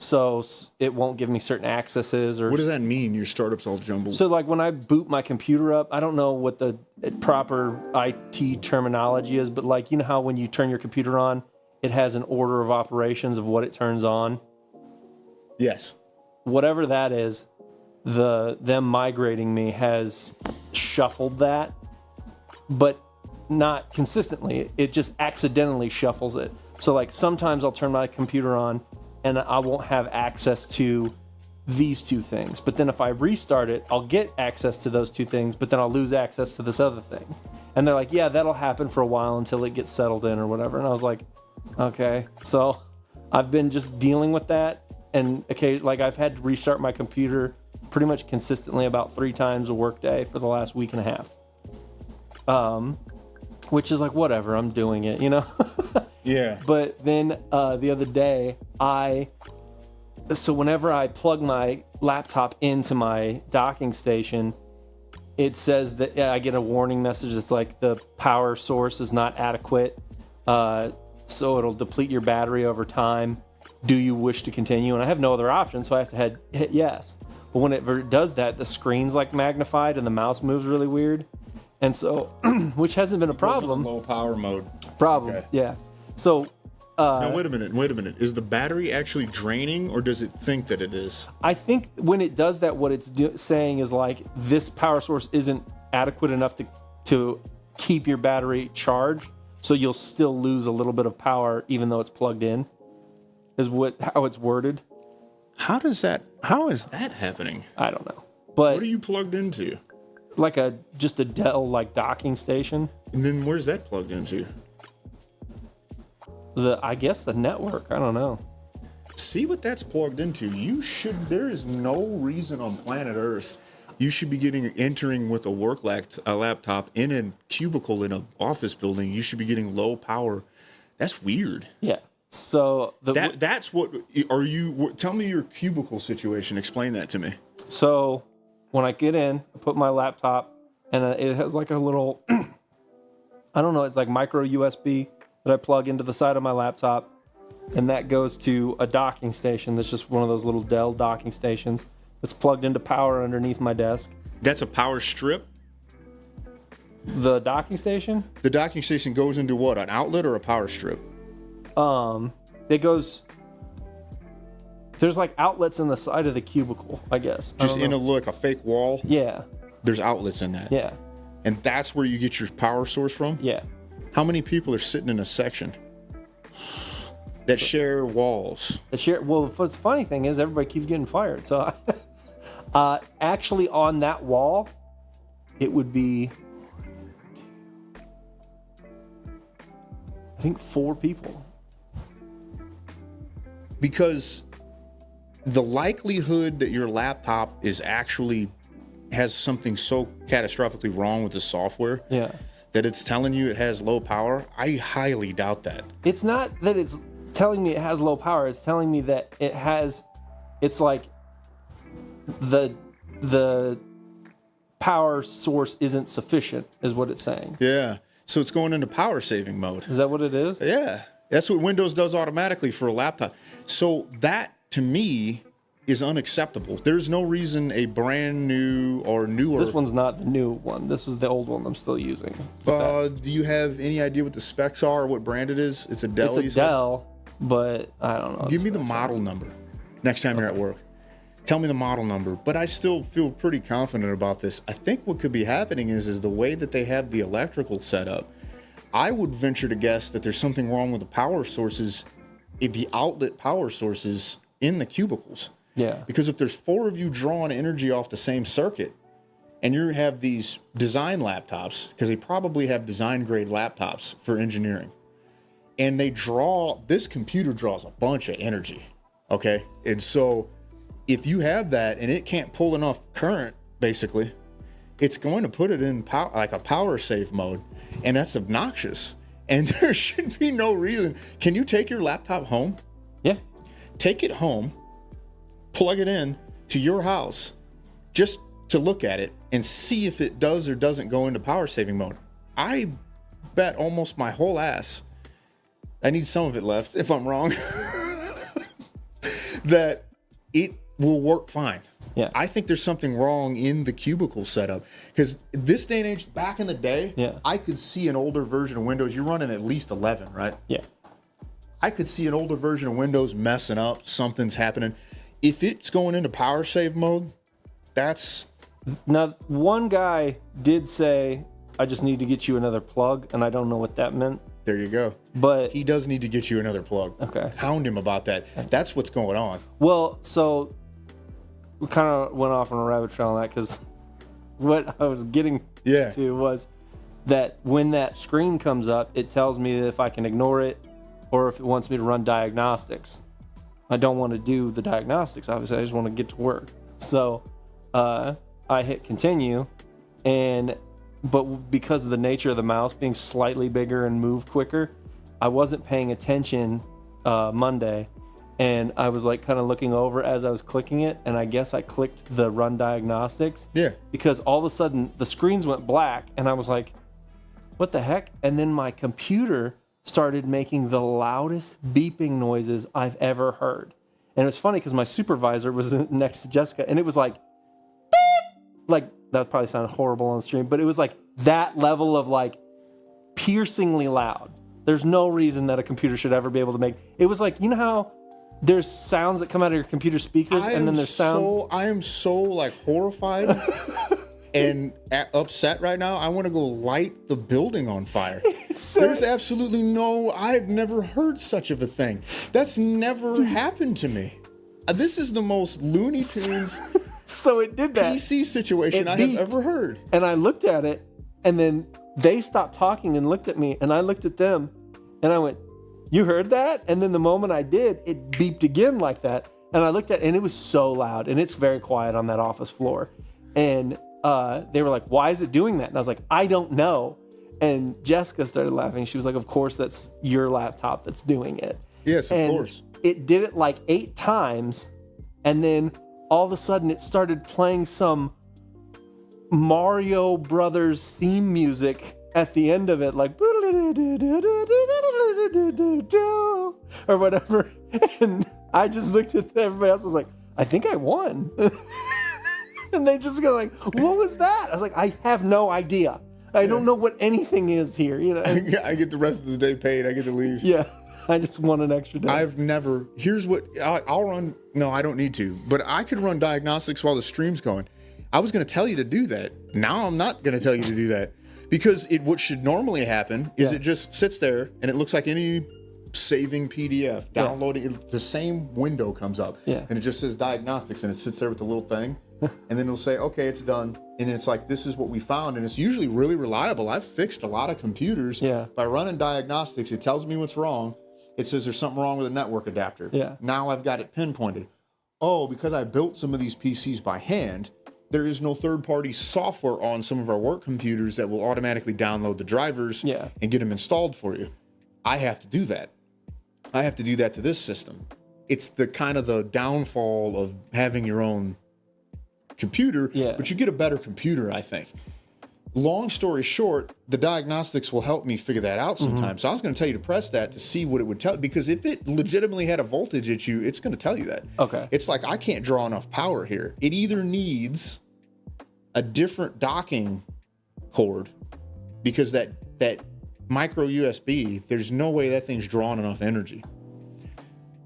So it won't give me certain accesses. Or What does that mean? Your startup's all jumbled. so like when I boot my computer up, I don't know what the proper IT terminology is, but like, you know how when you turn your computer on, it has an order of operations of what it turns on. Yes. Whatever that is, them migrating me has shuffled that, but not consistently. It just accidentally shuffles it. So like sometimes I'll turn my computer on and I won't have access to these two things. But then if I restart it, I'll get access to those two things, but then I'll lose access to this other thing. And they're like, yeah, that'll happen for a while until it gets settled in or whatever. And I was like, okay. So I've been just dealing with that. And occasionally, like I've had to restart my computer pretty much consistently about 3 times a work day for the last week and a half. Which is like, whatever, I'm doing it, you know? Yeah. But then the other day, so whenever I plug my laptop into my docking station, it says that I get a warning message. It's like the power source is not adequate. So it'll deplete your battery over time. Do you wish to continue? And I have no other option, so I have to hit yes. But when it does that, the screen's like magnified and the mouse moves really weird. And so, which hasn't been a problem. Low power mode. Problem, Okay. yeah. So, now wait a minute. Is the battery actually draining, or does it think that it is? I think when it does that, what it's saying is like, this power source isn't adequate enough to keep your battery charged, so you'll still lose a little bit of power even though it's plugged in, is how it's worded. How is that happening? I don't know. But What are you plugged into? like just a Dell like docking station. And then where's that plugged into? I guess the network. I don't know. See what that's plugged into. There is no reason on planet Earth you should be entering with a laptop in a cubicle in an office building. You should be getting low power. That's weird. Yeah. So that's what tell me your cubicle situation. Explain that to me. So when I get in, I put my laptop, and it has like a little, I don't know, it's like micro USB that I plug into the side of my laptop, and that goes to a docking station that's just one of those little Dell docking stations that's plugged into power underneath my desk. That's a power strip? The docking station? The docking station goes into what, an outlet or a power strip? It goes... There's like outlets in the side of the cubicle, I guess. Just in a fake wall? Yeah. There's outlets in that? Yeah. And that's where you get your power source from? Yeah. How many people are sitting in a section that share walls? Well, the funny thing is everybody keeps getting fired. So actually on that wall, it would be, I think 4 people. Because the likelihood that your laptop has something so catastrophically wrong with the software that it's telling you it has low power, I highly doubt that. It's not that it's telling me it has low power. It's telling me that it's like the power source isn't sufficient is what it's saying. Yeah. So it's going into power saving mode. Is that what it is? Yeah. That's what Windows does automatically for a laptop. So that, to me, is unacceptable. There's no reason a brand new or newer... This one's not the new one. This is the old one I'm still using. Do you have any idea what the specs are or what brand it is? It's a Dell? It's a Dell, but I don't know. Give me the model number next time you're at work. Tell me the model number. But I still feel pretty confident about this. I think what could be happening is the way that they have the electrical set up. I would venture to guess that there's something wrong with the power sources, the outlet power sources in the cubicles. Yeah. Because if there's 4 of you drawing energy off the same circuit, and you have these design laptops, because they probably have design grade laptops for engineering, and this computer draws a bunch of energy, okay? And so if you have that and it can't pull enough current, basically, it's going to put it in like a power save mode, and that's obnoxious. And there should be no reason. Can you take your laptop home? Yeah. Take it home, plug it in to your house, just to look at it and see if it does or doesn't go into power saving mode. I bet almost my whole ass. I need some of it left if I'm wrong. that it will work fine. Yeah. I think there's something wrong in the cubicle setup because this day and age, back in the day, I could see an older version of Windows. You're running at least 11, right? Yeah. I could see an older version of Windows messing up. Something's happening. If it's going into power save mode, that's... Now, one guy did say, I just need to get you another plug, and I don't know what that meant. There you go. But he does need to get you another plug. Okay. Hound him about that. That's what's going on. Well, so we kind of went off on a rabbit trail on that because what I was getting to was that when that screen comes up, it tells me that if I can ignore it or if it wants me to run diagnostics. I don't want to do the diagnostics, obviously. I just want to get to work. So I hit continue, but because of the nature of the mouse being slightly bigger and move quicker, I wasn't paying attention Monday, and I was like kind of looking over as I was clicking it, and I guess I clicked the run diagnostics. Yeah. Because all of a sudden the screens went black, and I was like, what the heck? And then my computer started making the loudest beeping noises I've ever heard. And it was funny because my supervisor was next to Jessica, and it was like, like, that probably sounded horrible on stream, but it was like that level of like piercingly loud. There's no reason that a computer should ever be able to make. It was like, you know how there's sounds that come out of your computer speakers, and then there's sounds. I am so like horrified and upset right now. I want to go light the building on fire. There's absolutely no. I've never heard such of a thing. That's never happened to me. This is the most Looney Tunes. So it did that. PC situation I have ever heard. And I looked at it, and then they stopped talking and looked at me, and I looked at them, and I went, you heard that? And then the moment I did, it beeped again like that. And I looked at it, and it was so loud, and it's very quiet on that office floor. And they were like, why is it doing that? And I was like, I don't know. And Jessica started laughing. She was like, of course, that's your laptop that's doing it. Yes, of course. It did it like 8 times, and then all of a sudden it started playing some Mario Brothers theme music at the end of it, like or whatever. And I just looked at everybody else. I was like, I think I won. And they just go like, what was that? I was like, I have no idea. I don't know what anything is here. You know, I get the rest of the day paid. I get to leave. Yeah. I just want an extra day. I've never, here's what, I'll run, no, I don't need to, but I could run diagnostics while the stream's going. I was going to tell you to do that. Now I'm not going to tell you to do that because what should normally happen is it just sits there and it looks like any saving PDF, downloading, the same window comes up and it just says diagnostics and it sits there with the little thing and then it'll say, okay, it's done. And then it's like, this is what we found. And it's usually really reliable. I've fixed a lot of computers by running diagnostics. It tells me what's wrong. It says there's something wrong with a network adapter. Yeah. Now I've got it pinpointed. Oh, because I built some of these PCs by hand, there is no third-party software on some of our work computers that will automatically download the drivers and get them installed for you. I have to do that. I have to do that to this system. It's the kind of the downfall of having your own computer, but you get a better computer, I think. Long story short, the diagnostics will help me figure that out sometimes. So I was going to tell you to press that to see what it would tell, because if it legitimately had a voltage at you, it's going to tell you that. Okay. It's like, I can't draw enough power here. It either needs a different docking cord because that micro USB, there's no way that thing's drawing enough energy.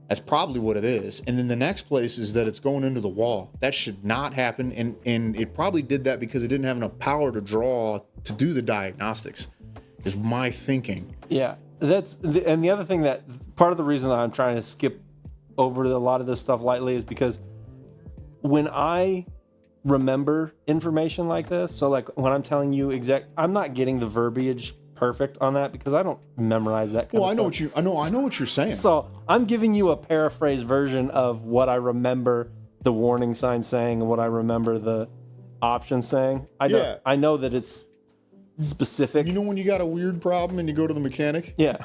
That's probably what it is. And then the next place is that it's going into the wall. That should not happen. And it probably did that because it didn't have enough power to draw to do the diagnostics, is my thinking. Yeah. And the other thing that part of the reason that I'm trying to skip over a lot of this stuff lightly is because when I remember information like this, so like when I'm telling you I'm not getting the verbiage perfect on that because I don't memorize that kind of stuff. I know what you're saying. So I'm giving you a paraphrase version of what I remember the warning sign saying and what I remember the option saying. I know that it's specific. You know when you got a weird problem and you go to the mechanic? Yeah.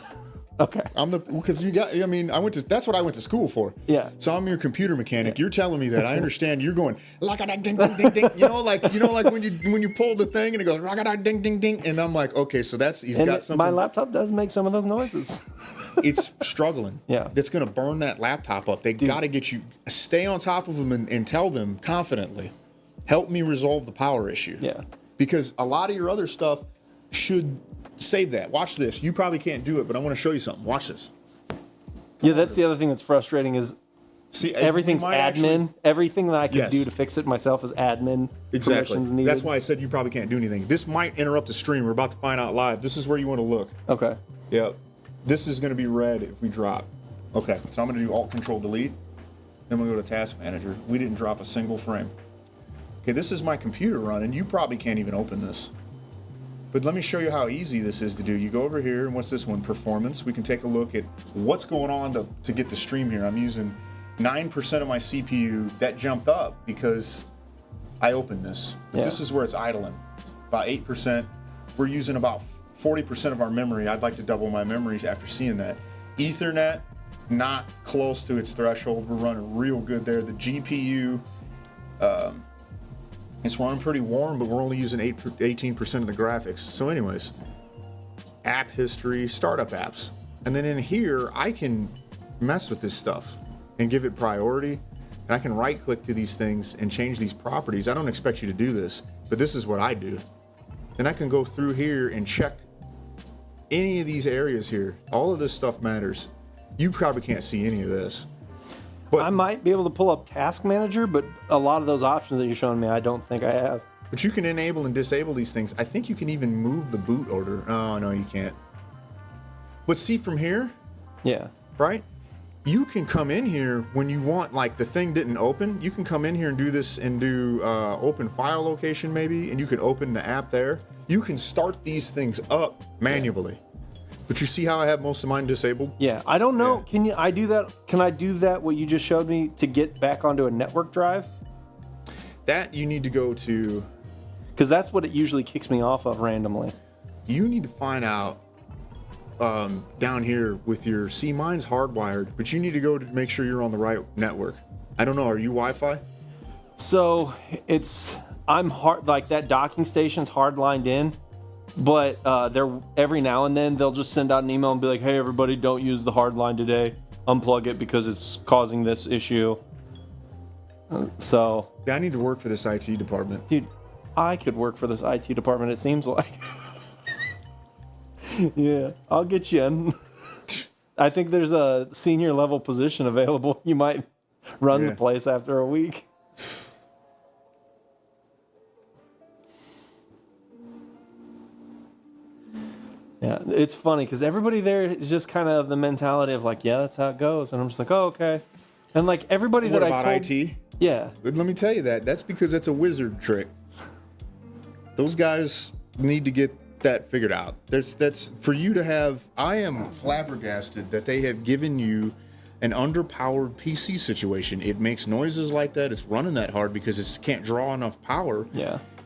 Okay. Because that's what I went to school for. Yeah. So I'm your computer mechanic. You're telling me that. I understand. You're going like a ding ding ding ding. Like when you pull the thing and it goes ding ding ding, and I'm like, okay, so he's got something. My laptop does make some of those noises. It's struggling. Yeah. It's gonna burn that laptop up. They got to get you stay on top of them and tell them confidently, help me resolve the power issue. Yeah. Because a lot of your other stuff should save that. Watch this. You probably can't do it, but I want to show you something. Watch this. Yeah, that's the other thing that's frustrating is everything's admin. Everything that I could do to fix it myself is admin. Exactly. Needed. That's why I said you probably can't do anything. This might interrupt the stream. We're about to find out live. This is where you want to look. Okay. Yep. This is going to be red if we drop. Okay. So I'm going to do Alt-Control-Delete. Then we'll go to Task Manager. We didn't drop a single frame. Okay, this is my computer running. You probably can't even open this. But let me show you how easy this is to do. You go over here, and what's this one? Performance. We can take a look at what's going on to get the stream here. I'm using 9% of my CPU. That jumped up because I opened this. But this is where it's idling. About 8%. We're using about 40% of our memory. I'd like to double my memory after seeing that. Ethernet, not close to its threshold. We're running real good there. The GPU, it's running pretty warm, but we're only using 18% of the graphics. So anyways, app history, startup apps. And then in here, I can mess with this stuff and give it priority. And I can right click to these things and change these properties. I don't expect you to do this, but this is what I do. Then I can go through here and check any of these areas here. All of this stuff matters. You probably can't see any of this. But I might be able to pull up Task Manager, but a lot of those options that you're showing me, I don't think I have. But you can enable and disable these things. I think you can even move the boot order. Oh, no, you can't. But see from here, yeah, right? You can come in here when you want, like the thing didn't open. You can come in here and do this and do open file location maybe, and you can open the app there. You can start these things up manually. But you see how I have most of mine disabled? Yeah, I don't know. Can I do that? Can I do that, what you just showed me, to get back onto a network drive? That you need to go to... Because that's what it usually kicks me off of randomly. You need to find out down here with your... See, mine's hardwired, but you need to go to make sure you're on the right network. I don't know. Are you Wi-Fi? So I'm hard, like that docking station's hard lined in. But they're every now and then they'll just send out an email and be like, "Hey, everybody, don't use the hard line today. Unplug it because it's causing this issue." So, yeah, I need to work for this IT department, dude. I could work for this IT department. It seems like. Yeah, I'll get you in. I think there's a senior level position available. You might run the place after a week. Yeah, it's funny because everybody there is just kind of the mentality of like, yeah, that's how it goes. And I'm just like, oh, okay. And like everybody what that about I told... IT? Yeah. Let me tell you that. That's because that's a wizard trick. Those guys need to get that figured out. That's for you to have... I am flabbergasted that they have given you an underpowered PC situation. It makes noises like that. It's running that hard because it can't draw enough power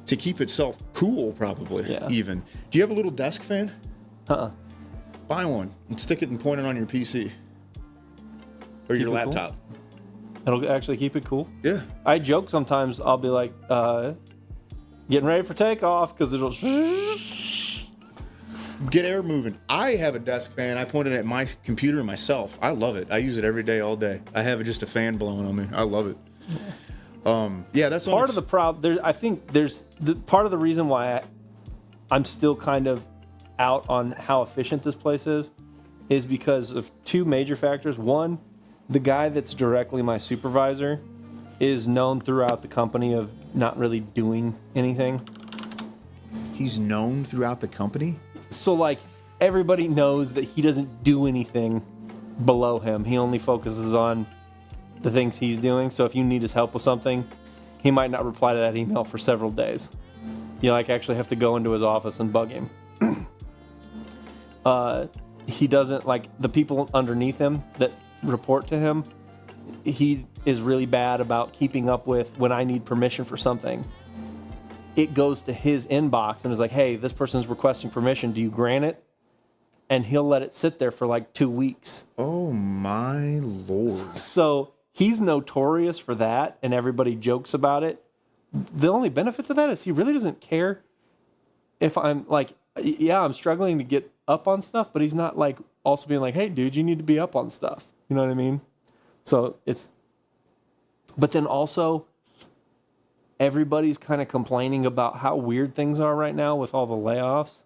to keep itself cool, probably, even. Do you have a little desk fan? Buy one and stick it and point it on your PC or your laptop. Cool? It'll actually keep it cool. Yeah. I joke sometimes. I'll be like, getting ready for takeoff because it'll get air moving. I have a desk fan. I point it at my computer myself. I love it. I use it every day, all day. I have just a fan blowing on me. I love it. Yeah, that's part of the problem. I think there's part of the reason why I'm still kind of out on how efficient this place is because of two major factors. One, the guy that's directly my supervisor is known throughout the company of not really doing anything. He's known throughout the company? So like everybody knows that he doesn't do anything below him. He only focuses on the things he's doing. So if you need his help with something, he might not reply to that email for several days. You like actually have to go into his office and bug him. He doesn't like the people underneath him that report to him. He is really bad about keeping up with when I need permission for something. It goes to his inbox and is like, hey, this person's requesting permission. Do you grant it? and he'll let it sit there for like 2 weeks. Oh my Lord. So he's notorious for that, and everybody jokes about it. The only benefit to that is he really doesn't care if I'm like, yeah, I'm struggling to get up on stuff, but he's not like also being like, hey, dude, you need to be up on stuff. You know what I mean? So but then also everybody's kind of complaining about how weird things are right now with all the layoffs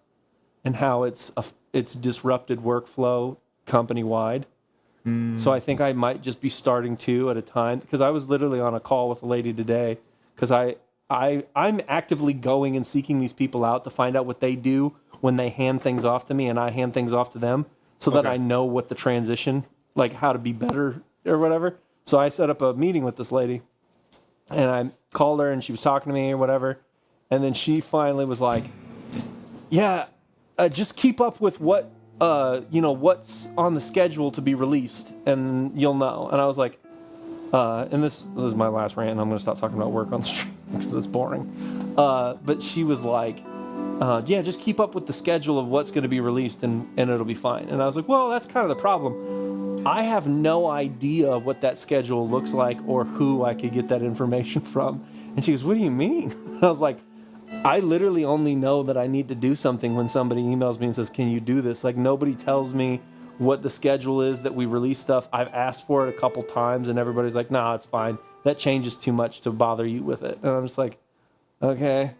and how it's disrupted workflow company wide. So I think I might just be starting 2 at a time, because I was literally on a call with a lady today, because I'm actively going and seeking these people out to find out what they do when they hand things off to me and I hand things off to them, so that I know what the transition, like how to be better or whatever. So I set up a meeting with this lady, and I called her and she was talking to me or whatever. And then she finally was like, yeah, just keep up with what, what's on the schedule to be released, and you'll know. And I was like, and this is my last rant, and I'm going to stop talking about work on the street because it's boring. But she was like, yeah, just keep up with the schedule of what's going to be released, and it'll be fine. And I was like, well, that's kind of the problem. I have no idea what that schedule looks like or who I could get that information from. And she goes, what do you mean? I was like, I literally only know that I need to do something when somebody emails me and says, can you do this? Like, nobody tells me what the schedule is that we release stuff. I've asked for it a couple times and everybody's like, nah, it's fine. That changes too much to bother you with it. And I'm just like, okay.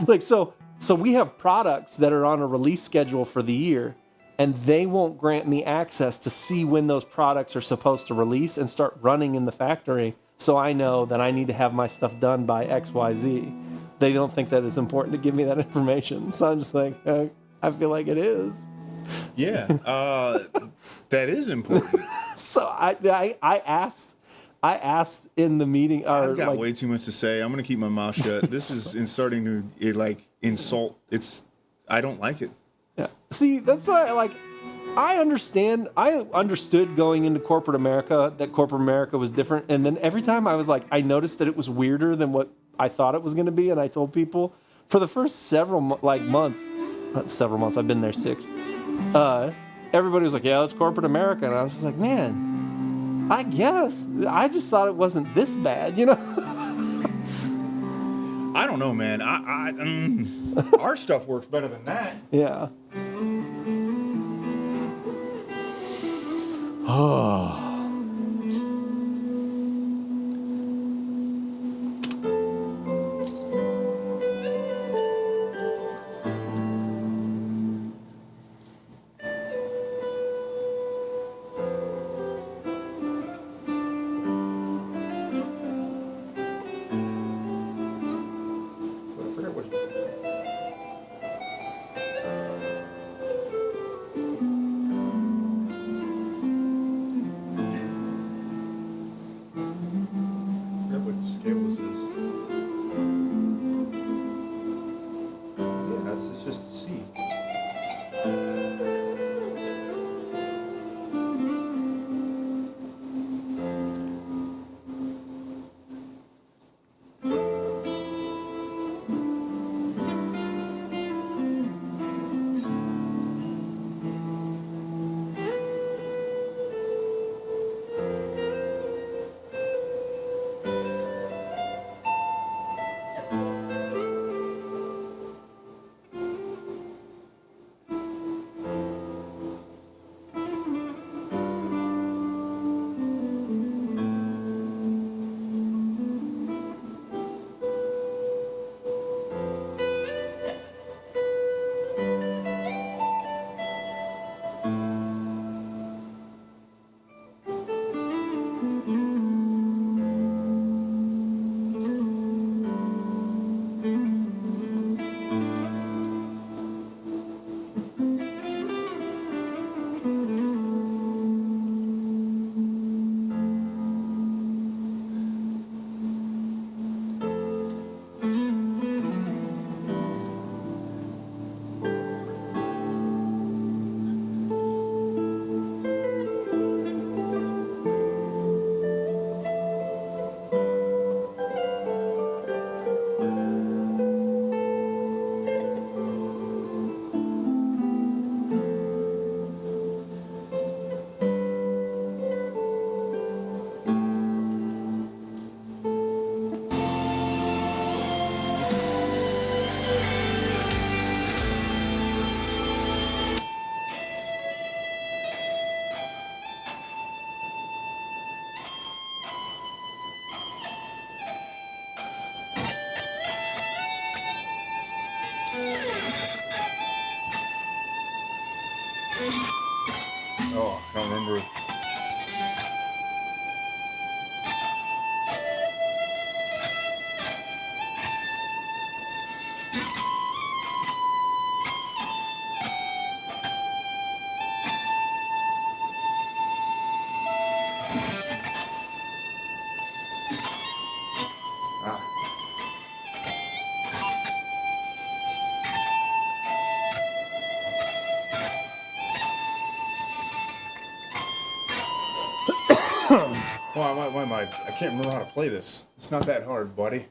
Like, so we have products that are on a release schedule for the year, and they won't grant me access to see when those products are supposed to release and start running in the factory. So I know that I need to have my stuff done by XYZ. They don't think that it's important to give me that information. So I'm just like, I feel like it is. Yeah, that is important. So I asked in the meeting. I've got way too much to say. I'm going to keep my mouth shut. This is starting to insult. I don't like it. Yeah. See, that's why I understood going into corporate America that corporate America was different. And then every time I was like, I noticed that it was weirder than what I thought it was going to be. And I told people for the first several months, I've been there 6. Everybody was like, yeah, it's corporate America. And I was just like, man, I guess. I just thought it wasn't this bad, you know? I don't know, man. Our stuff works better than that. Yeah. Oh. Scale this is. Yeah, it's just a C. I can't remember how to play this. It's not that hard, buddy.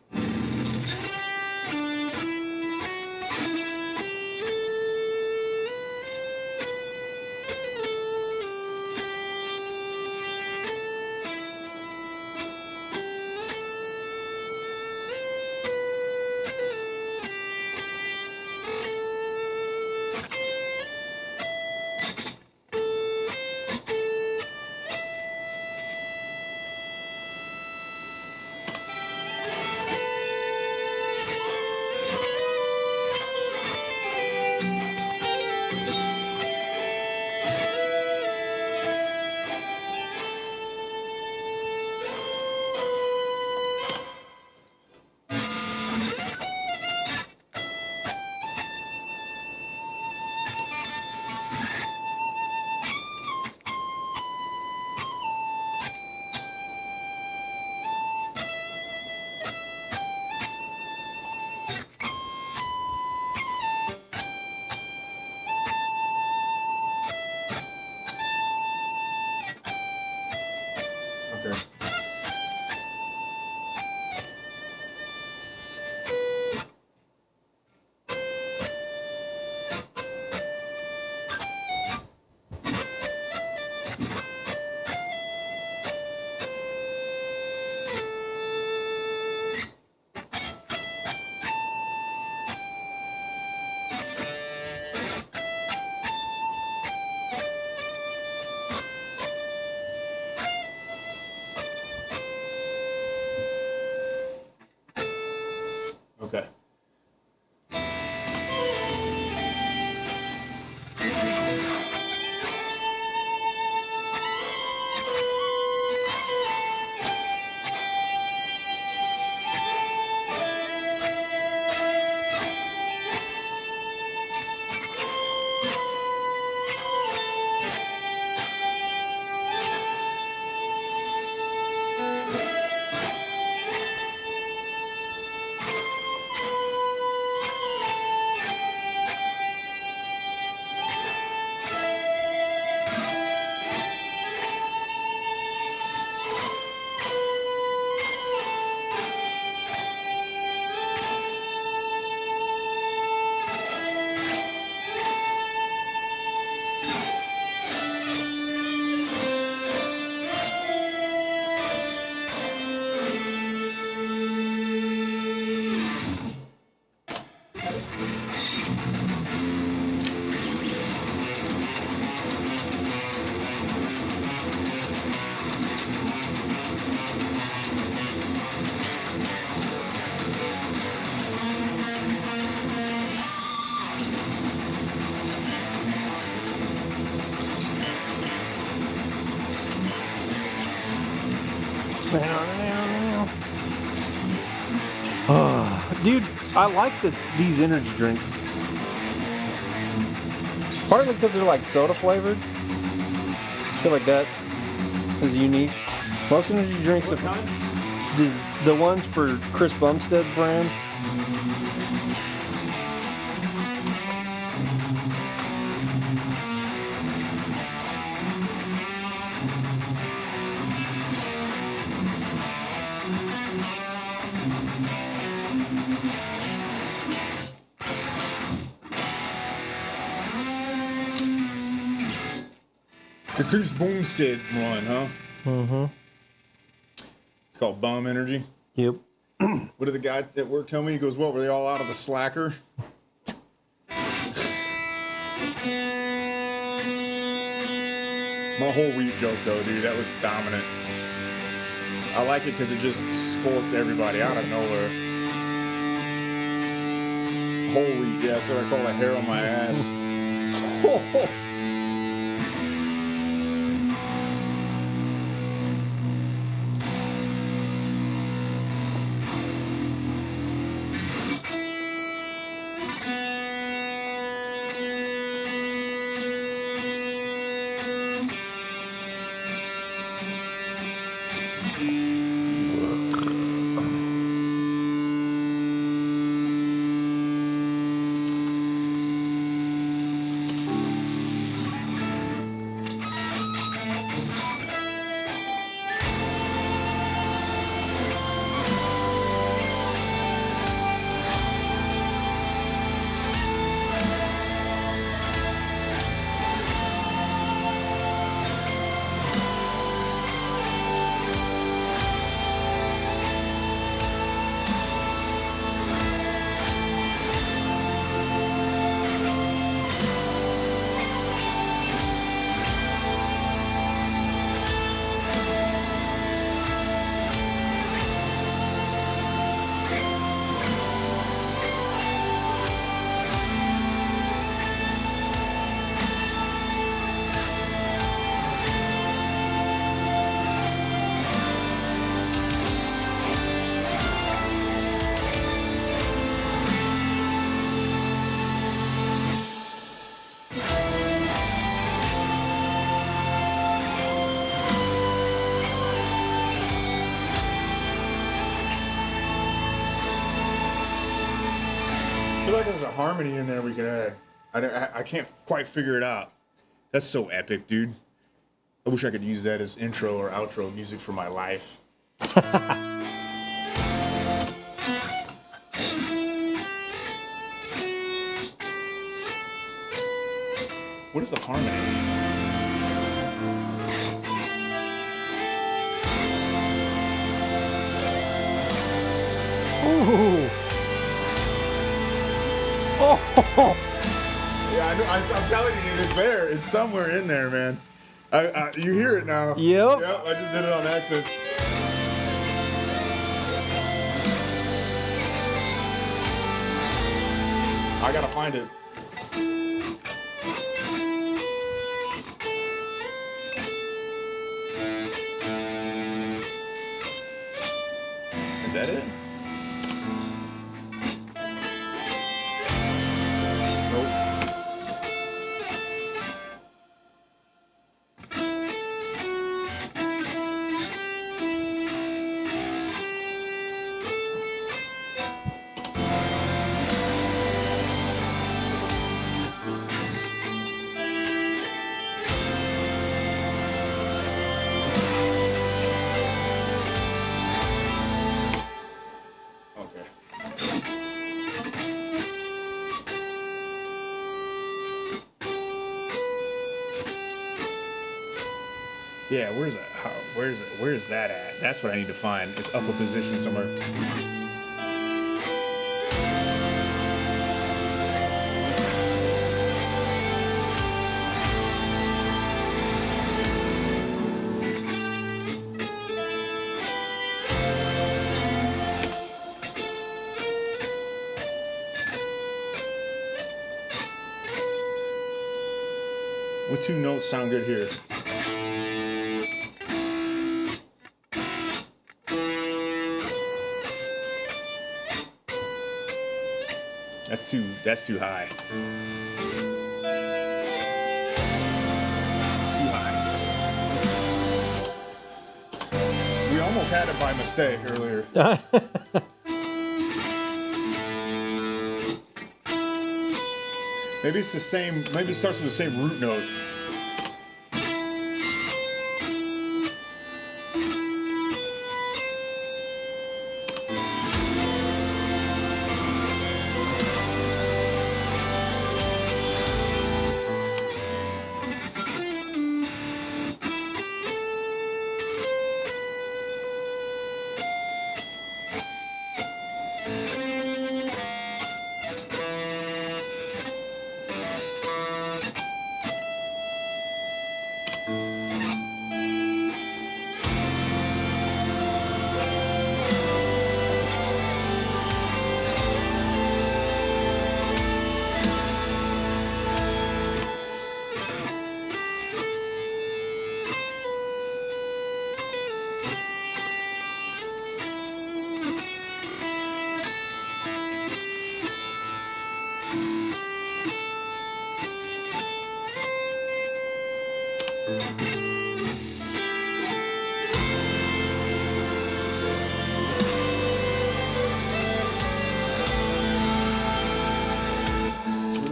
Okay. Okay. Dude, I like these energy drinks. Partly because they're like soda flavored. I feel like that is unique. Most energy drinks are the ones for Chris Bumstead's brand. The Chris Bumstead one, huh? Mm-hmm. It's called Bum Energy. Yep. What did the guy at work tell me? He goes, "What, were they all out of the slacker?" My whole wheat joke, though, dude, that was dominant. I like it because it just scorched everybody out of nowhere. Whole wheat, yeah, that's what I call a hair on my ass. feel like there's a harmony in there we could add. I can't quite figure it out. That's so epic, dude. I wish I could use that as intro or outro music for my life. What is the harmony? Ooh. Oh. Yeah, I know. I'm telling you, it's there. It's somewhere in there, man. You hear it now. Yep. Yep. I just did it on accident. I gotta find it. Is that it? Nope. Yeah, where's that? Where's that at? That's what I need to find. It's up a position somewhere. What two notes sound good here? That's too high. Too high. We almost had it by mistake earlier. Maybe it's the same, maybe it starts with the same root note.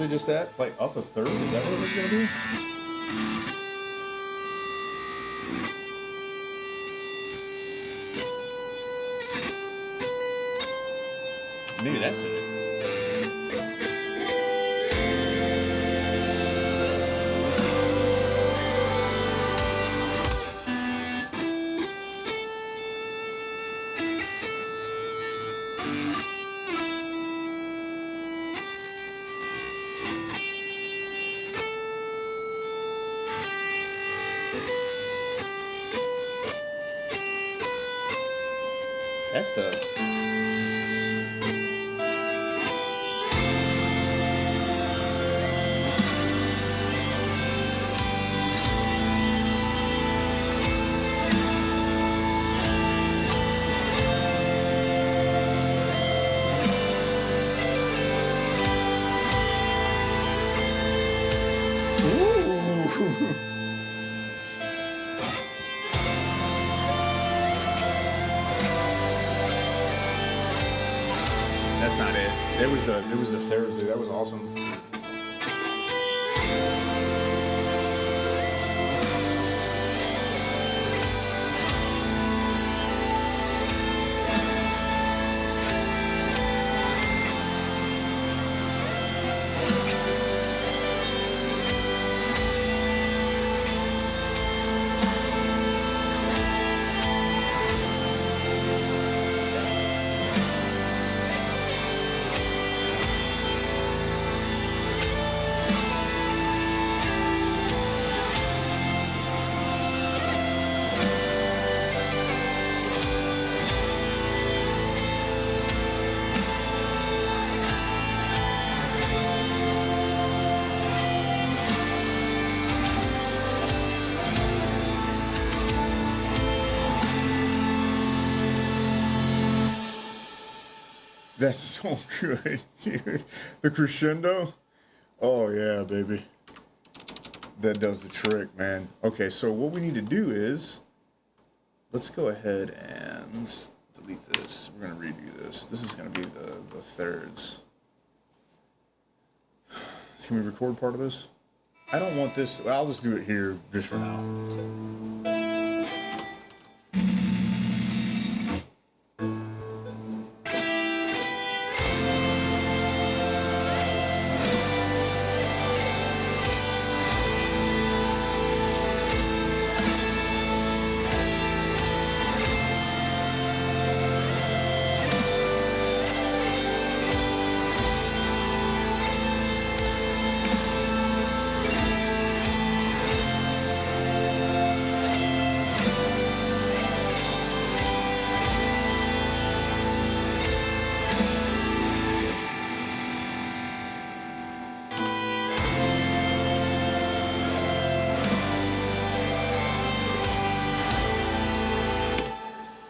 Just that? Play up a third? Is that what it was going to do? Maybe that's it. That's the... Ooh. That's not it. It was the Thursday. That was awesome. That's so good, dude. The crescendo. Oh, yeah, baby. That does the trick, man. Okay, so what we need to do is, let's go ahead and delete this. We're going to redo this. This is going to be the thirds. Can we record part of this? I don't want this. I'll just do it here just for now.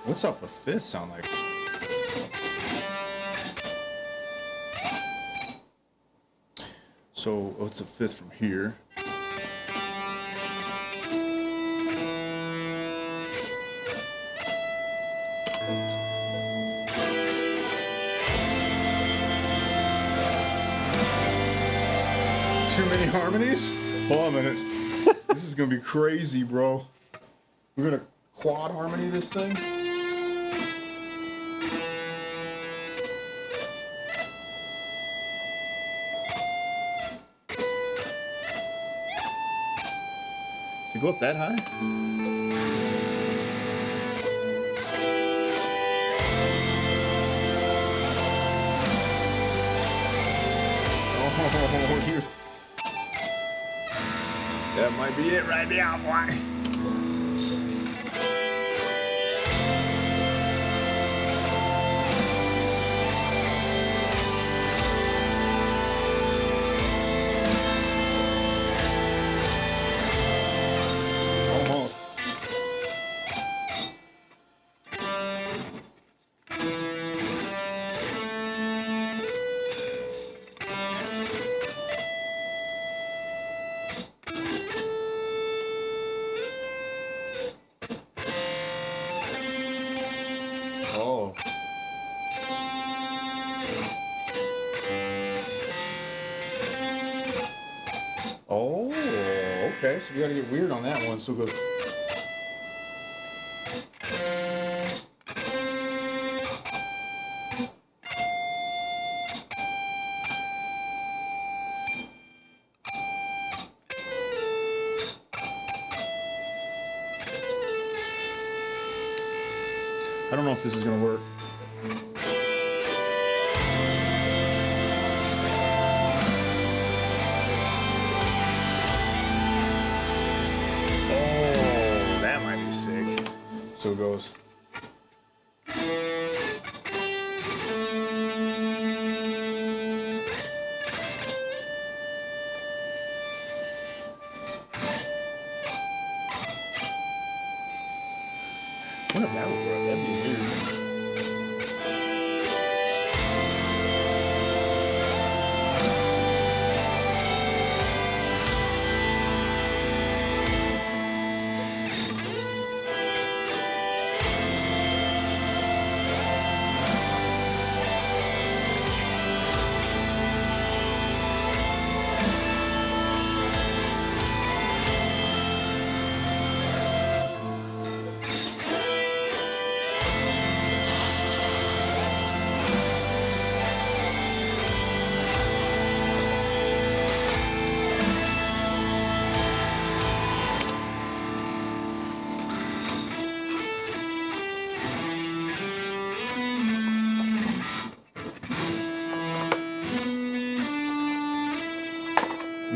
What's up with fifth sound like? So what's a fifth from here? Too many harmonies? Hold on a minute. This is gonna be crazy, bro. We're gonna quad harmony this thing. To go up that high? Oh, dude. That might be it right now, boy. Oh, okay. So we gotta get weird on that one. So it goes. I don't know if this is gonna work. So it goes. I wonder if that would work. That'd be weird.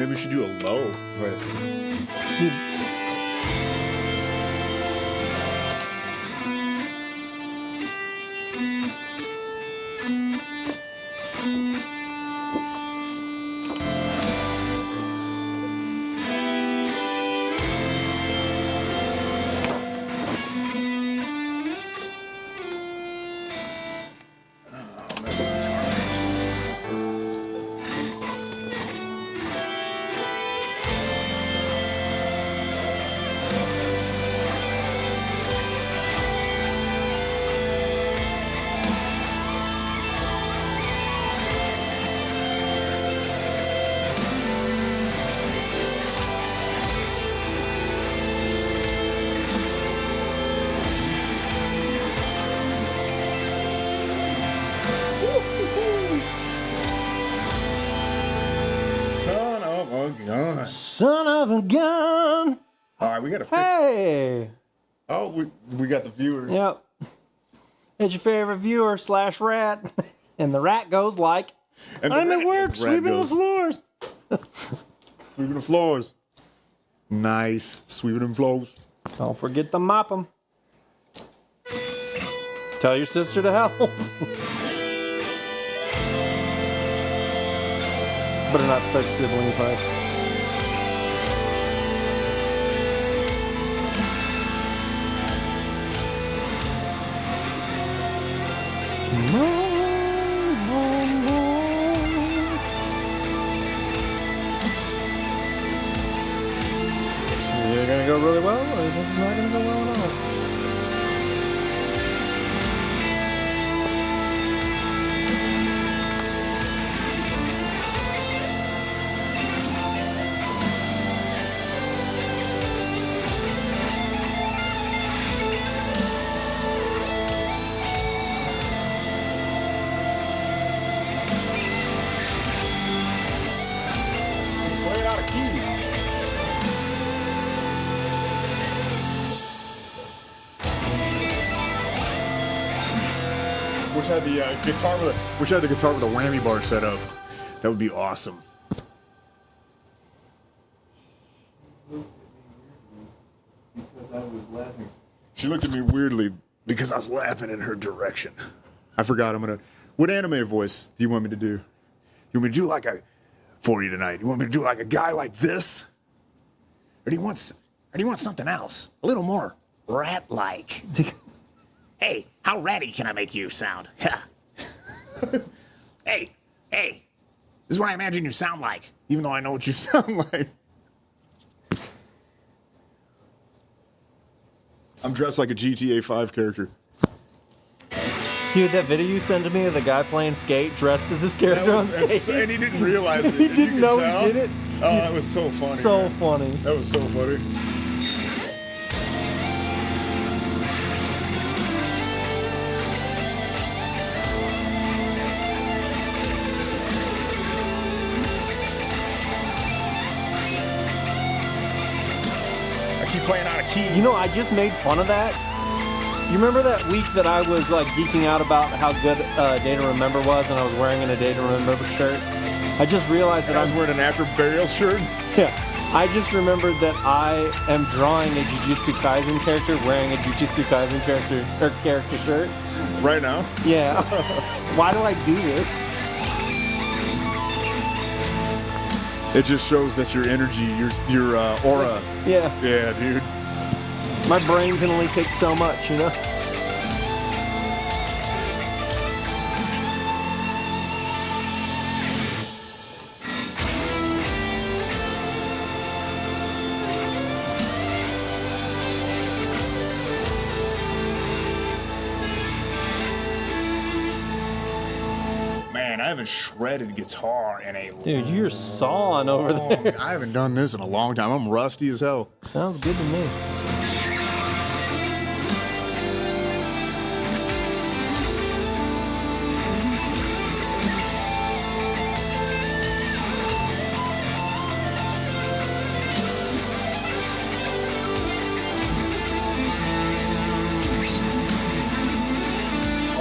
Maybe we should do a low version. Dude. Oh, mess up these harmonies. Son of a gun. Son of a gun. All right, we got to fix. Hey. Oh, we got the viewers. Yep. It's your favorite viewer / rat. And the rat goes like, And I'm rat- at work and the rat sweeping the goes, floors. Sweeping the floors. Nice. Sweeping them floors. Don't forget to mop them. Tell your sister to help. Better not start sibling fights. You're gonna go really well, or this is not gonna go well at all. Playing out of key. Wish I had the guitar with a whammy bar set up. That would be awesome. Because I was laughing. She looked at me weirdly because I was laughing in her direction. I forgot. What anime voice do you want me to do? You want me to do like for you tonight? You want me to do like a guy like this? Or do you want something else? A little more rat-like. Hey, how ratty can I make you sound? hey, this is what I imagine you sound like. Even though I know what you sound like. I'm dressed like a GTA 5 character. Dude, that video you sent to me of the guy playing skate dressed as his character on skate. And he didn't realize it. He You didn't could know tell. he did it. Oh, that was so funny. So man. funny. That was so funny. I keep playing out of key. You know, I just made fun of that. You remember that week that I was like geeking out about how good Day to Remember was, and I was wearing a Day to Remember shirt? I just realized that I was wearing an after burial shirt. Yeah, I just remembered that I am drawing a Jujutsu Kaisen character wearing a Jujutsu Kaisen character shirt. Right now. Yeah. Why do I do this? It just shows that your energy, your aura. Yeah. Yeah, dude. My brain can only take so much, you know? Man, I haven't shredded guitar in a Dude, you're sawing over there. I haven't done this in a long time. I'm rusty as hell. Sounds good to me.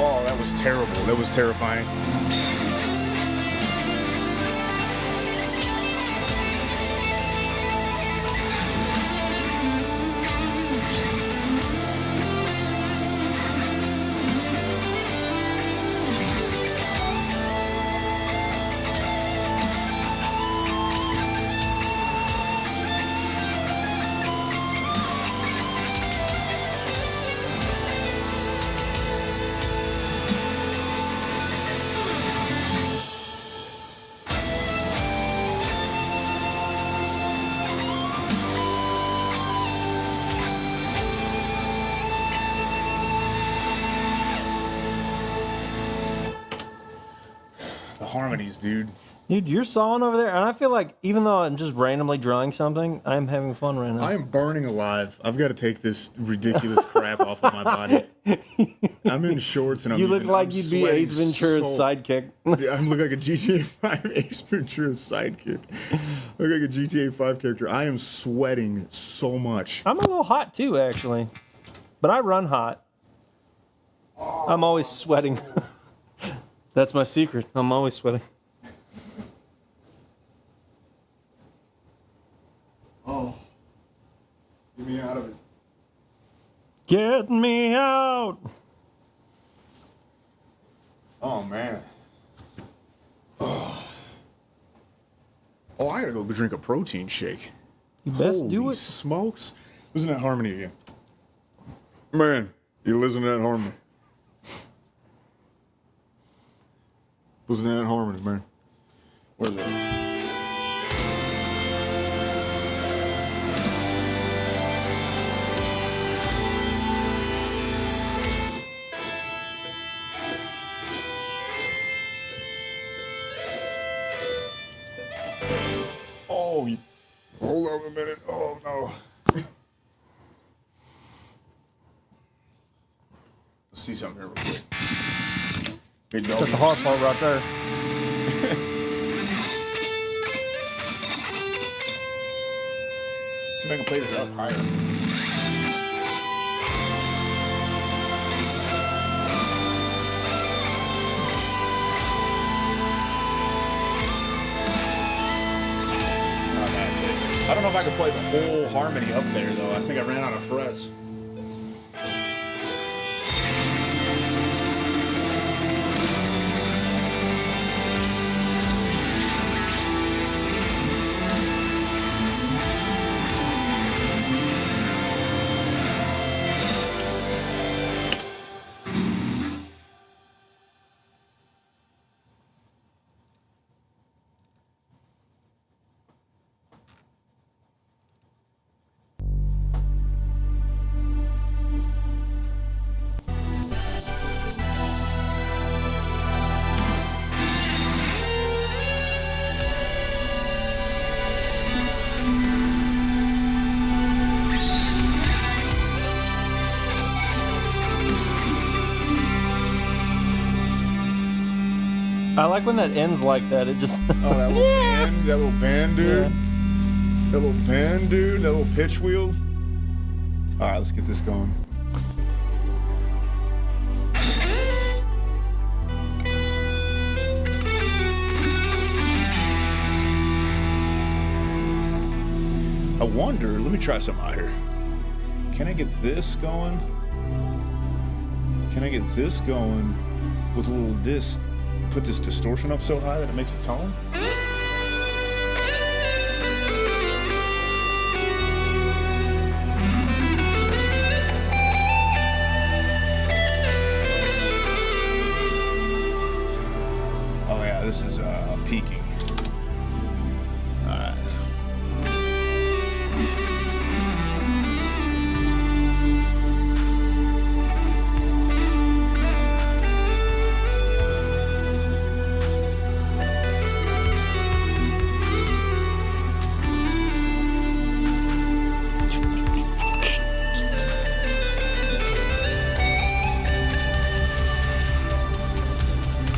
Oh, that was terrible. That was terrifying. The harmonies, dude. Dude, you're sawing over there, and I feel like even though I'm just randomly drawing something, I'm having fun right now. I am burning alive. I've got to take this ridiculous crap off of my body. I'm in shorts and you look like I'm you'd be sweating Ace Ventura's sidekick. Yeah, I look like a GTA 5 Ace Ventura sidekick. I look like a GTA 5 character. I am sweating so much. I'm a little hot too, actually, but I run hot. I'm always sweating. That's my secret. I'm always sweating. Oh, get me out of it. Get me out. Oh, man. Oh, I gotta go drink a protein shake. You best Holy do it. smokes. Listen to that harmony again. Man, you listen to that harmony. Listen to that harmony, man. Where's it? Oh, hold on a minute. Oh, no. Let's see something here real quick. Big dog. That's the hard part right there. See if I can play this up higher. Oh, that's it. I don't know if I can play the whole harmony up there, though. I think I ran out of frets. I like when that ends like that. It just. Oh, that little bend, that little bend, dude. Yeah. That little bend, dude. That little pitch wheel. All right, let's get this going. I wonder, let me try something out here. Can I get this going? Can I get this going with a little disc? Put this distortion up so high that it makes a tone? Oh yeah, this is peaking. All right.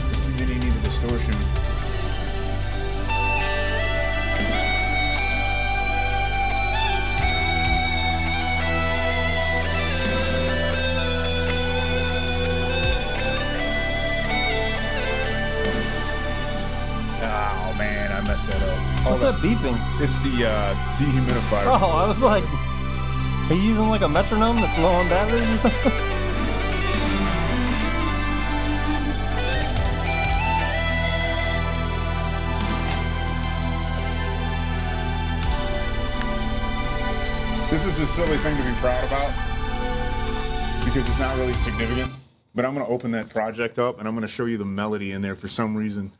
This is getting into distortion. Oh man, I messed that up. What's Hold that up. beeping? It's the dehumidifier. Oh, I was like, are you using like a metronome that's low on batteries or something? This is a silly thing to be proud about because it's not really significant. But I'm going to open that project up and I'm going to show you the melody in there for some reason.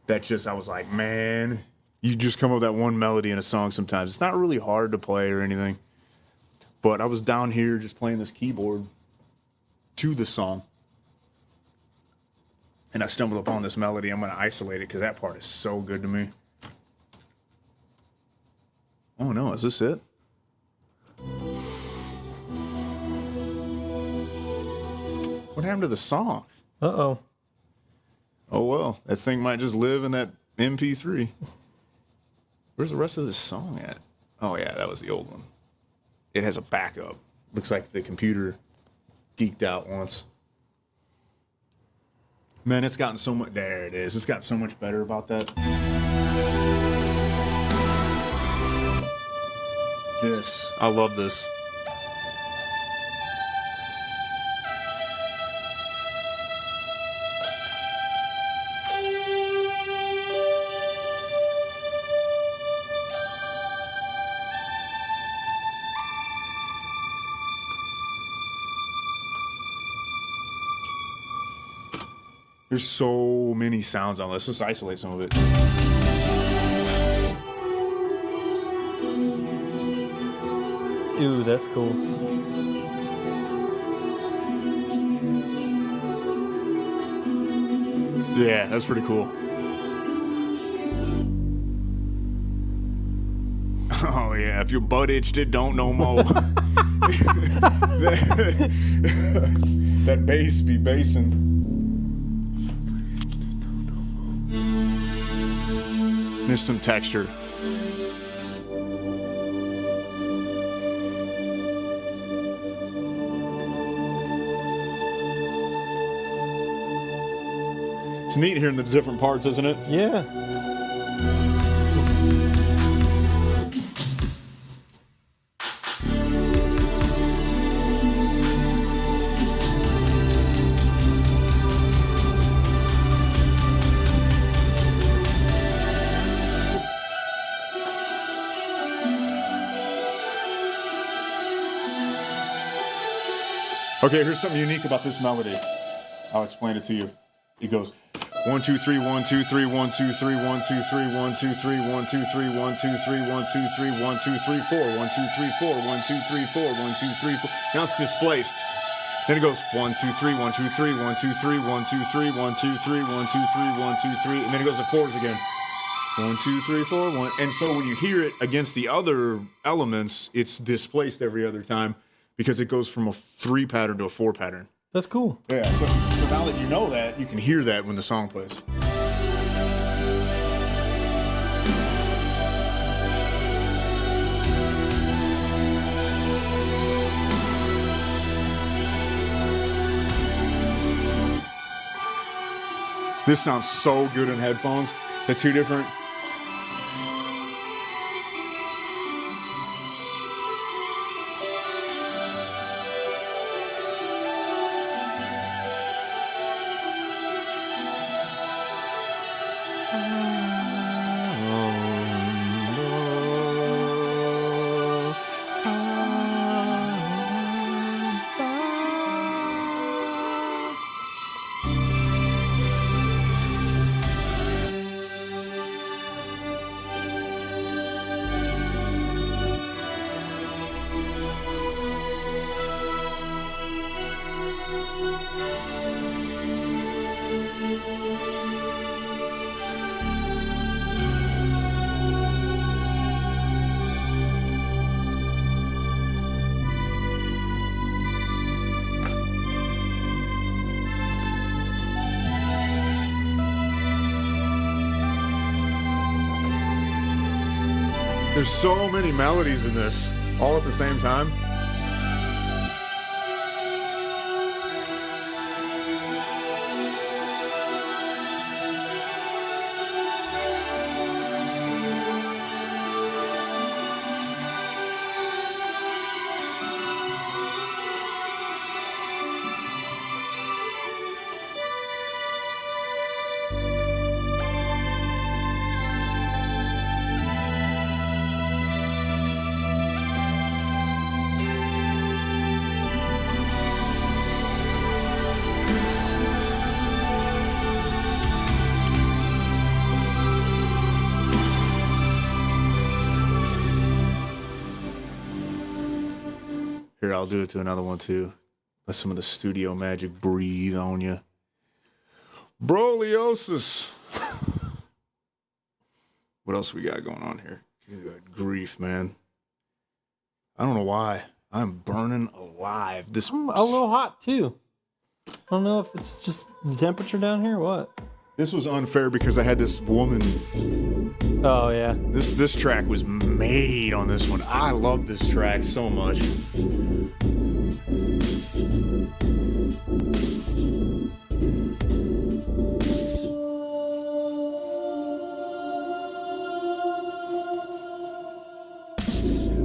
That just, I was like, man, you just come up with that one melody in a song sometimes. It's not really hard to play or anything. But I was down here just playing this keyboard to the song. and I stumbled upon this melody. I'm going to isolate it because that part is so good to me. Oh no, is this it? What happened to the song? Uh-oh. Oh well, that thing might just live in that MP3. Where's the rest of this song at? Oh yeah, that was the old one. It has a backup. Looks like the computer geeked out once. Man, it's gotten so much. There it is. It's gotten so much better about that. This. I love this. There's so many sounds on this. Let's isolate some of it. Ooh, that's cool. Yeah, that's pretty cool. Oh yeah, if your butt itched it, don't no more. That bass be bassing. There's some texture. It's neat hearing the different parts, isn't it? Yeah. Okay, here's something unique about this melody. I'll explain it to you. It goes 1 2 3 1 2 3 1 2 3 1 2 3 1 2 3 1 2 3 1 2 3 1 2 3 1 2 3 4 1 2 3 4 1 2 3 4 1 2 3 4. Now it's displaced. Then it goes 1 2 3 1 2 3 1 2 3 1 2 3 1 2 3 1 2 3 1 2 3, and then it goes to fours again. 1 2 3 4 1. And so when you hear it against the other elements, it's displaced every other time because it goes from a 3 pattern to a 4 pattern. That's cool. Yeah, so now that you know that, you can hear that when the song plays. This sounds so good in headphones. The two different... There's so many melodies in this, all at the same time. Here, I'll do it to another one too. Let some of the studio magic breathe on you. Broleosis. What else we got going on here? Good grief, man. I don't know why. I'm burning alive. I'm a little hot too. I don't know if it's just the temperature down here or what. This was unfair because I had this woman. Oh yeah. This track was made on this one. I love this track so much.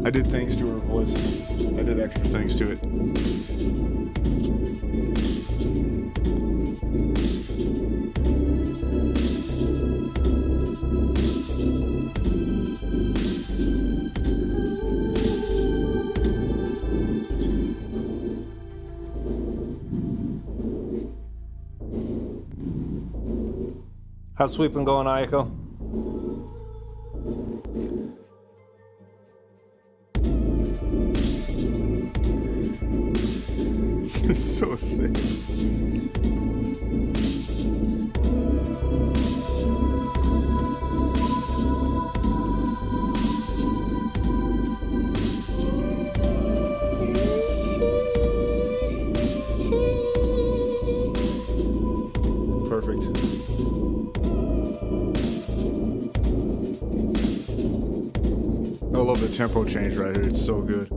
I did things to her voice. I did extra things to it. How's sweeping going, Ayako? It's so sick. Perfect. I love the tempo change right here. It's so good.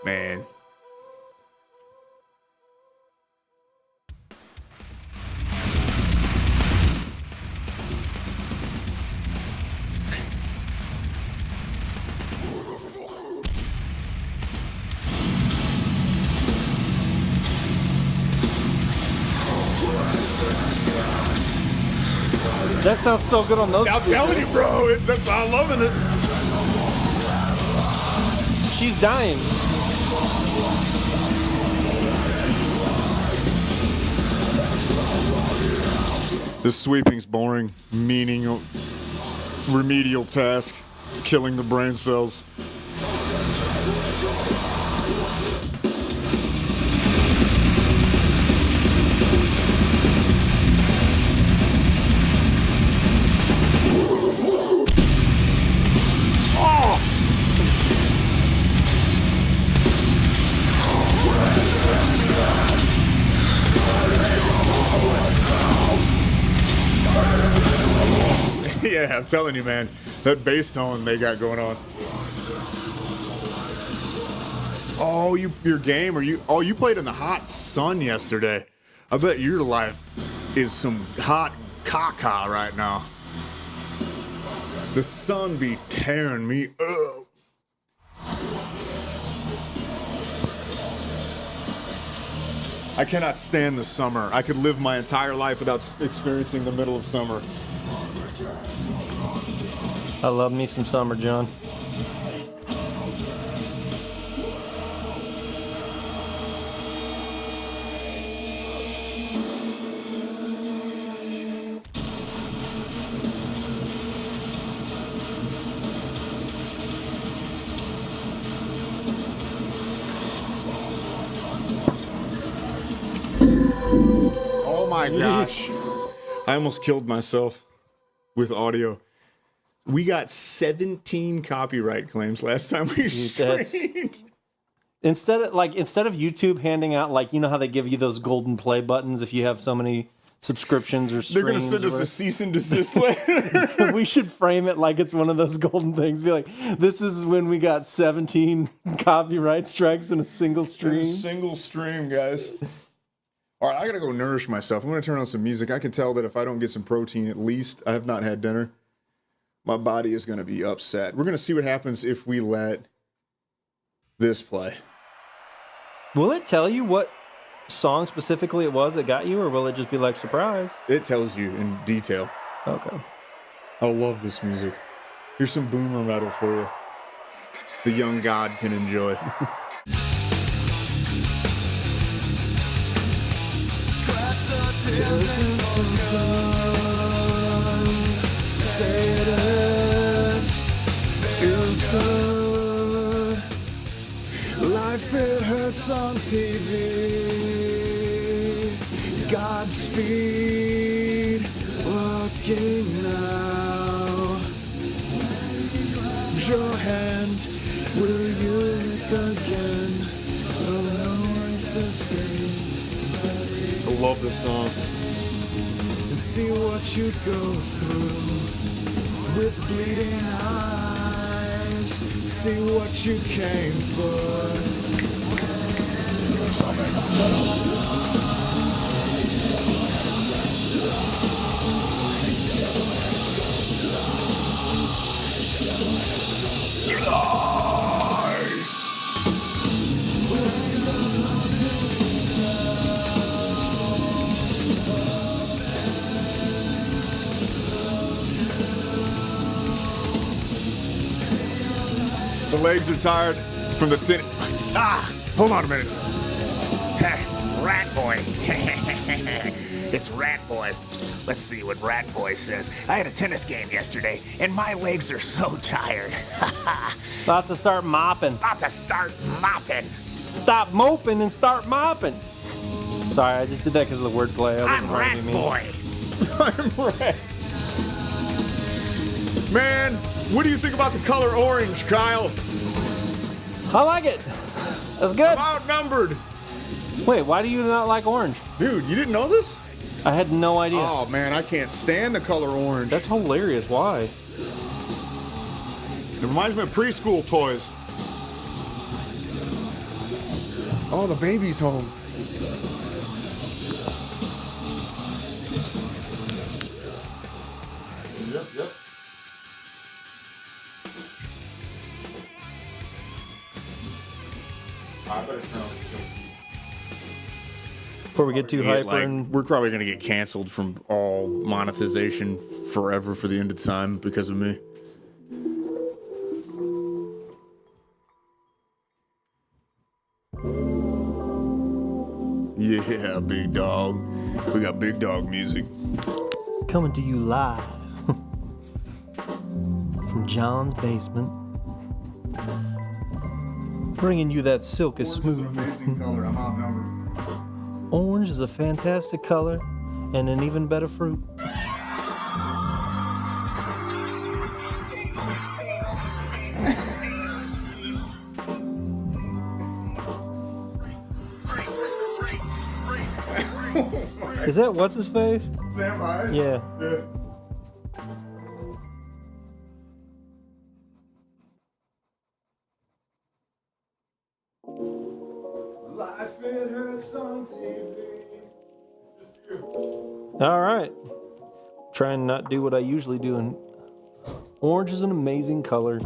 Man. That sounds so good on those. I'm telling you, bro. That's why I'm loving it. She's dying. This sweeping's boring, meaning remedial task, killing the brain cells. Yeah, I'm telling you, man. That bass tone they got going on. Oh, your game? You played in the hot sun yesterday. I bet your life is some hot caca right now. The sun be tearing me up. I cannot stand the summer. I could live my entire life without experiencing the middle of summer. I love me some summer, John. Oh my gosh. I almost killed myself with audio. We got 17 copyright claims last time we streamed. Instead of YouTube handing out, like, you know how they give you those golden play buttons if you have so many subscriptions or streams. They're going to send us a cease and desist letter. We should frame it like it's one of those golden things. Be like, this is when we got 17 copyright strikes in a single stream. In a single stream, guys. All right, I got to go nourish myself. I'm going to turn on some music. I can tell that if I don't get some protein, at least I have not had dinner. My body is going to be upset. We're going to see what happens if we let this play. Will it tell you what song specifically it was that got you, or will it just be like, surprise? It tells you in detail. Okay. I love this music. Here's some boomer metal for you. The young god can enjoy. Sadist feels good. hurts on TV. Godspeed, walking now. Your hand, will you lick again? Oh no, it's the screen. I love this song. To see what you go through with bleeding eyes. See what you came for. The legs are tired from the tin. Hold on a minute. Rat Boy. It's Rat Boy. Let's see what Rat Boy says. I had a tennis game yesterday, and my legs are so tired. About to start mopping. About to start mopping. Stop moping and start mopping. Sorry, I just did that because of the wordplay. I I'm wasn't trying to Rat be mean. Boy. I'm red. Man, what do you think about the color orange, Kyle? I like it. That's good. I'm outnumbered. Wait, why do you not like orange? Dude, you didn't know this? I had no idea. Oh man, I can't stand the color orange. That's hilarious. Why? It reminds me of preschool toys. Oh, the baby's home. Yep. I better turn on the Before we get too hyper and we're probably gonna get canceled from all monetization forever for the end of time because of me. Yeah, big dog. We got big dog music. coming to you live from John's basement, bringing you that silky smooth. Amazing color. I'm outnumbered. Orange is a fantastic color and an even better fruit. Is that what's his face? Sam Hyde? Yeah. Life it hurts on TV. All right. Try and not do what I usually do. And orange is an amazing color.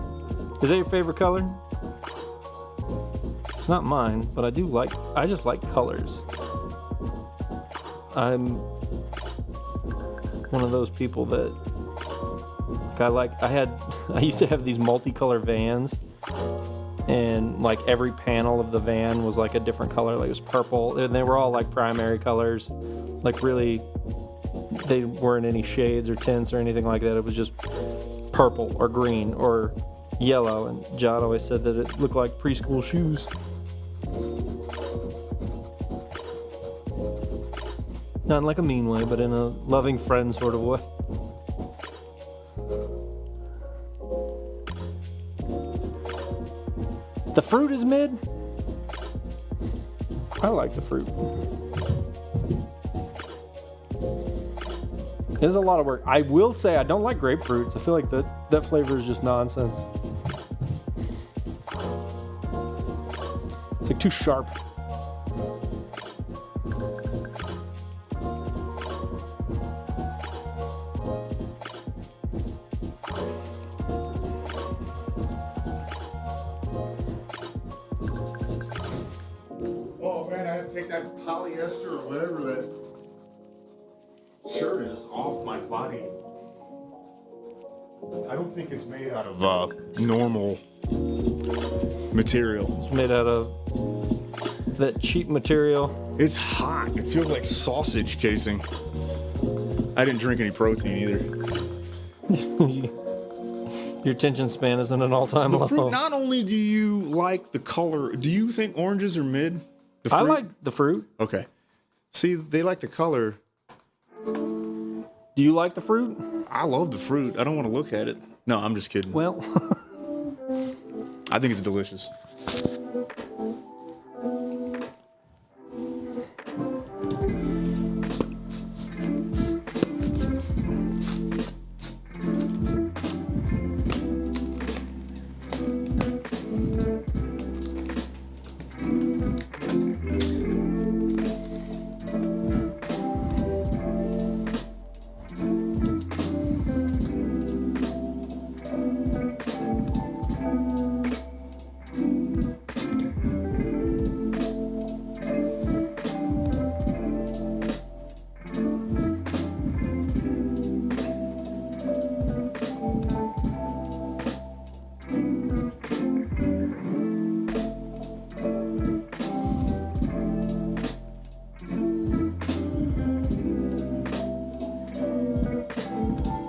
Is that your favorite color? It's not mine, but I just like colors. I'm one of those people that I used to have these multicolor vans, and like every panel of the van was like a different color. Like it was purple, and they were all like primary colors. Like really, they weren't any shades or tints or anything like that. It was just purple or green or yellow. And John always said that it looked like preschool shoes. Not in like a mean way, but in a loving friend sort of way. The fruit is mid. I like the fruit. It is a lot of work. I will say I don't like grapefruits. I feel like that flavor is just nonsense. It's like too sharp. Oh man, I had to take that polyester or whatever that shirt is off my body. I don't think it's made out of normal material. It's made out of that cheap material. It's hot. It feels like sausage casing. I didn't drink any protein either. Your attention span is at an all-time The low. fruit, not only do you like the color, do you think oranges are mid? The I fruit? like the fruit. Okay. See, they like the color. Do you like the fruit? I love the fruit. I don't want to look at it. No, I'm just kidding. Well, I think it's delicious.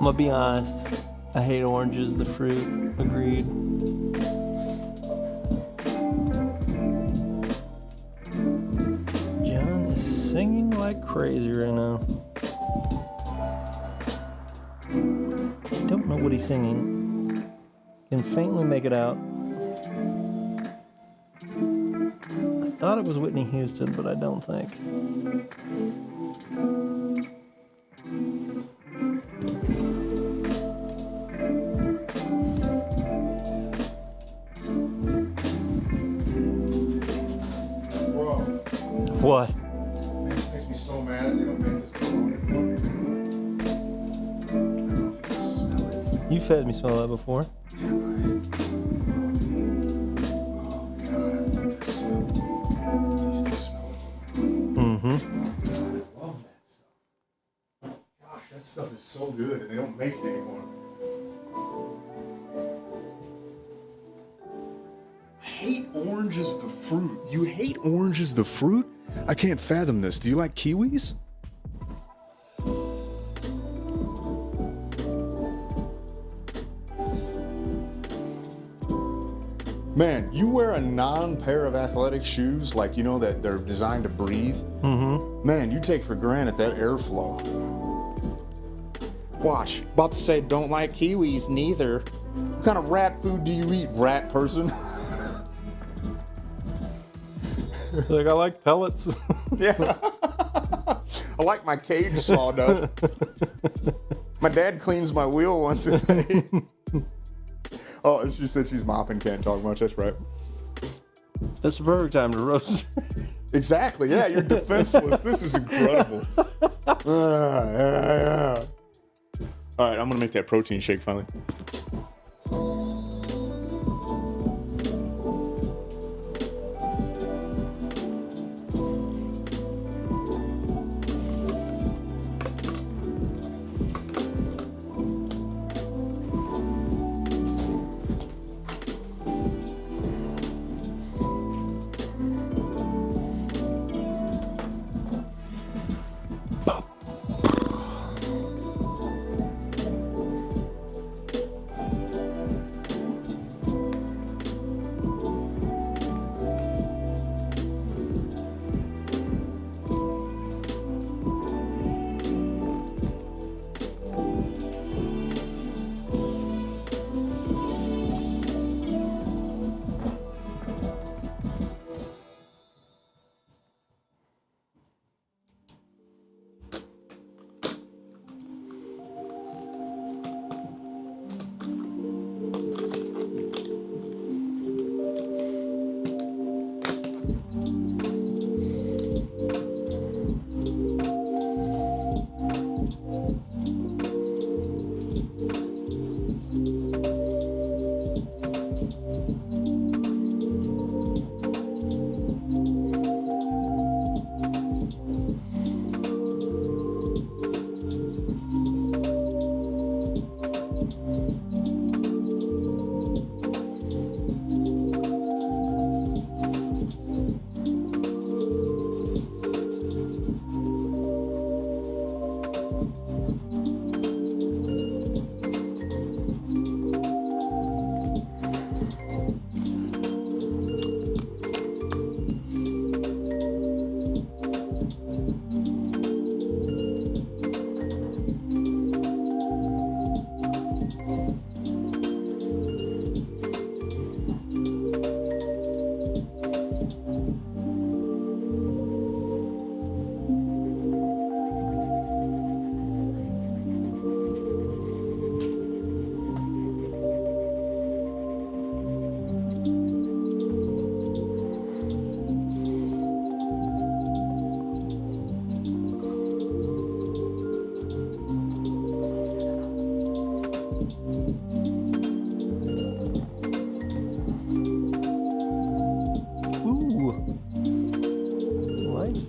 I'm gonna be honest. I hate oranges, the fruit. Agreed. John is singing like crazy right now. Don't know what he's singing. Can faintly make it out. I thought it was Whitney Houston, but I don't think. Bro, What? this makes me so mad they don't make this stuff on it. I don't know if you can smell it. You've had me smell that before. Oh, God, I love this smell. Can you still smell it? Mm-hmm. I love that stuff. Gosh, that stuff is so good, and they don't make it anymore. I hate oranges the fruit. You hate oranges the fruit? I can't fathom this. Do you like kiwis? Man, you wear a non-pair of athletic shoes, like, you know, that they're designed to breathe. Mm-hmm. Man, you take for granted that airflow. Watch, about to say don't like kiwis neither. What kind of rat food do you eat, rat person? Like, I like pellets. Yeah. I like my cage sawdust. My dad cleans my wheel once a day. Oh, she said she's mopping, can't talk much. That's right. That's the perfect time to roast. Exactly. Yeah, you're defenseless. This is incredible. All right, I'm gonna make that protein shake finally.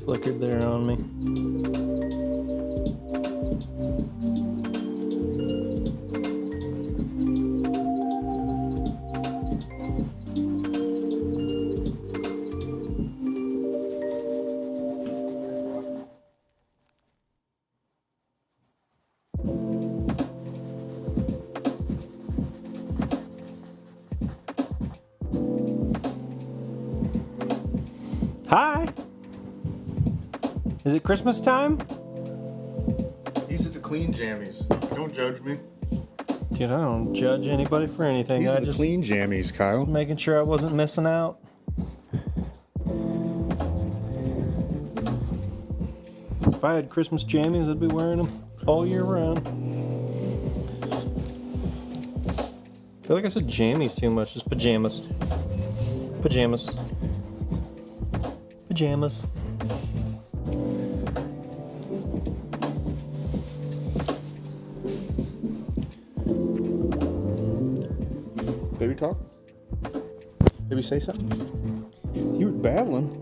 flickered there on me. Hi. Is it Christmas time? These are the clean jammies. Don't judge me. Dude, I don't judge anybody for anything. These I are the just clean jammies, Kyle. making sure I wasn't missing out. If I had Christmas jammies, I'd be wearing them all year round. I feel like I said jammies too much. Just pajamas. Pajamas. Pajamas. Baby talk? Baby say something? You were babbling.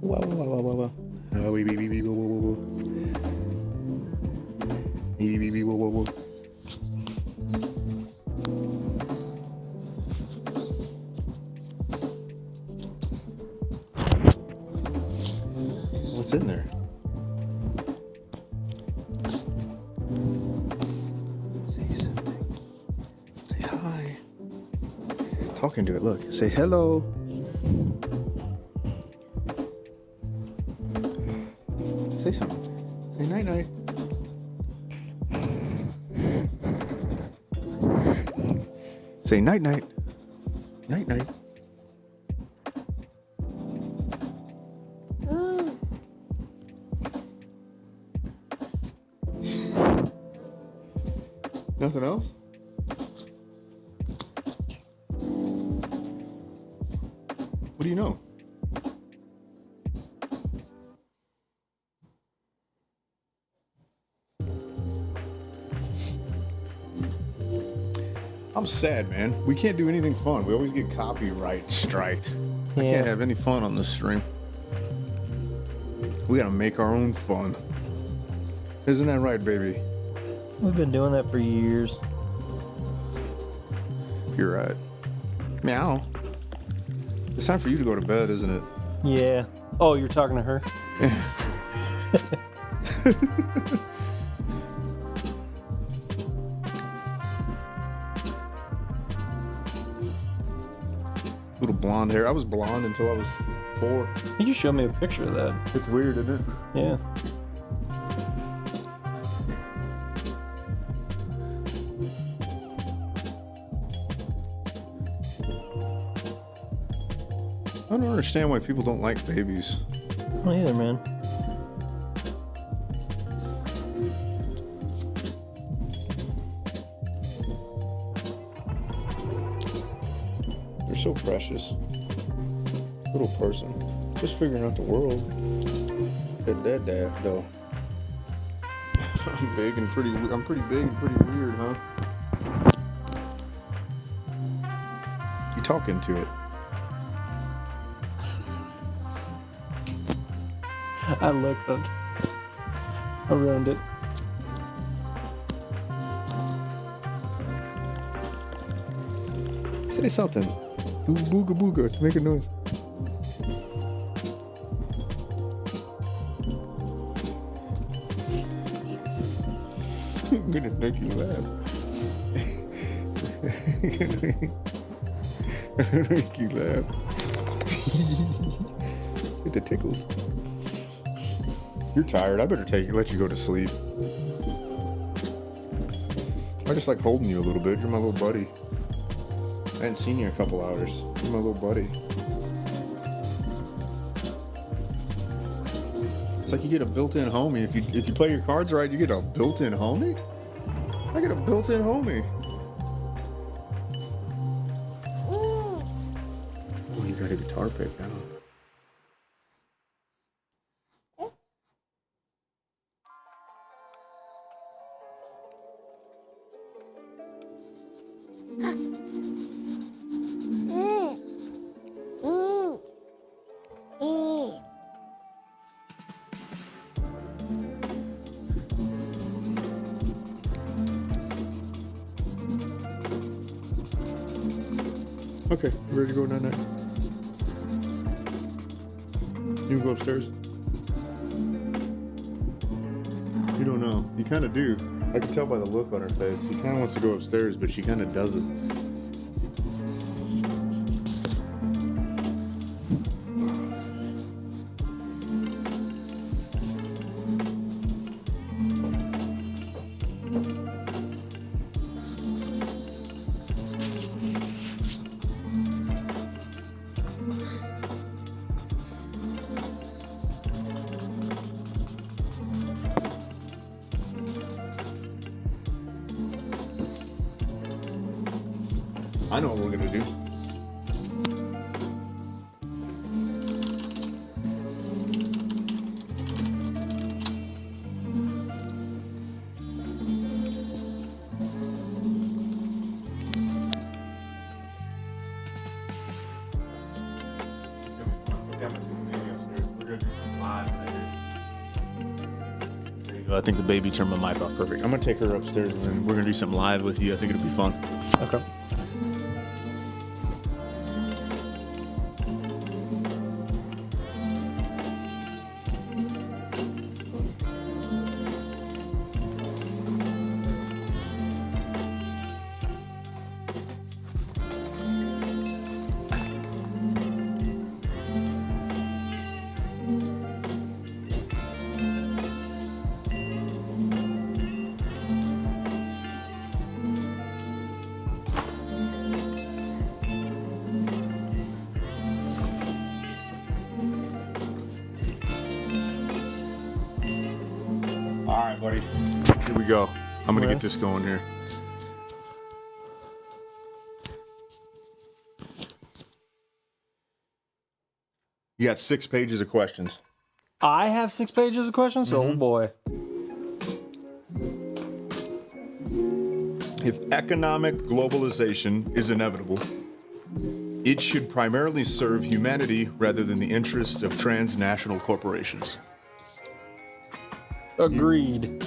Wow, wow, wow, wow, wow. Oh, wee, wee, wee, wee, whoa, whoa, whoa, whoa. Wee, wee, wee, whoa, whoa, whoa. What's in there? Say something. Say hi. Talking to it. Look. Say hello. Say something. Say night night. Say night night. Night night. Nothing else? What do you know? I'm sad, man. We can't do anything fun. We always get copyright striked. I Yeah. can't have any fun on this stream. We gotta make our own fun. Isn't that right, baby? We've been doing that for years. You're right. Meow. It's time for you to go to bed, isn't it? Yeah. Oh, you're talking to her? Little blonde hair. I was blonde until I was 4. I think you showed me a picture of that. It's weird, isn't it? Yeah. I don't understand why people don't like babies. I don't either, man. They're so precious. Little person. Just figuring out the world. That though. I'm big and pretty. I'm pretty big and pretty weird, huh? You talking to it? I looked up. I ruined it. Say something. Ooh, booga booga. Make a noise. I'm gonna make you laugh. I'm gonna make you laugh. Get the tickles. You're tired. I better let you go to sleep. I just like holding you a little bit. You're my little buddy. I hadn't seen you in a couple hours. You're my little buddy. It's like you get a built-in homie. If you play your cards right, you get a built-in homie? I get a built-in homie. Oh, you got a guitar pick now. Okay, you ready to go night night? You can go upstairs. You don't know. You kind of do. I can tell by the look on her face. She kind of wants to go upstairs, but she kind of doesn't. I know what we're gonna do. I think the baby turned my mic off perfect. I'm gonna take her upstairs and then we're gonna do something live with you. I think it'll be fun. Okay. All right, buddy. Here we go. I'm gonna get this going here. You got 6 pages of questions. I have 6 pages of questions? Oh boy. If economic globalization is inevitable, it should primarily serve humanity rather than the interests of transnational corporations. Agreed.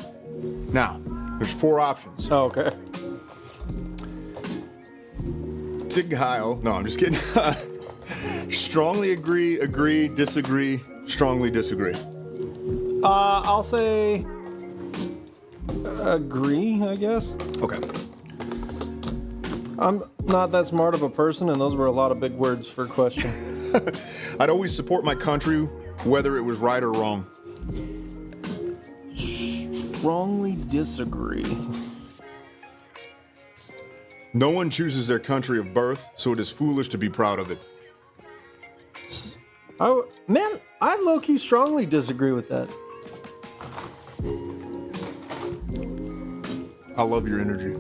Now, there's 4 options. Oh, okay. Kyle, no, I'm just kidding. Strongly agree, disagree, strongly disagree. I'll say agree, I guess. Okay. I'm not that smart of a person, and those were a lot of big words for a question. I'd always support my country, whether it was right or wrong. Strongly disagree. No one chooses their country of birth, so it is foolish to be proud of it. I low-key strongly disagree with that. I love your energy.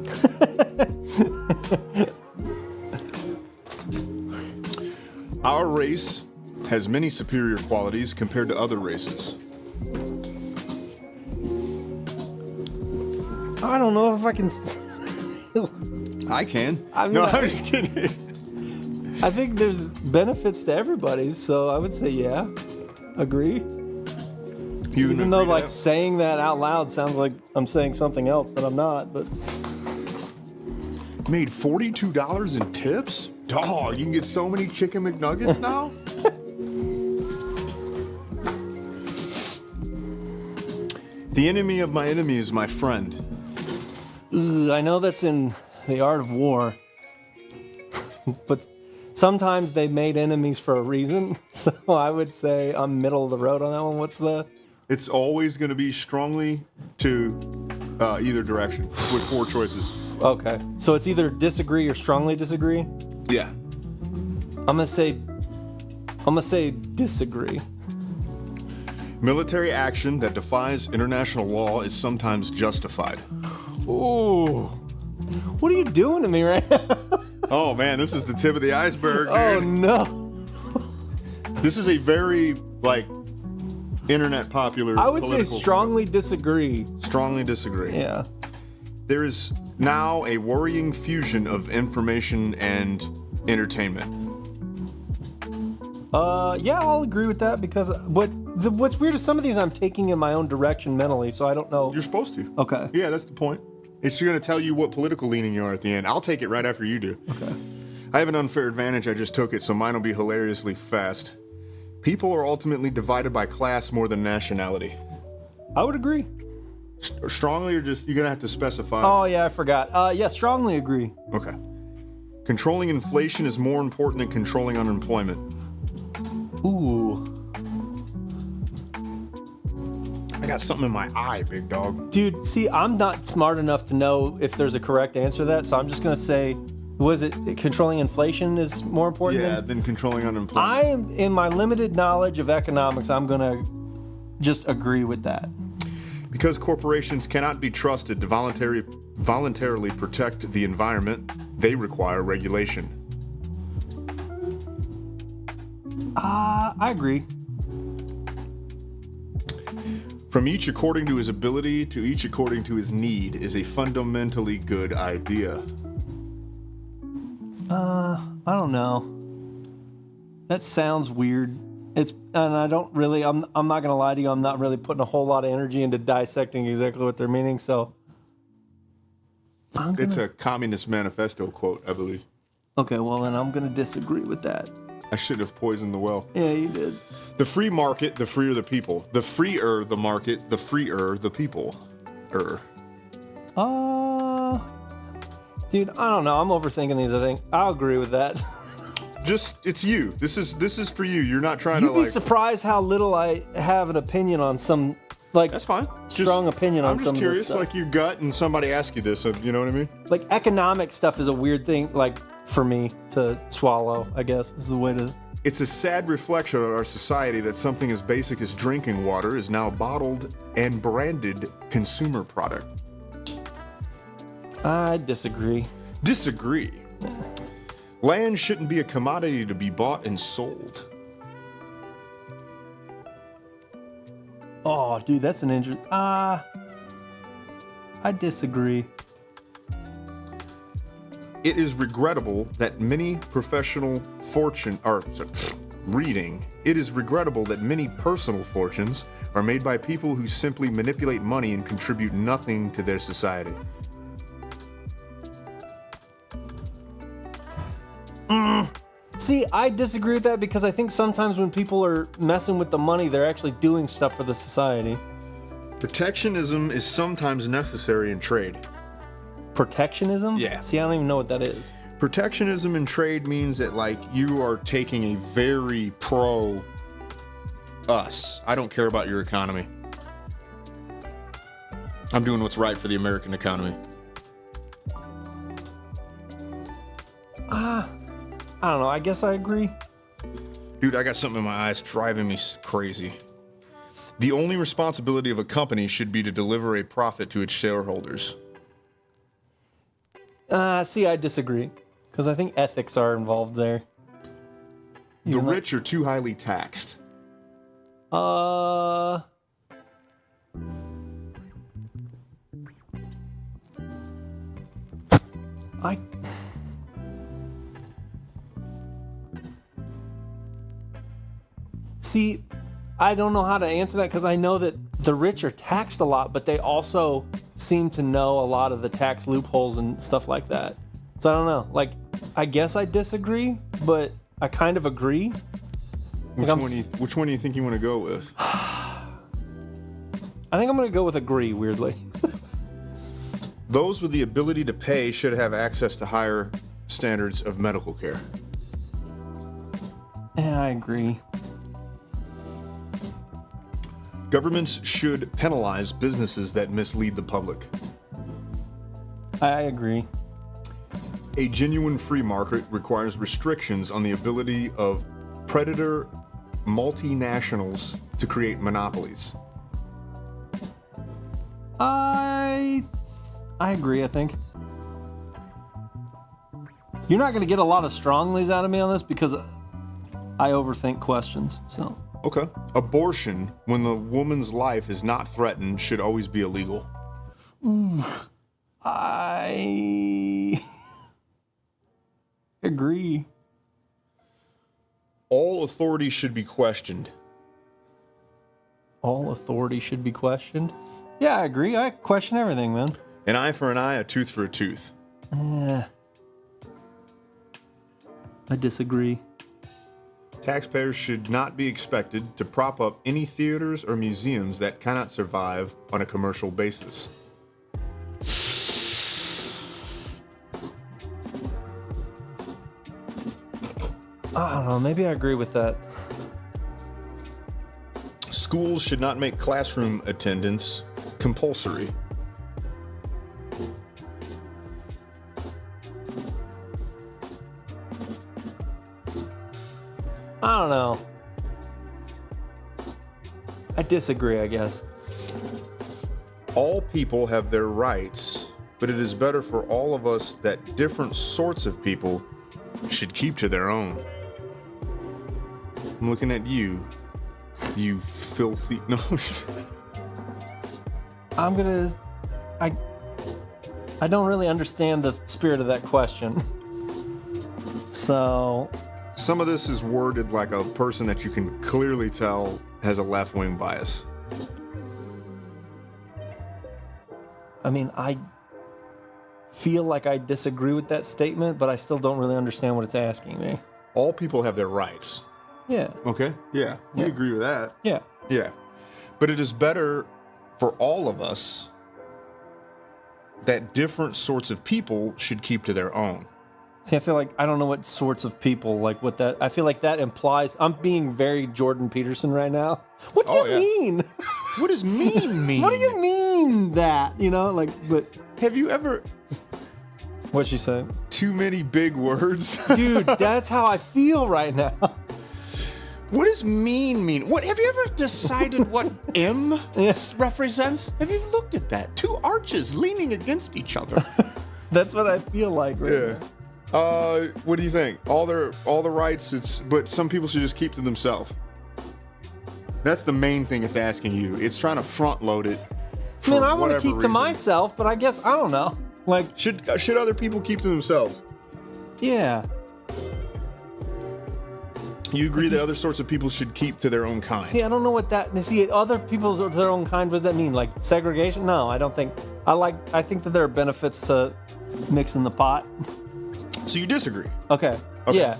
Our race has many superior qualities compared to other races. I don't know if I can. I can. I mean, no, I'm just kidding. I think there's benefits to everybody, so I would say yeah. Agree. Even though, like, saying that out loud sounds like I'm saying something else that I'm not, but. Made $42 in tips? Dog, you can get so many chicken McNuggets now? The enemy of my enemy is my friend. I know that's in The Art of War, but sometimes they made enemies for a reason, so I would say I'm middle of the road on that one. What's the... It's always going to be strongly to either direction with 4 choices. Okay, so it's either disagree or strongly disagree? Yeah. I'm gonna say disagree. Military action that defies international law is sometimes justified. Ooh. What are you doing to me right now? Oh man, this is the tip of the iceberg, dude. Oh no. This is a very, like, internet popular. I would say strongly disagree. Strongly disagree. Yeah. There is now a worrying fusion of information and entertainment. Yeah, I'll agree with that because what's weird is some of these I'm taking in my own direction mentally, so I don't know. You're supposed to. Okay. Yeah, that's the point. It's going to tell you what political leaning you are at the end. I'll take it right after you do. Okay. I have an unfair advantage. I just took it, so mine will be hilariously fast. People are ultimately divided by class more than nationality. I would agree. Strongly, or just you're gonna have to specify? Oh yeah, I forgot. Yeah, strongly agree. Okay. Controlling inflation is more important than controlling unemployment. Ooh. I got something in my eye, big dog. Dude, see, I'm not smart enough to know if there's a correct answer to that, so I'm just gonna say, was it controlling inflation is more important? Yeah, than controlling unemployment. I am, in my limited knowledge of economics, I'm gonna just agree with that. Because corporations cannot be trusted to voluntarily protect the environment, they require regulation. I agree. From each according to his ability to each according to his need is a fundamentally good idea. I don't know. That sounds weird. And I don't really, I'm not gonna lie to you, I'm not really putting a whole lot of energy into dissecting exactly what they're meaning, so. It's a Communist Manifesto quote, I believe. Okay, well then I'm gonna disagree with that. I should have poisoned the well. Yeah, you did. The free market, the freer the people. The freer the market, the freer the people. Dude, I don't know. I'm overthinking these, I think. I'll agree with that. Just, it's you. This is for you. You're not trying You'd to be like... surprised how little I have an opinion on some, like... That's fine. Strong opinion on some of this I'm just curious, stuff. like your gut and somebody ask you this, you know what I mean? Like, economic stuff is a weird thing, like, for me to swallow, I guess, is the way to... It's a sad reflection on our society that something as basic as drinking water is now bottled and branded consumer product. I disagree. Disagree. Land shouldn't be a commodity to be bought and sold. Oh, dude, that's an interesting... I disagree. It is regrettable that many It is regrettable that many personal fortunes are made by people who simply manipulate money and contribute nothing to their society. See, I disagree with that because I think sometimes when people are messing with the money, they're actually doing stuff for the society. Protectionism is sometimes necessary in trade. Protectionism? Yeah. See, I don't even know what that is. Protectionism in trade means that, like, you are taking a very pro us. I don't care about your economy. I'm doing what's right for the American economy. I don't know. I guess I agree. Dude, I got something in my eyes driving me crazy. The only responsibility of a company should be to deliver a profit to its shareholders. See, I disagree. Because I think ethics are involved there. The rich are too highly taxed. See, I don't know how to answer that because I know that the rich are taxed a lot, but they also seem to know a lot of the tax loopholes and stuff like that. So I don't know. Like, I guess I disagree, but I kind of agree. Which one do you think you want to go with? I think I'm going to go with agree, weirdly. Those with the ability to pay should have access to higher standards of medical care. Yeah, I agree. Governments should penalize businesses that mislead the public. I agree. A genuine free market requires restrictions on the ability of predator multinationals to create monopolies. I agree, I think. You're not going to get a lot of stronglies out of me on this because I overthink questions, so... Okay. Abortion, when the woman's life is not threatened, should always be illegal. I agree. All authority should be questioned. All authority should be questioned? Yeah, I agree. I question everything, man. An eye for an eye, a tooth for a tooth. I disagree. Taxpayers should not be expected to prop up any theaters or museums that cannot survive on a commercial basis. I don't know. Maybe I agree with that. Schools should not make classroom attendance compulsory. I don't know. I disagree, I guess. All people have their rights, but it is better for all of us that different sorts of people should keep to their own. I'm looking at you, you filthy. No. I'm gonna. I don't really understand the spirit of that question. So. Some of this is worded like a person that you can clearly tell has a left-wing bias. I mean, I feel like I disagree with that statement, but I still don't really understand what it's asking me. All people have their rights. Yeah. Okay? Yeah, we Yeah. agree with that. Yeah. Yeah. But it is better for all of us that different sorts of people should keep to their own. See, I feel like I don't know what sorts of people, like what that, I feel like that implies, I'm being very Jordan Peterson right now. What do Oh, you yeah. mean? What does mean? What do you mean that? You know, like, but Have you ever... what'd she say? Too many big words? Dude, that's how I feel right now. What does mean? What, have you ever decided what M represents? Have you looked at that? Two arches leaning against each other. That's what I feel like right now. What do you think? All the rights, but some people should just keep to themselves. That's the main thing it's asking you. It's trying to front load it. I mean, I want to whatever keep to reason. myself, but I guess, I don't know. Like, Should other people keep to themselves? yeah. You agree that other sorts of people should keep to their own kind? See, I don't know what that, see, other people's of their own kind, what does that mean? Like segregation? No, I don't think, I think that there are benefits to mixing the pot. So you disagree? Okay. Okay. Yeah.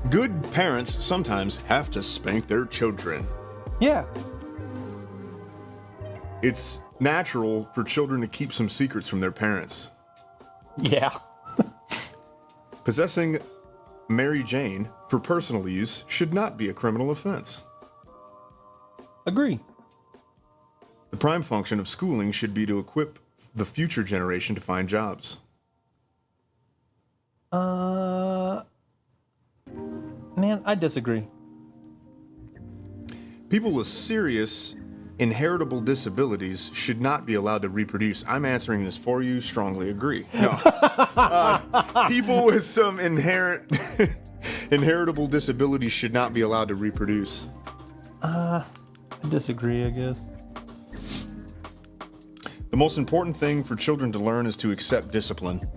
Good parents sometimes have to spank their children. Yeah. It's natural for children to keep some secrets from their parents. Yeah. Possessing Mary Jane for personal use should not be a criminal offense. Agree. The prime function of schooling should be to equip the future generation to find jobs. Man, I disagree. People with serious inheritable disabilities should not be allowed to reproduce. I'm answering this for you. Strongly agree. No. People with some inheritable disabilities should not be allowed to reproduce. I disagree, I guess. The most important thing for children to learn is to accept discipline.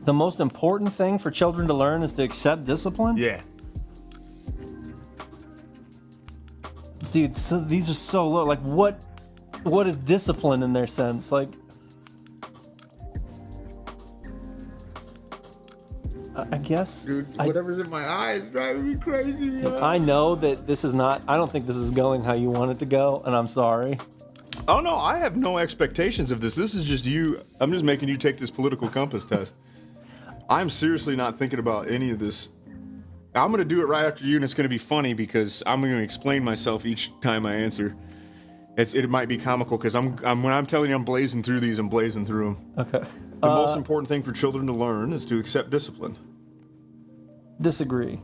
The most important thing for children to learn is to accept discipline? Yeah. Dude, so these are so low. Like, what is discipline in their sense? Like, I guess. Dude, whatever's in my eye is driving me crazy. I know that this is not, I don't think this is going how you want it to go, and I'm sorry. Oh no, I have no expectations of this. This is just you. I'm just making you take this political compass test. I'm seriously not thinking about any of this. I'm going to do it right after you, and it's going to be funny because I'm going to explain myself each time I answer. It might be comical because when I'm telling you I'm blazing through these, I'm blazing through them. Okay. The most important thing for children to learn is to accept discipline. Disagree.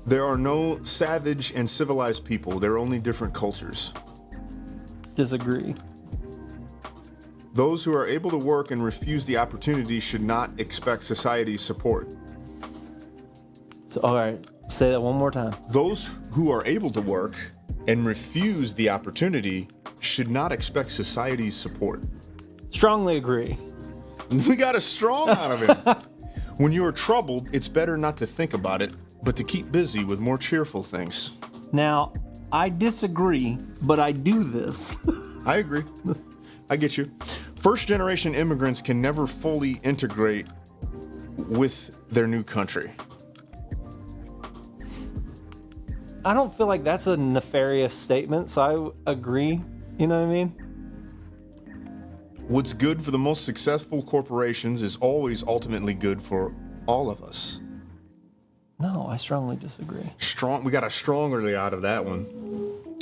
There are no savage and civilized people. There are only different cultures. Disagree. Those who are able to work and refuse the opportunity should not expect society's support. So, all right, say that one more time. Those who are able to work and refuse the opportunity should not expect society's support. Strongly agree. We got a strong out of it. When you are troubled, it's better not to think about it, but to keep busy with more cheerful things. Now, I disagree, but I do this. I agree. I get you. First-generation immigrants can never fully integrate with their new country. I don't feel like that's a nefarious statement, so I agree. You know what I mean? What's good for the most successful corporations is always ultimately good for all of us. No, I strongly disagree. We got a strongly out of that one.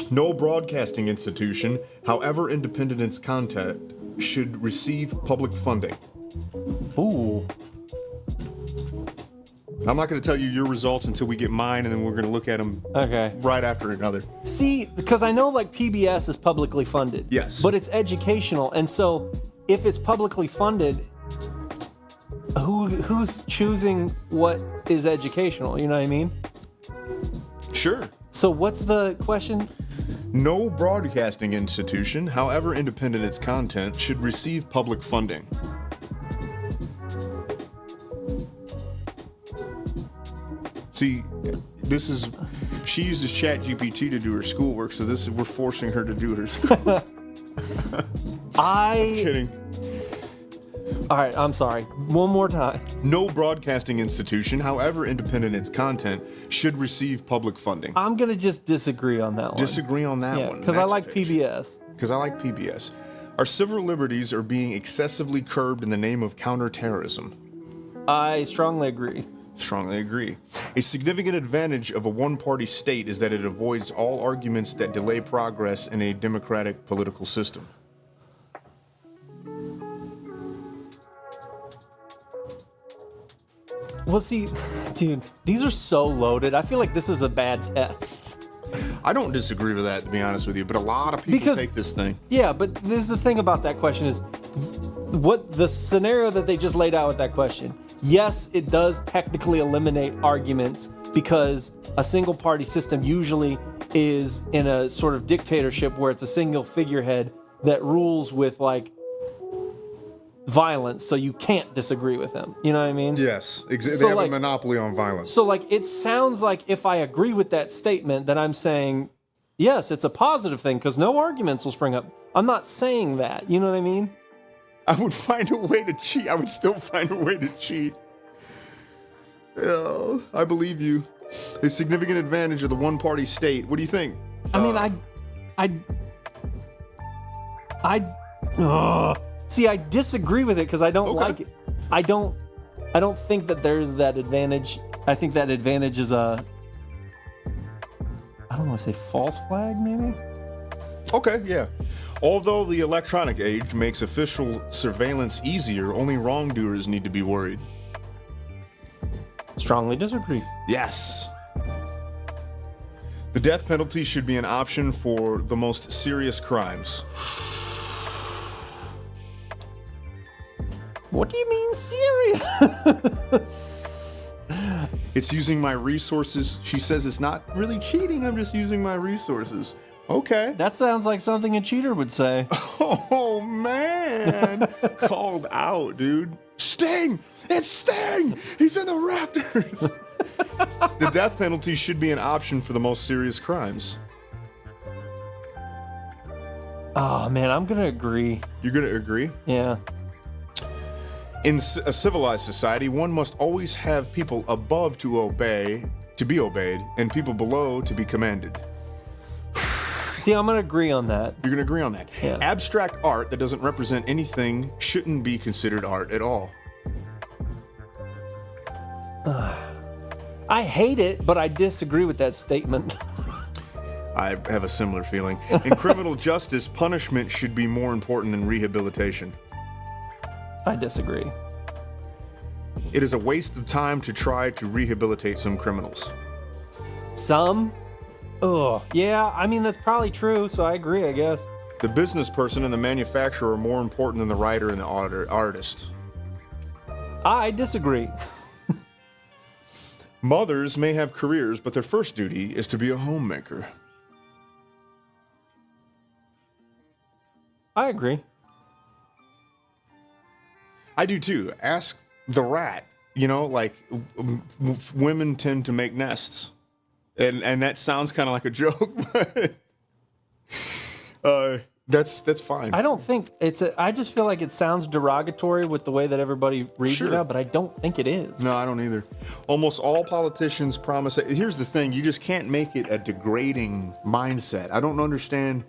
No broadcasting institution, however independent its content, should receive public funding. Ooh. I'm not going to tell you your results until we get mine, and then we're going to look at them Okay. right after another. See, because I know like PBS is publicly funded. Yes. But it's educational, and so if it's publicly funded, who's choosing what is educational? You know what I mean? Sure. So what's the question? No broadcasting institution, however independent its content, should receive public funding. See, she uses ChatGPT to do her schoolwork, so we're forcing her to do her schoolwork. Kidding. All right, I'm sorry. One more time. No broadcasting institution, however independent its content, should receive public funding. I'm gonna just disagree on that one. Disagree on that Yeah, one. because I like PBS. Because I like PBS. Our civil liberties are being excessively curbed in the name of counterterrorism. I strongly agree. Strongly agree. A significant advantage of a one-party state is that it avoids all arguments that delay progress in a democratic political system. Well, see, dude, these are so loaded. I feel like this is a bad test. I don't disagree with that, to be honest with you, but a lot of people take this thing. Yeah, but this is the thing about that question is what the scenario that they just laid out with that question. Yes, it does technically eliminate arguments because a single party system usually is in a sort of dictatorship where it's a single figurehead that rules with like violence, so you can't disagree with him. You know what I mean? Yes, they So, have like- a monopoly on violence. So like it sounds like if I agree with that statement, then I'm saying yes, it's a positive thing because no arguments will spring up. I'm not saying that. You know what I mean? I would find a way to cheat. I would still find a way to cheat. Yeah, I believe you. A significant advantage of the one-party state. What do you think? I mean, see, I disagree with it because I don't like it. I don't think that there's that advantage. I think that advantage is I don't want to say false flag, maybe. Okay, yeah. Although the electronic age makes official surveillance easier, only wrongdoers need to be worried. Strongly disagree. Yes. The death penalty should be an option for the most serious crimes. What do you mean serious? It's using my resources. She says it's not really cheating, I'm just using my resources. Okay. That sounds like something a cheater would say. Oh, man. Called out, dude. Sting! It's Sting! He's in the rafters! The death penalty should be an option for the most serious crimes. Oh man, I'm gonna agree. You're going to agree? Yeah. In a civilized society, one must always have people above to be obeyed, and people below to be commanded. See, I'm gonna agree on that. You're going to agree on that. Yeah. Abstract art that doesn't represent anything shouldn't be considered art at all. I hate it, but I disagree with that statement. I have a similar feeling. In criminal justice, punishment should be more important than rehabilitation. I disagree. It is a waste of time to try to rehabilitate some criminals. Some? Ugh. Yeah, I mean, that's probably true, so I agree, I guess. The business person and the manufacturer are more important than the writer and the artist. I disagree. Mothers may have careers, but their first duty is to be a homemaker. I agree. I do too. Ask the rat. You know, like women tend to make nests, and that sounds kind of like a joke, but That's fine. I don't think I just feel like it sounds derogatory with the way that everybody reads Sure. it now, but I don't think it is. No, I don't either. Almost all politicians promise. Here's the thing: you just can't make it a degrading mindset. I don't understand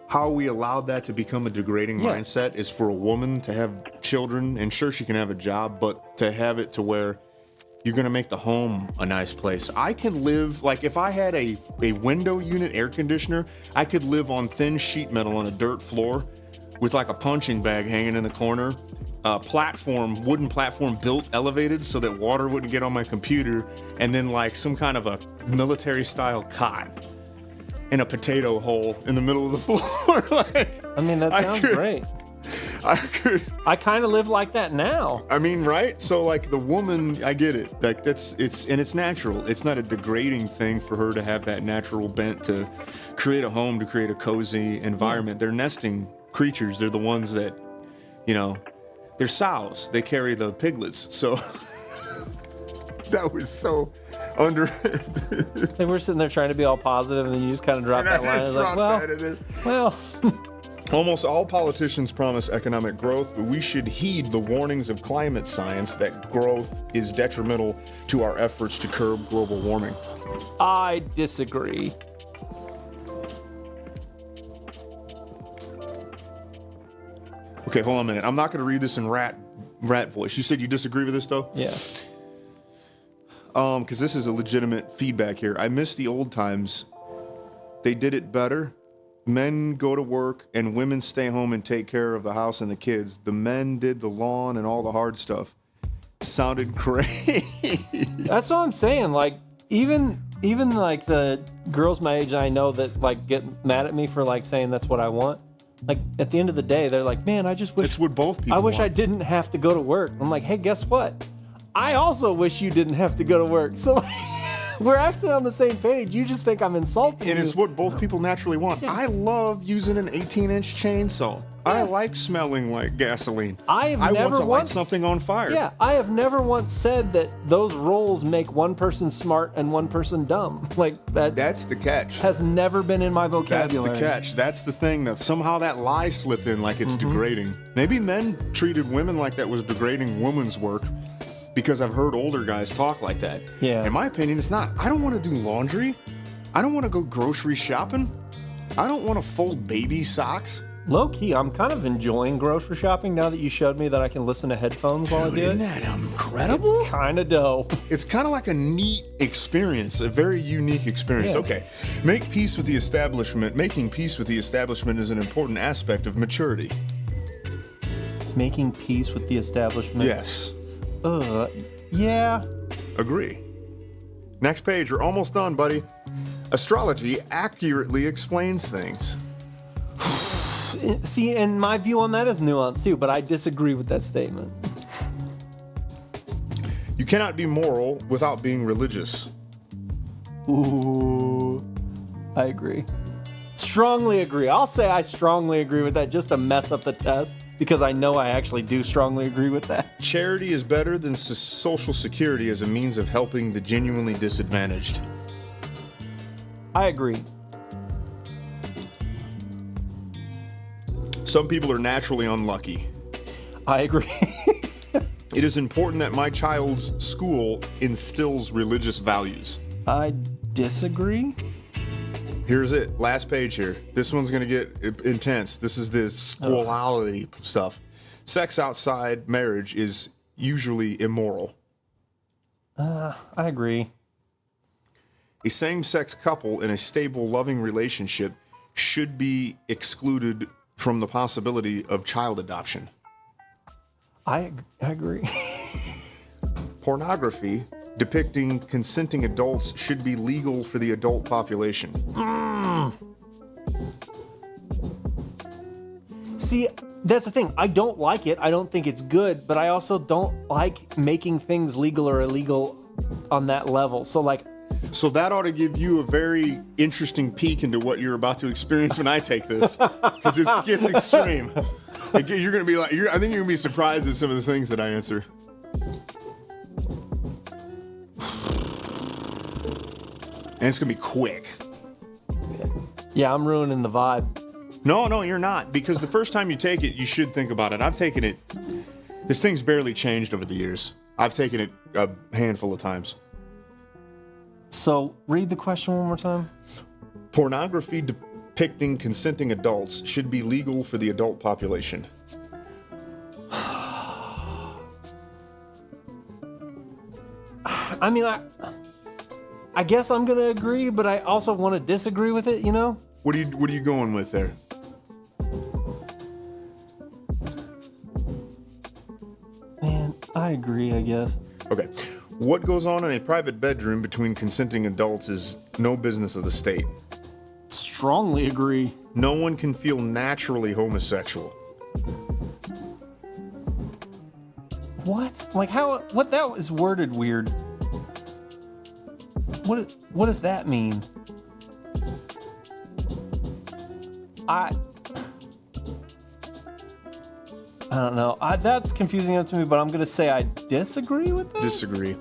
how we allowed that to become a degrading mindset. Is for a woman to have children, and sure, she can have a job, but to have it to where you're gonna make the home a nice place. I can live, like if I had a window unit air conditioner, I could live on thin sheet metal on a dirt floor with like a punching bag hanging in the corner, wooden platform built elevated so that water wouldn't get on my computer, and then like some kind of a military style cot in a potato hole in the middle of the floor. Like, I mean, that sounds great. I kind of live like that now. I mean, right? So like the woman, I get it. Like it's natural. It's not a degrading thing for her to have that natural bent to create a home, to create a cozy environment. They're nesting creatures. They're the ones that, they're sows. They carry the piglets. So that was so under. And we're sitting there trying to be all positive, and then you just kind of drop that line. It's like, well. Almost all politicians promise economic growth, but we should heed the warnings of climate science that growth is detrimental to our efforts to curb global warming. I disagree. Okay, hold on a minute. I'm not going to read this in rat voice. You said you disagree with this, though? Yeah. Because this is a legitimate feedback here. I miss the old times. They did it better. Men go to work and women stay home and take care of the house and the kids. The men did the lawn and all the hard stuff. Sounded great. That's what I'm saying. Like, even like the girls my age I know that like get mad at me for like saying that's what I want. Like at the end of the day, they're like, man, I just wish. It's what both people I wish want. I didn't have to go to work. I'm like, hey, guess what? I also wish you didn't have to go to work. So we're actually on the same page. You just think I'm insulting you. And it's what both people naturally want. Yeah. I love using an 18-inch chainsaw. I like smelling like gasoline. I want never to light once something on fire. Yeah, I have never once said that those roles make one person smart and one person dumb. Like that. That's the catch. Has never been in my That's vocabulary. the catch. That's the thing that somehow that lie slipped in like it's degrading. Maybe men treated women like that was degrading women's work because I've heard older guys talk like that. Yeah. In my opinion, it's not. I don't want to do laundry. I don't want to go grocery shopping. I don't want to fold baby socks. Low key, I'm kind of enjoying grocery shopping now that you showed me that I can listen to headphones while I do Isn't it. that incredible? It's kind of dope. It's kind of like a neat experience, a very unique experience. Yeah. Okay, making peace with the establishment is an important aspect of maturity. Making peace with the establishment. Yes. Yeah. Agree. Next page, we're almost done, buddy. Astrology accurately explains things. See, and my view on that is nuanced too, but I disagree with that statement. You cannot be moral without being religious. Ooh, I agree. Strongly agree. I'll say I strongly agree with that just to mess up the test because I know I actually do strongly agree with that. Charity is better than social security as a means of helping the genuinely disadvantaged. I agree. Some people are naturally unlucky. I agree. It is important that my child's school instills religious values. I disagree. Here's it. Last page here. This one's going to get intense. This is the squality stuff. Sex outside marriage is usually immoral. I agree. A same-sex couple in a stable, loving relationship should be excluded from the possibility of child adoption. I agree. Pornography depicting consenting adults should be legal for the adult population. See, that's the thing. I don't like it. I don't think it's good, but I also don't like making things legal or illegal on that level. So like, So that ought to give you a very interesting peek into what you're about to experience when I take this, because it gets extreme. You're gonna be like, I think you're gonna be surprised at some of the things that I answer. And it's gonna be quick. yeah, I'm ruining the vibe. No, you're not. Because the first time you take it, you should think about it. I've taken it. This thing's barely changed over the years. I've taken it a handful of times. So, read the question one more time. Pornography depicting consenting adults should be legal for the adult population. I mean, I guess I'm gonna agree, but I also want to disagree with it. You know? What are you going with there? Man, I agree. I guess. Okay. What goes on in a private bedroom between consenting adults is no business of the state. Strongly agree. No one can feel naturally homosexual. What? Like how? What? That was worded weird. What does that mean? I don't know. That's confusing to me, but I'm gonna say I disagree with that. Disagree.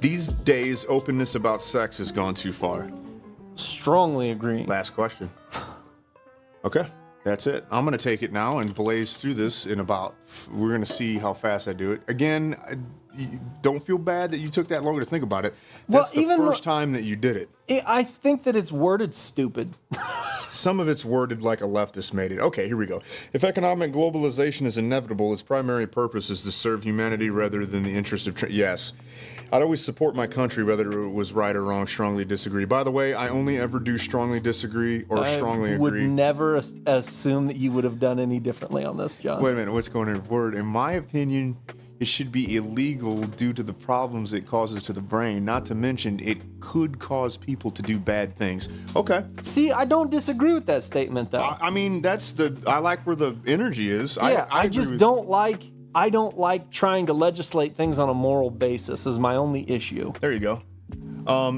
These days, openness about sex has gone too far. Strongly agree. Last question. Okay, that's it. I'm gonna take it now and blaze through this in about. We're gonna see how fast I do it. Again, don't feel bad that you took that longer to think about it. That's the first time that you did it. I think that it's worded stupid. Some of it's worded like a leftist made it. Okay, here we go. If economic globalization is inevitable, its primary purpose is to serve humanity rather than the interest of... Yes. I'd always support my country, whether it was right or wrong. Strongly disagree. By the way, I only ever do strongly disagree or strongly agree. I would agree. never assume that you would have done any differently on this, John. Wait a minute. What's going in word? In my opinion, it should be illegal due to the problems it causes to the brain. Not to mention, it could cause people to do bad things. Okay. See, I don't disagree with that statement, though. I mean, I like where the energy is. Yeah, I agree just don't like... I don't like trying to legislate things on a moral basis is my only issue. There you go.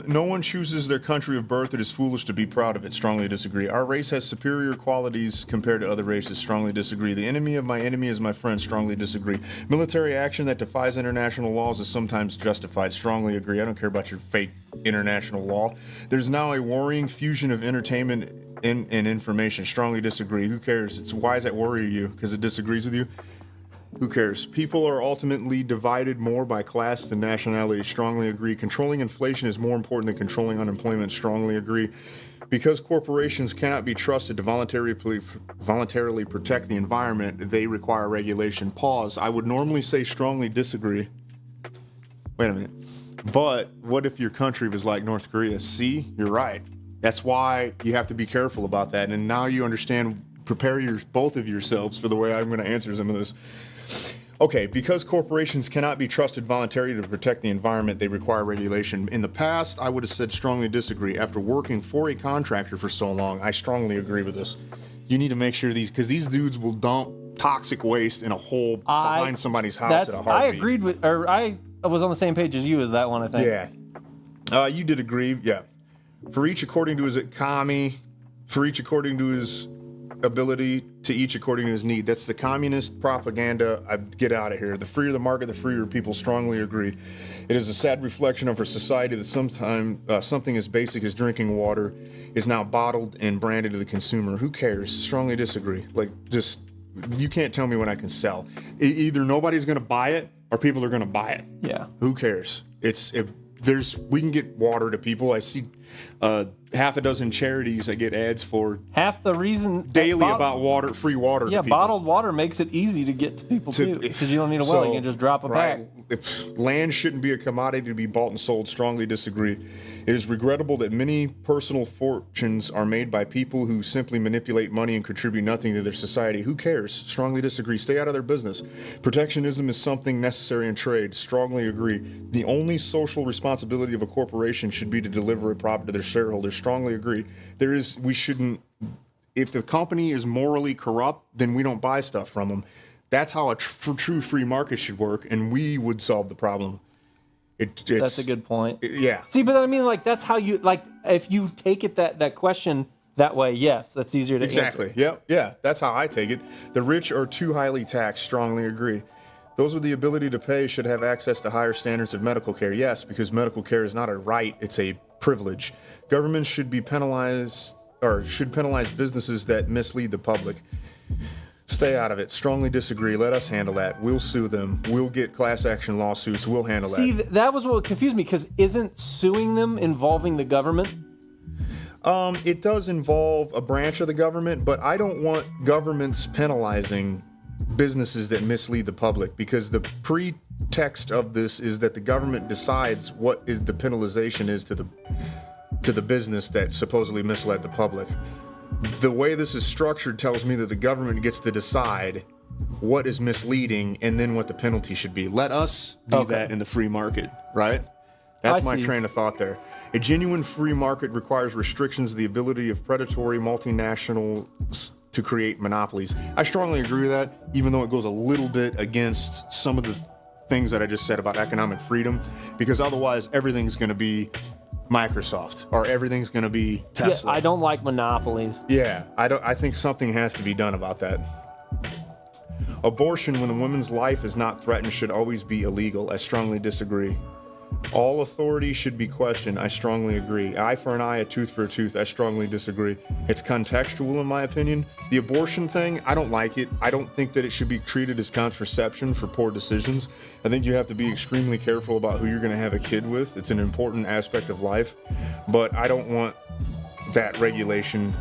No one chooses their country of birth. It is foolish to be proud of it. Strongly disagree. Our race has superior qualities compared to other races. Strongly disagree. The enemy of my enemy is my friend. Strongly disagree. Military action that defies international laws is sometimes justified. Strongly agree. I don't care about your fake international law. There's now a worrying fusion of entertainment and information. Strongly disagree. Who cares? Why does that worry you? Because it disagrees with you? Who cares? People are ultimately divided more by class than nationality. Strongly agree. Controlling inflation is more important than controlling unemployment. Strongly agree. Because corporations cannot be trusted to voluntarily protect the environment, they require regulation. Pause. I would normally say strongly disagree. Wait a minute. But what if your country was like North Korea? See, you're right. That's why you have to be careful about that. And now you understand. Prepare both of yourselves for the way I'm going to answer some of this. Okay, because corporations cannot be trusted voluntarily to protect the environment, they require regulation. In the past, I would have said strongly disagree. After working for a contractor for so long, I strongly agree with this. You need to make sure because these dudes will dump toxic waste in a hole behind somebody's house at a heartbeat. I agreed with, or I was on the same page as you with that one, I think. Yeah. You did agree, yeah. For each according to his economy, for each according to his ability, to each according to his need. That's the communist propaganda. I get out of here. The freer the market, the freer people. Strongly agree. It is a sad reflection of our society that sometimes something as basic as drinking water is now bottled and branded to the consumer. Who cares? Strongly disagree. You can't tell me what I can sell. Either nobody's going to buy it or people are going to buy it. Yeah. Who cares? We can get water to people. I see half a dozen charities that get ads for half the reason daily about water, free water. Yeah, to people. Bottled water makes it easy to get to people too, because you don't need a well. You can just drop a pack. If land shouldn't be a commodity to be bought and sold. Strongly disagree. It is regrettable that many personal fortunes are made by people who simply manipulate money and contribute nothing to their society. Who cares? Strongly disagree. Stay out of their business. Protectionism is something necessary in trade. Strongly agree. The only social responsibility of a corporation should be to deliver a profit to their shareholders. Strongly agree. We shouldn't. If the company is morally corrupt, then we don't buy stuff from them. That's how a true free market should work, and we would solve the problem. That's a good point. Yeah. See, but I mean, that's how you if you take it that question that way. Yes, that's easier to answer. Exactly. Yeah. That's how I take it. The rich are too highly taxed. Strongly agree. Those with the ability to pay should have access to higher standards of medical care. Yes, because medical care is not a right; it's a privilege. Governments should be penalized should penalize businesses that mislead the public. Stay out of it. Strongly disagree. Let us handle that. We'll sue them. We'll get class action lawsuits. We'll handle See, that. that was what confused me, because isn't suing them involving the government? It does involve a branch of the government, but I don't want governments penalizing businesses that mislead the public, because the pretext of this is that the government decides what is the penalization is to the business that supposedly misled the public. The way this is structured tells me that the government gets to decide what is misleading and then what the penalty should be. Let us do that in the free market, right? That's my train of thought there. A genuine free market requires restrictions of the ability of predatory multinationals to create monopolies. I strongly agree with that, even though it goes a little bit against some of the things that I just said about economic freedom, because otherwise everything's going to be Microsoft or everything's going to be Tesla. Yeah, I don't like monopolies. Yeah, I think something has to be done about that. Abortion, when a woman's life is not threatened, should always be illegal. I strongly disagree. All authority should be questioned. I strongly agree. Eye for an eye, a tooth for a tooth. I strongly disagree. It's contextual in my opinion. The abortion thing, I don't like it. I don't think that it should be treated as contraception for poor decisions. I think you have to be extremely careful about who you're going to have a kid with. It's an important aspect of life, but I don't want that regulation.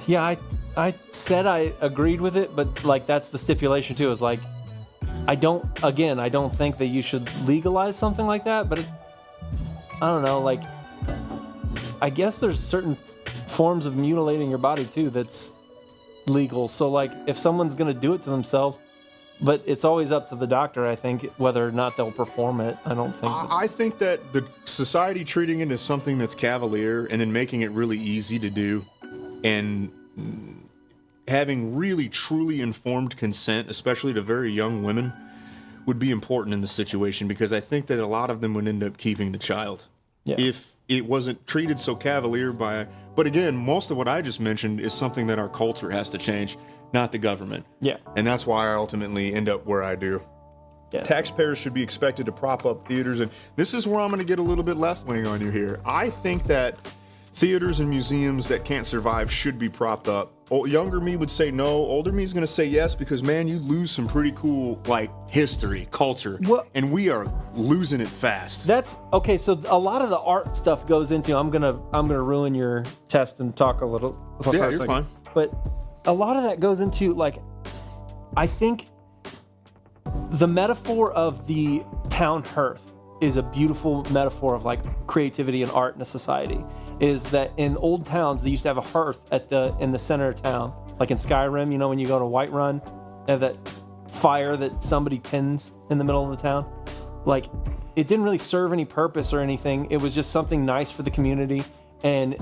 Yeah, I said I agreed with it, but like that's the stipulation too, is like I don't think that you should legalize something like that, but I don't know, like I guess there's certain forms of mutilating your body too that's legal. So like if someone's going to do it to themselves, but it's always up to the doctor, I think, whether or not they'll perform it. I think that the society treating it as something that's cavalier and then making it really easy to do, and having really truly informed consent, especially to very young women, would be important in the situation, because I think that a lot of them would end up keeping the child if it wasn't treated so cavalier by. But again, most of what I just mentioned is something that our culture has to change, not the government. Yeah. And that's why I ultimately end up where I do. Yeah. Taxpayers should be expected to prop up theaters. And this is where I'm going to get a little bit left-wing on you here. I think that theaters and museums that can't survive should be propped up. Younger me would say no. Older me is going to say yes, because man, you lose some pretty cool like history, culture, and we are losing it fast. That's okay. So a lot of the art stuff goes into. I'm gonna ruin your test and talk a little. Yeah, you're fine. But a lot of that goes into like, I think the metaphor of the town hearth is a beautiful metaphor of like creativity and art in a society. Is that in old towns they used to have a hearth in the center of town, like in Skyrim, you know, when you go to Whiterun, they have that fire that somebody pins in the middle of the town. Like it didn't really serve any purpose or anything. It was just something nice for the community, and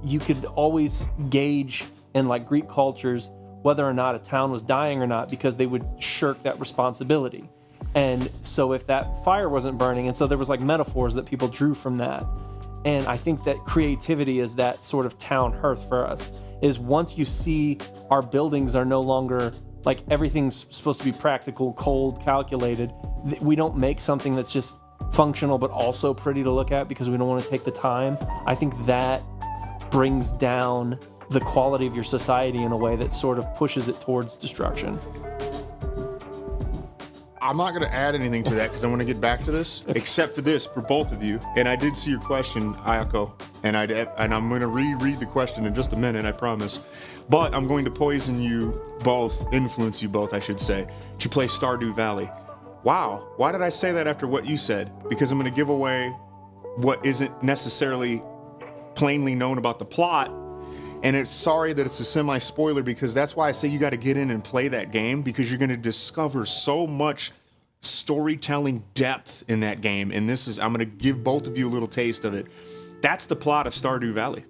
you could always gauge in like Greek cultures whether or not a town was dying or not, because they would shirk that responsibility. And so if that fire wasn't burning, and so there was like metaphors that people drew from that. And I think that creativity is that sort of town hearth for us, is once you see our buildings are no longer like everything's supposed to be practical, cold, calculated. We don't make something that's just functional but also pretty to look at because we don't want to take the time. I think that brings down the quality of your society in a way that sort of pushes it towards destruction. I'm not going to add anything to that because I want to get back to this, except for this for both of you. And I did see your question, Ayako, and I'm going to reread the question in just a minute, I promise. But I'm going to poison you both, influence you both, I should say, to play Stardew Valley. Wow, why did I say that after what you said? Because I'm going to give away what isn't necessarily plainly known about the plot. And it's sorry that it's a semi-spoiler, because that's why I say you got to get in and play that game, because you're going to discover so much storytelling depth in that game. And I'm going to give both of you a little taste of it. That's the plot of Stardew Valley.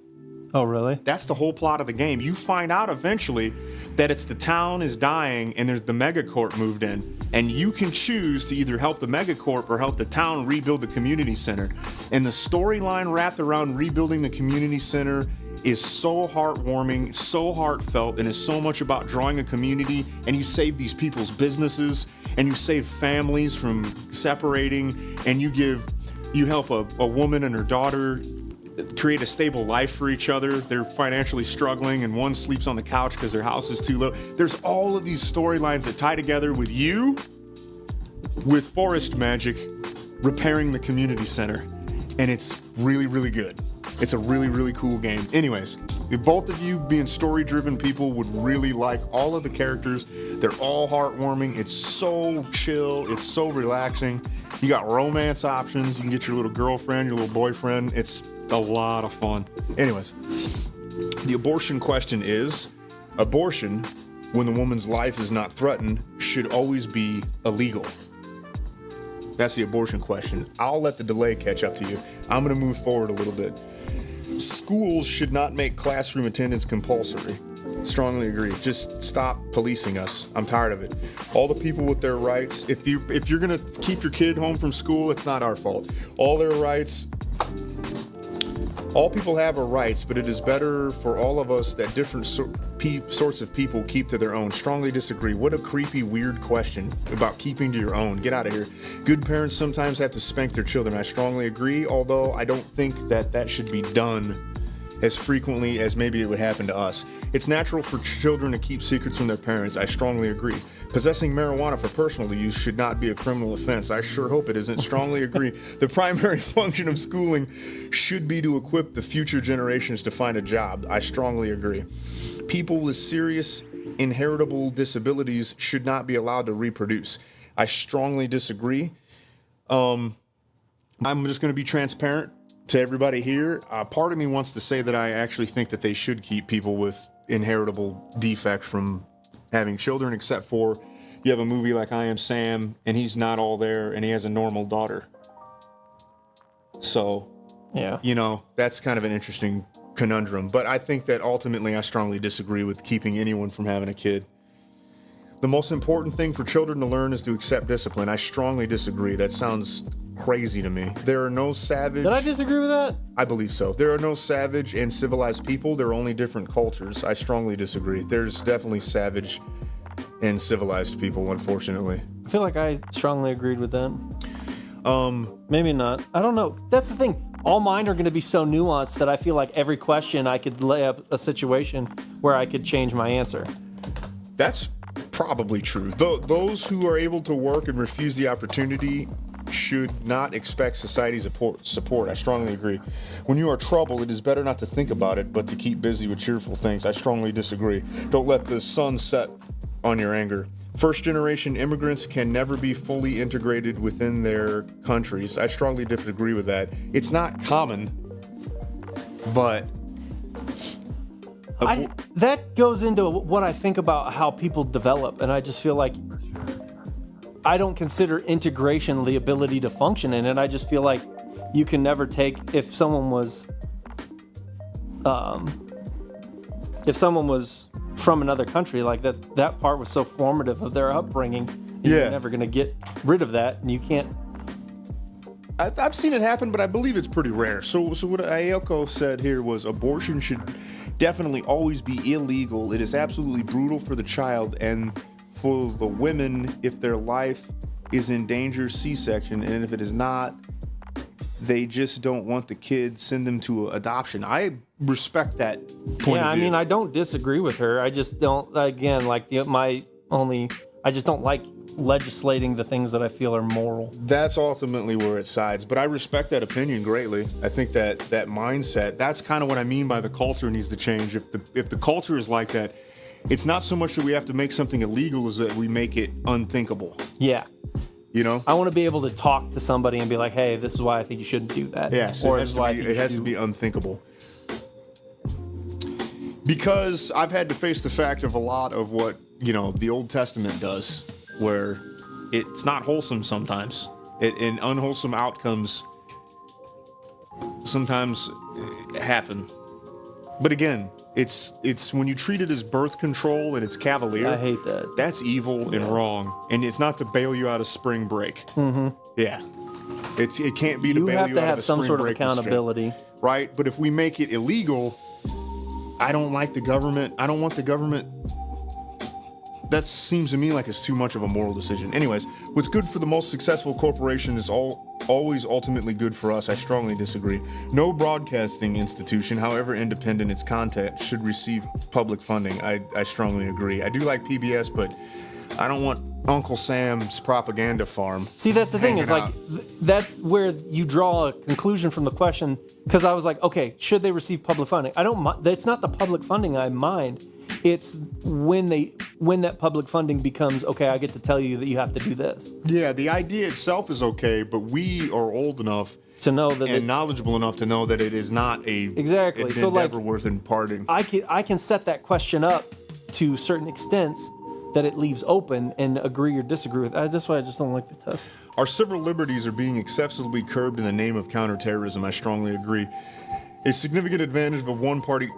Oh, really? That's the whole plot of the game. You find out eventually that it's the town is dying and there's the megacorp moved in. And you can choose to either help the megacorp or help the town rebuild the community center. And the storyline wrapped around rebuilding the community center is so heartwarming, so heartfelt, and is so much about drawing a community. And you save these people's businesses, and you save families from separating, and you help a woman and her daughter create a stable life for each other. They're financially struggling, and one sleeps on the couch because their house is too low. There's all of these storylines that tie together with you, with Forest Magic, repairing the community center, and it's really, really good. It's a really, really cool game. Anyways, if both of you being story-driven people would really like all of the characters, they're all heartwarming. It's so chill. It's so relaxing. You got romance options. You can get your little girlfriend, your little boyfriend. It's a lot of fun. Anyways, the abortion question is, abortion, when the woman's life is not threatened, should always be illegal. That's the abortion question. I'll let the delay catch up to you. I'm going to move forward a little bit. Schools should not make classroom attendance compulsory. Strongly agree. Just stop policing us. I'm tired of it. All the people with their rights. If you're gonna keep your kid home from school, it's not our fault. All their rights. All people have are rights, but it is better for all of us that different sorts of people keep to their own. Strongly disagree. What a creepy, weird question about keeping to your own. Get out of here. Good parents sometimes have to spank their children. I strongly agree, although I don't think that should be done as frequently as maybe it would happen to us. It's natural for children to keep secrets from their parents. I strongly agree. Possessing marijuana for personal use should not be a criminal offense. I sure hope it isn't. Strongly agree. The primary function of schooling should be to equip the future generations to find a job. I strongly agree. People with serious inheritable disabilities should not be allowed to reproduce. I strongly disagree. I'm just going to be transparent to everybody here. Part of me wants to say that I actually think that they should keep people with inheritable defects from having children, except for you have a movie like I Am Sam, and he's not all there, and he has a normal daughter. So, Yeah. you know, that's kind of an interesting conundrum. But I think that ultimately I strongly disagree with keeping anyone from having a kid. The most important thing for children to learn is to accept discipline. I strongly disagree. That sounds crazy to me. There are no savage... Did I disagree with that? I believe so. There are no savage and civilized people. There are only different cultures. I strongly disagree. There's definitely savage and civilized people, unfortunately. I feel like I strongly agreed with that. Maybe not. I don't know. That's the thing. All mine are going to be so nuanced that I feel like every question I could lay up a situation where I could change my answer. That's probably true. Those who are able to work and refuse the opportunity should not expect society's support. I strongly agree. When you are troubled, it is better not to think about it, but to keep busy with cheerful things. I strongly disagree. Don't let the sun set on your anger. First-generation immigrants can never be fully integrated within their countries. I strongly disagree with that. It's not common, but... That goes into what I think about how people develop, and I just feel like I don't consider integration the ability to function in it. I just feel like you can never take, if someone was from another country, like that part was so formative of their upbringing, you're never going to get rid of that, and you can't. I've seen it happen, but I believe it's pretty rare. So what Ayako said here was abortion should definitely always be illegal. It is absolutely brutal for the child and for the women if their life is in danger, C-section, and if it is not, they just don't want the kid, send them to adoption. I respect that point of view. I mean, I don't disagree with her. I just don't, again, like I just don't like legislating the things that I feel are moral. That's ultimately where it sides, but I respect that opinion greatly. I think that mindset, that's kind of what I mean by the culture needs to change. If the culture is like that, it's not so much that we have to make something illegal as that we make it unthinkable. Yeah. You know? I want to be able to talk to somebody and be like, hey, this is why I think you shouldn't do that. Yes, or it has to be unthinkable. Because I've had to face the fact of a lot of what, the Old Testament does, where it's not wholesome sometimes. And unwholesome outcomes sometimes happen. But again, it's when you treat it as birth control and it's cavalier. I hate that. That's evil and wrong. And it's not to bail you out of spring break. Mm-hmm. Yeah. It can't be to bail you out of a spring break. You have to have some sort of accountability. Right? But if we make it illegal, I don't like the government. I don't want the government that seems to me like it's too much of a moral decision. Anyways, what's good for the most successful corporation is always ultimately good for us. I strongly disagree. No broadcasting institution, however independent its content, should receive public funding. I strongly agree. I do like PBS, but I don't want Uncle Sam's propaganda farm. See, that's the thing, is like, that's where you draw a conclusion from the question, because I was like, okay, should they receive public funding? I don't mind. It's not the public funding I mind. It's when that public funding becomes, okay, I get to tell you that you have to do this. Yeah, the idea itself is okay, but we are old enough To know that and knowledgeable enough to know that it is not Exactly. an So, like, endeavor worth imparting. I can set that question up to certain extents that it leaves open and agree or disagree with. That's why I just don't like the test. Our civil liberties are being excessively curbed in the name of counterterrorism. I strongly agree. A significant advantage of one party,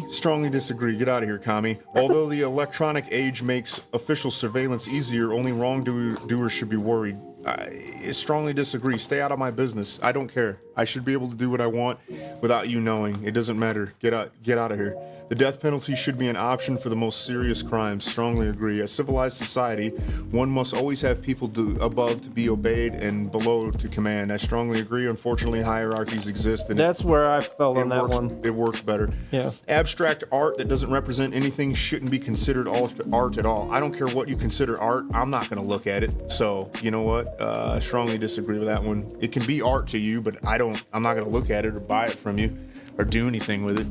strongly disagree. Get out of here, commie. Although the electronic age makes official surveillance easier, only wrongdoers should be worried. I strongly disagree. Stay out of my business. I don't care. I should be able to do what I want without you knowing. It doesn't matter. Get out of here. The death penalty should be an option for the most serious crimes. Strongly agree. A civilized society, one must always have people above to be obeyed and below to command. I strongly agree. Unfortunately, hierarchies exist. And That's where I fell on that one. It works better. Yeah. Abstract art that doesn't represent anything shouldn't be considered art at all. I don't care what you consider art. I'm not going to look at it. So, you know what? I strongly disagree with that one. It can be art to you, but I'm not going to look at it or buy it from you or do anything with it.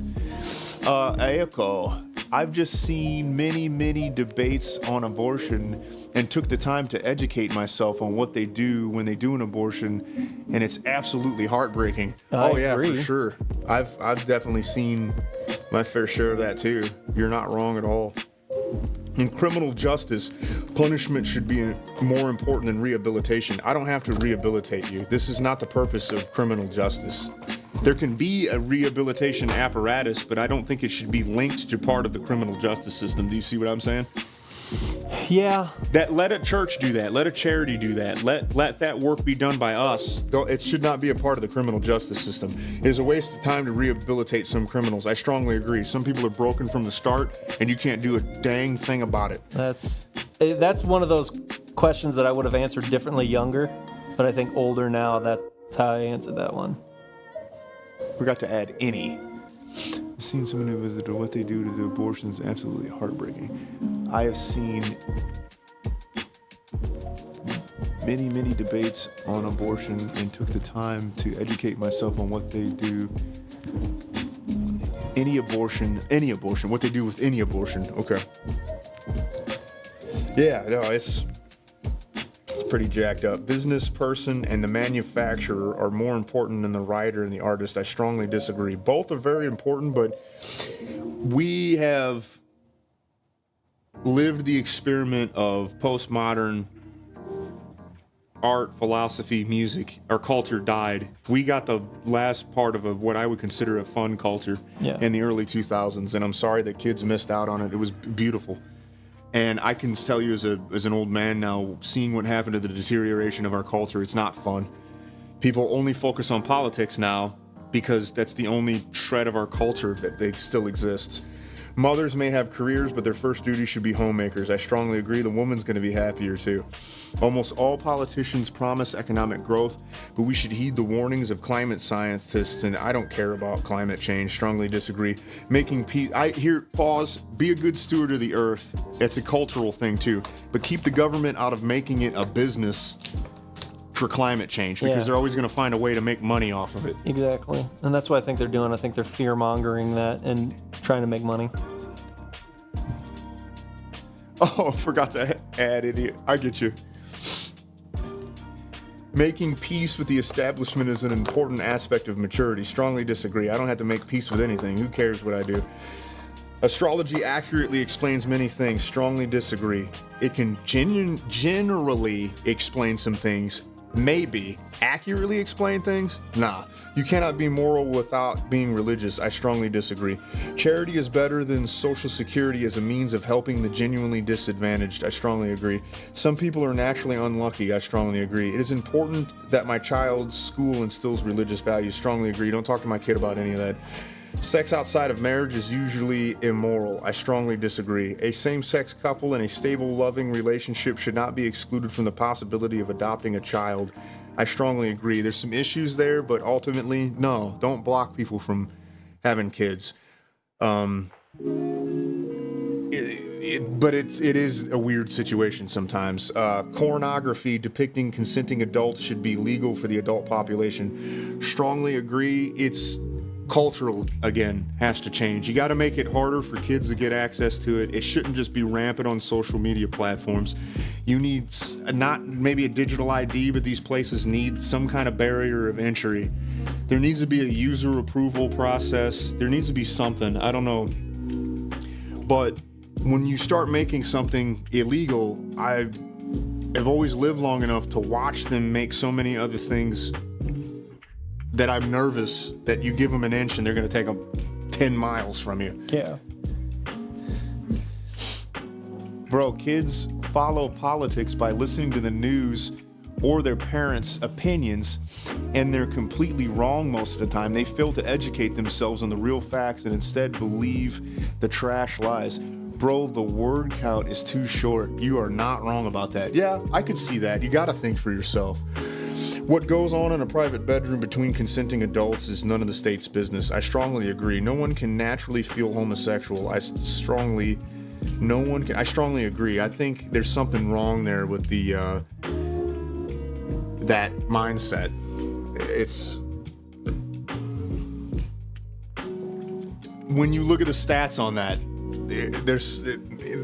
Ayako, I've just seen many debates on abortion and took the time to educate myself on what they do when they do an abortion, and it's absolutely heartbreaking. I yeah, agree. for sure. I've definitely seen my fair share of that too. You're not wrong at all. In criminal justice, punishment should be more important than rehabilitation. I don't have to rehabilitate you. This is not the purpose of criminal justice. There can be a rehabilitation apparatus, but I don't think it should be linked to part of the criminal justice system. Do you see what I'm saying? Yeah. Let a church do that. Let a charity do that. Let that work be done by us. It should not be a part of the criminal justice system. It is a waste of time to rehabilitate some criminals. I strongly agree. Some people are broken from the start, and you can't do a dang thing about it. That's one of those questions that I would have answered differently younger, but I think older now, that's how I answered that one. Forgot to add any. I've seen someone who visited what they do to the abortions is absolutely heartbreaking. I have seen many debates on abortion and took the time to educate myself on what they do. Any abortion, what they do with any abortion. Okay. Yeah, no, it's pretty jacked up. Business person and the manufacturer are more important than the writer and the artist. I strongly disagree. Both are very important, but we have lived the experiment of postmodern art, philosophy, music. Our culture died. We got the last part of what I would consider a fun culture in the early 2000s, and I'm sorry that kids missed out on it. It was beautiful. And I can tell you as an old man now, seeing what happened to the deterioration of our culture, it's not fun. People only focus on politics now because that's the only shred of our culture that still exists. Mothers may have careers, but their first duty should be homemakers. I strongly agree. The woman's going to be happier too. Almost all politicians promise economic growth, but we should heed the warnings of climate scientists, and I don't care about climate change. Strongly disagree. Making peace. Pause. Be a good steward of the earth. It's a cultural thing too, but keep the government out of making it a business for climate change, because they're always going to find a way to make money off of it. Exactly. And that's what I think they're doing. I think they're fear-mongering that and trying to make money. Oh, I forgot to add idiot. I get you. Making peace with the establishment is an important aspect of maturity. Strongly disagree. I don't have to make peace with anything. Who cares what I do? Astrology accurately explains many things. Strongly disagree. It can generally explain some things. Maybe. Accurately explain things? Nah. You cannot be moral without being religious. I strongly disagree. Charity is better than Social Security as a means of helping the genuinely disadvantaged. I strongly agree. Some people are naturally unlucky. I strongly agree. It is important that my child's school instills religious values. Strongly agree. Don't talk to my kid about any of that. Sex outside of marriage is usually immoral. I strongly disagree. A same-sex couple in a stable, loving relationship should not be excluded from the possibility of adopting a child. I strongly agree. There's some issues there, but ultimately, no, don't block people from having kids. But it is a weird situation sometimes. Pornography depicting consenting adults should be legal for the adult population. Strongly agree. It's cultural, again, has to change. You got to make it harder for kids to get access to it. It shouldn't just be rampant on social media platforms. You need not maybe a digital ID, but these places need some kind of barrier of entry. There needs to be a user approval process. There needs to be something. I don't know. But when you start making something illegal, I have always lived long enough to watch them make so many other things that I'm nervous that you give them an inch and they're going to take them 10 miles from you. Yeah. Bro, kids follow politics by listening to the news or their parents' opinions, and they're completely wrong most of the time. They fail to educate themselves on the real facts and instead believe the trash lies. Bro, the word count is too short. You are not wrong about that. Yeah, I could see that. You got to think for yourself. What goes on in a private bedroom between consenting adults is none of the state's business. I strongly agree. No one can naturally feel homosexual. I strongly agree. I think there's something wrong there with the that mindset. It's when you look at the stats on that,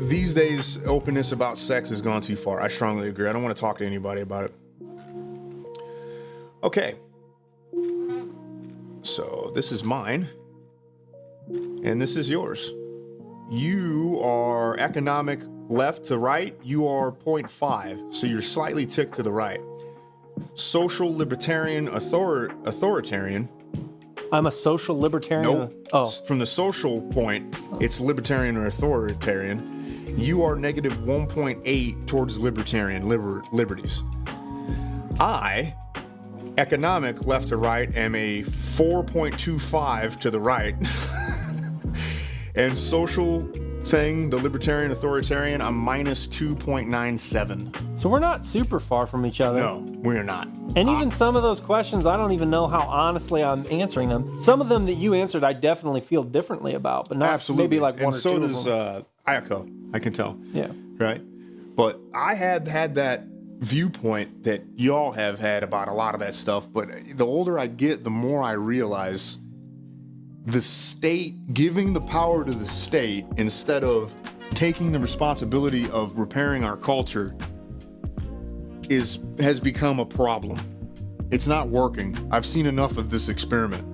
these days openness about sex has gone too far. I strongly agree. I don't want to talk to anybody about it. Okay, so this is mine, and this is yours. You are economic left to right, you are 0.5, so you're slightly ticked to the right. Social libertarian authoritarian. I'm a social libertarian. Nope. Oh, From the social point, it's libertarian or authoritarian. You are negative 1.8 towards libertarian liberties. I, economic left to right, am a 4.25 to the right. And social thing, the libertarian authoritarian, I'm minus 2.97. so we're not super far from each other. No, we're not. And even some of those questions, I don't even know how honestly I'm answering them. Some of them that you answered, I definitely feel differently about, but not Absolutely. maybe like one and or so two does of them. Ayako, I can tell. Yeah. Right? But I have had that viewpoint that y'all have had about a lot of that stuff, but the older I get, the more I realize the state, giving the power to the state instead of taking the responsibility of repairing our culture has become a problem. It's not working. I've seen enough of this experiment.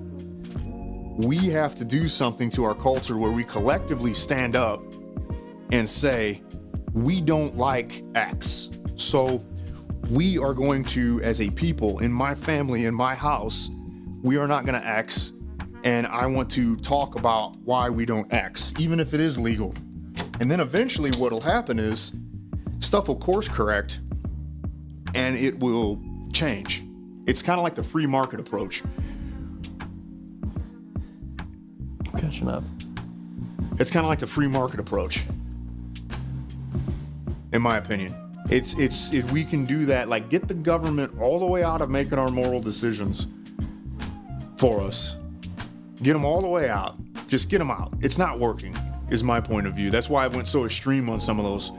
We have to do something to our culture where we collectively stand up and say, we don't like X. So we are going to, as a people, in my family, in my house, we are not going to X. And I want to talk about why we don't X, even if it is legal. And then eventually what'll happen is stuff will course correct and it will change. It's kind of like the free market approach. Catching up. It's kind of like the free market approach, in my opinion. It's if we can do that, like get the government all the way out of making our moral decisions for us. Get them all the way out. Just get them out. It's not working, is my point of view. That's why I went so extreme on some of those.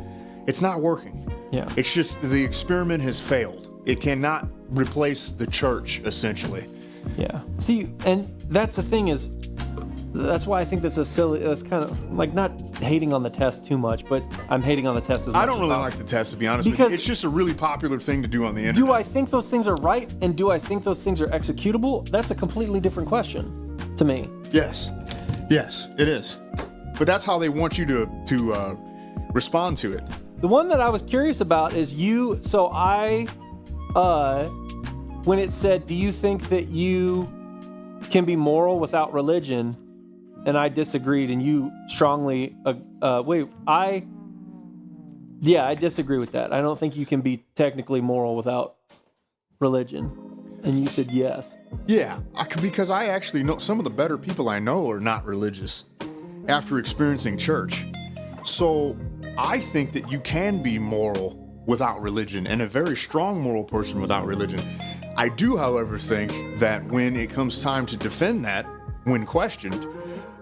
It's not working. Yeah. It's just the experiment has failed. It cannot replace the church, essentially. Yeah. See, and that's the thing is, that's why I think that's that's kind of like not hating on the test too much, but I'm hating on the test as much I don't as really possible. like the test, to be honest with you. It's just a really popular thing to do on the internet. Do I think those things are right, and do I think those things are executable? That's a completely different question to me. Yes. Yes, it is. But that's how they want you to respond to it. The one that I was curious about is you. So when it said, "Do you think that you can be moral without religion?" and I disagreed, and you strongly I disagree with that. I don't think you can be technically moral without religion. And you said yes. Yeah, because I actually know some of the better people I know are not religious after experiencing church. So I think that you can be moral without religion and a very strong moral person without religion. I do, however, think that when it comes time to defend that, when questioned,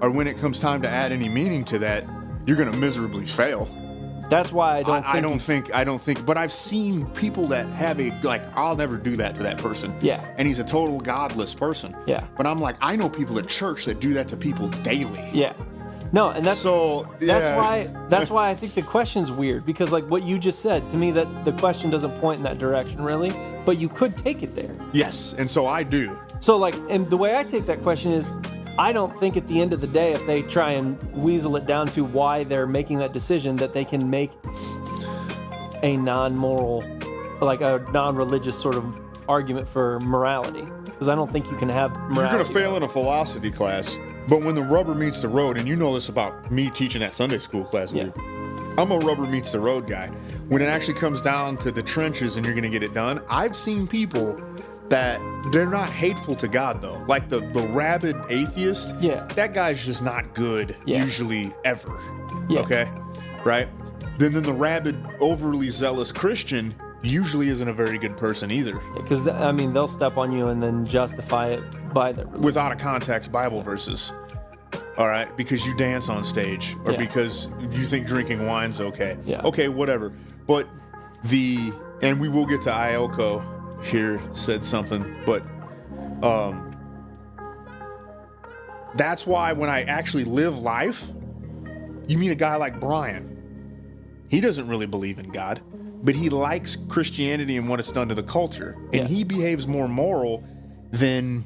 or when it comes time to add any meaning to that, you're going to miserably fail. That's why I don't think, but I've seen people that have I'll never do that to that person. Yeah. And he's a total godless person. Yeah. But I'm like, I know people at church that do that to people daily. Yeah. No, and that's yeah. that's why I think the question's weird, because like what you just said to me, that the question doesn't point in that direction really, but you could take it there. Yes, and so I do. So like, and the way I take that question is, I don't think at the end of the day, if they try and weasel it down to why they're making that decision, that they can make a non-moral, like a non-religious sort of argument for morality. Because I don't think you can have morality. You're going to fail in a philosophy class, but when the rubber meets the road, and you know this about me teaching that Sunday school class with you, I'm a rubber meets the road guy. When it actually comes down to the trenches and you're going to get it done, I've seen people that they're not hateful to God though. Like the rabid atheist, that guy's just not good usually ever. Yeah. Okay? Right? Then the rabid, overly zealous Christian usually isn't a very good person either. Because, I mean, they'll step on you and then justify it by their religion. With out of context Bible verses. All right? Because you dance on stage or because you think drinking wine's okay. Yeah. Okay, whatever. But and we will get to Ioko here said something, but that's why when I actually live life, you meet a guy like Brian. He doesn't really believe in God, but he likes Christianity and what it's done to the culture. And he behaves more moral than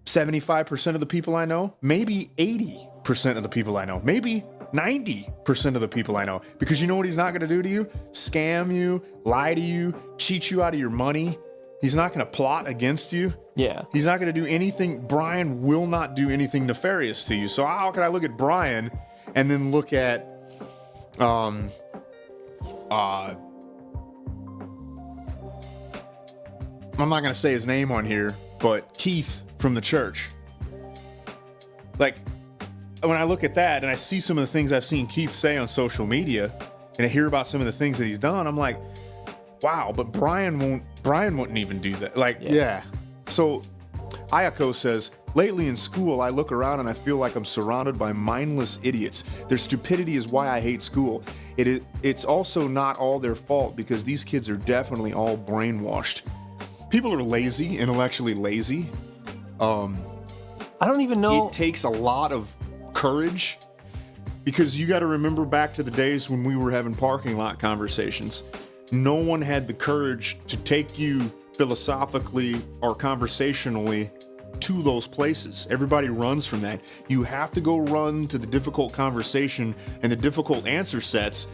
75% of the people I know, maybe 80% of the people I know, maybe 90% of the people I know. Because you know what he's not going to do to you? Scam you, lie to you, cheat you out of your money. He's not going to plot against you. Yeah. He's not going to do anything. Brian will not do anything nefarious to you. So how can I look at Brian and then look at I'm not going to say his name on here, but Keith from the church. Like, when I look at that and I see some of the things I've seen Keith say on social media and I hear about some of the things that he's done, I'm like, wow, but Brian wouldn't even do that. Like, yeah. So Ayako says, lately in school, I look around and I feel like I'm surrounded by mindless idiots. Their stupidity is why I hate school. It's also not all their fault because these kids are definitely all brainwashed. People are lazy, intellectually lazy. I don't even know. It takes a lot of courage because you got to remember back to the days when we were having parking lot conversations. No one had the courage to take you philosophically or conversationally to those places. Everybody runs from that. You have to go run to the difficult conversation and the difficult answer sets,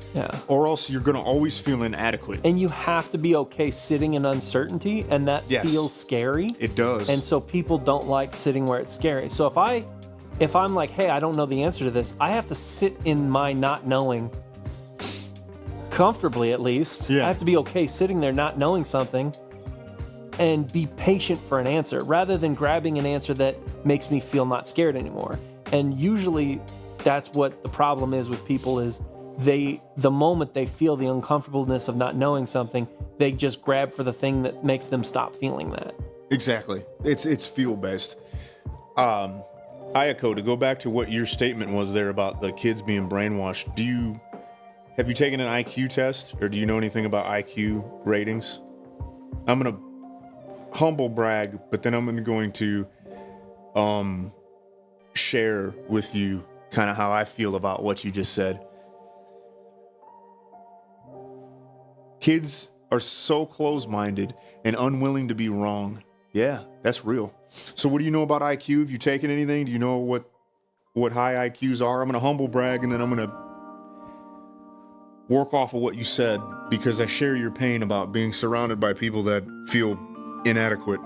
or else you're going to always feel inadequate. And you have to be okay sitting in uncertainty, and that feels scary. It does. And so people don't like sitting where it's scary. So if I'm like, hey, I don't know the answer to this, I have to sit in my not knowing comfortably, at least. I have to be okay sitting there not knowing something and be patient for an answer rather than grabbing an answer that makes me feel not scared anymore. And usually that's what the problem is with people is the moment they feel the uncomfortableness of not knowing something, they just grab for the thing that makes them stop feeling that. Exactly. It's feel based. Ayako, to go back to what your statement was there about the kids being brainwashed, have you taken an IQ test or do you know anything about IQ ratings? I'm going to humble brag, but then I'm going to share with you kind of how I feel about what you just said. Kids are so close-minded and unwilling to be wrong. Yeah, that's real. So what do you know about IQ? Have you taken anything? Do you know what high IQs are? I'm going to humble brag, and then I'm going to work off of what you said because I share your pain about being surrounded by people that feel inadequate.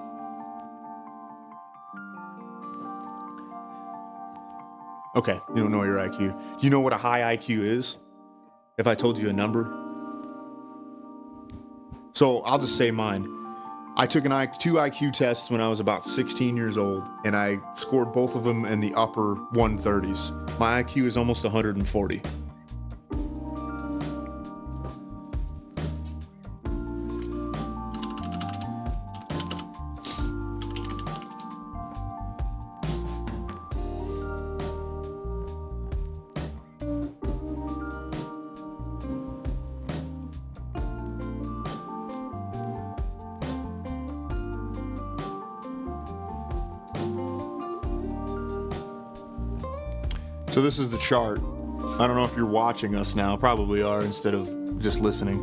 Okay, you don't know your IQ. Do you know what a high IQ is? If I told you a number? So I'll just say mine. I took two IQ tests when I was about 16 years old, and I scored both of them in the upper 130s. My IQ is almost 140. So this is the chart. I don't know if you're watching us now. Probably are instead of just listening.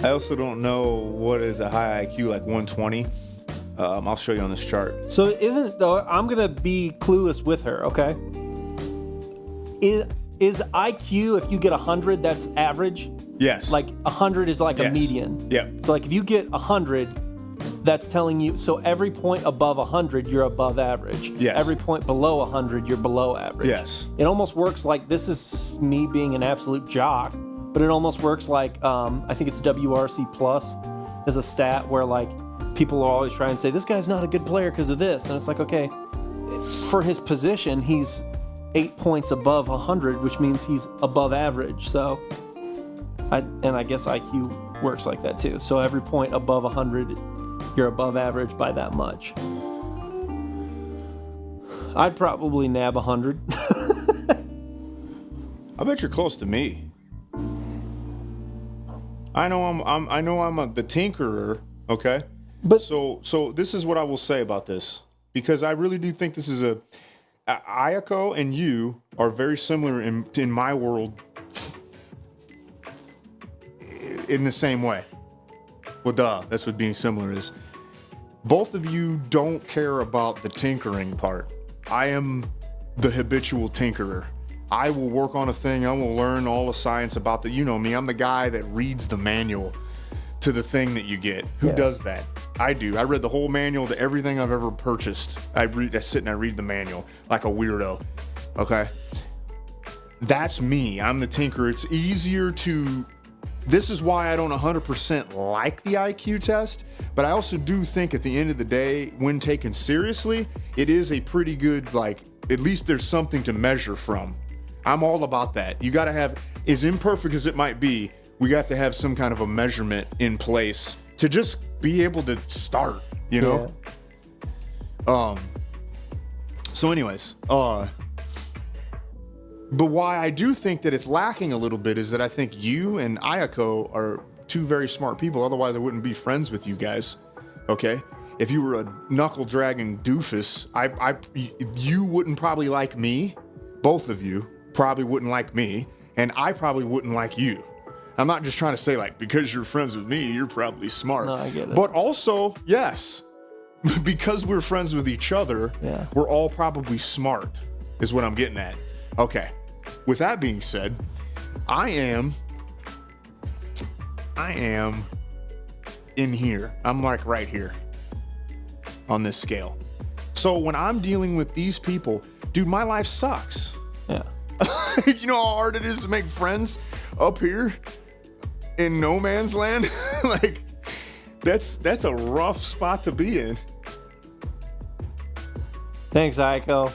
I also don't know what is a high IQ, like 120. I'll show you on this chart. So isn't though? I'm gonna be clueless with her. Okay. Is IQ, if you get 100, that's average? Yes. Like 100 is like a Yes. median. Yeah. So like if you get 100, that's telling you, so every point above 100, you're above average. Yes. Every point below 100, you're below average. Yes. It almost works like, this is me being an absolute jock, but it almost works like, I think it's WRC plus is a stat where like people are always trying to say, this guy's not a good player because of this. And it's like, okay, for his position, he's 8 points above 100, which means he's above average. So, I guess IQ works like that too. So every point above 100, you're above average by that much. I'd probably nab 100. I bet you're close to me. I know I'm the tinkerer, okay? But So this is what I will say about this, because I really do think this is Ayako and you are very similar in my world in the same way. Well, that's what being similar is. Both of you don't care about the tinkering part. I am the habitual tinkerer. I will work on a thing. I will learn all the science about the, you know me, I'm the guy that reads the manual to the thing that you get. Who does that? I do. I read the whole manual to everything I've ever purchased. I sit and I read the manual like a weirdo. Okay? That's me. I'm the tinkerer. It's easier to... This is why I don't 100% like the IQ test, but I also do think at the end of the day, when taken seriously, it is a pretty good, like, at least there's something to measure from. I'm all about that. You got to have, as imperfect as it might be, we got to have some kind of a measurement in place to just be able to start, you know? Yeah. So anyways, but why I do think that it's lacking a little bit is that I think you and Ayako are two very smart people. Otherwise, I wouldn't be friends with you guys. Okay? If you were a knuckle dragging doofus, you wouldn't probably like me. Both of you probably wouldn't like me, and I probably wouldn't like you. I'm not just trying to say like because you're friends with me, you're probably smart. No, I get it. But also, yes, because we're friends with each other, we're all probably smart. Is what I'm getting at. Okay. With that being said, I am in here. I'm like right here on this scale. So when I'm dealing with these people, dude, my life sucks. Yeah. You know how hard it is to make friends up here in no man's land? Like, that's a rough spot to be in. Thanks, Aiko.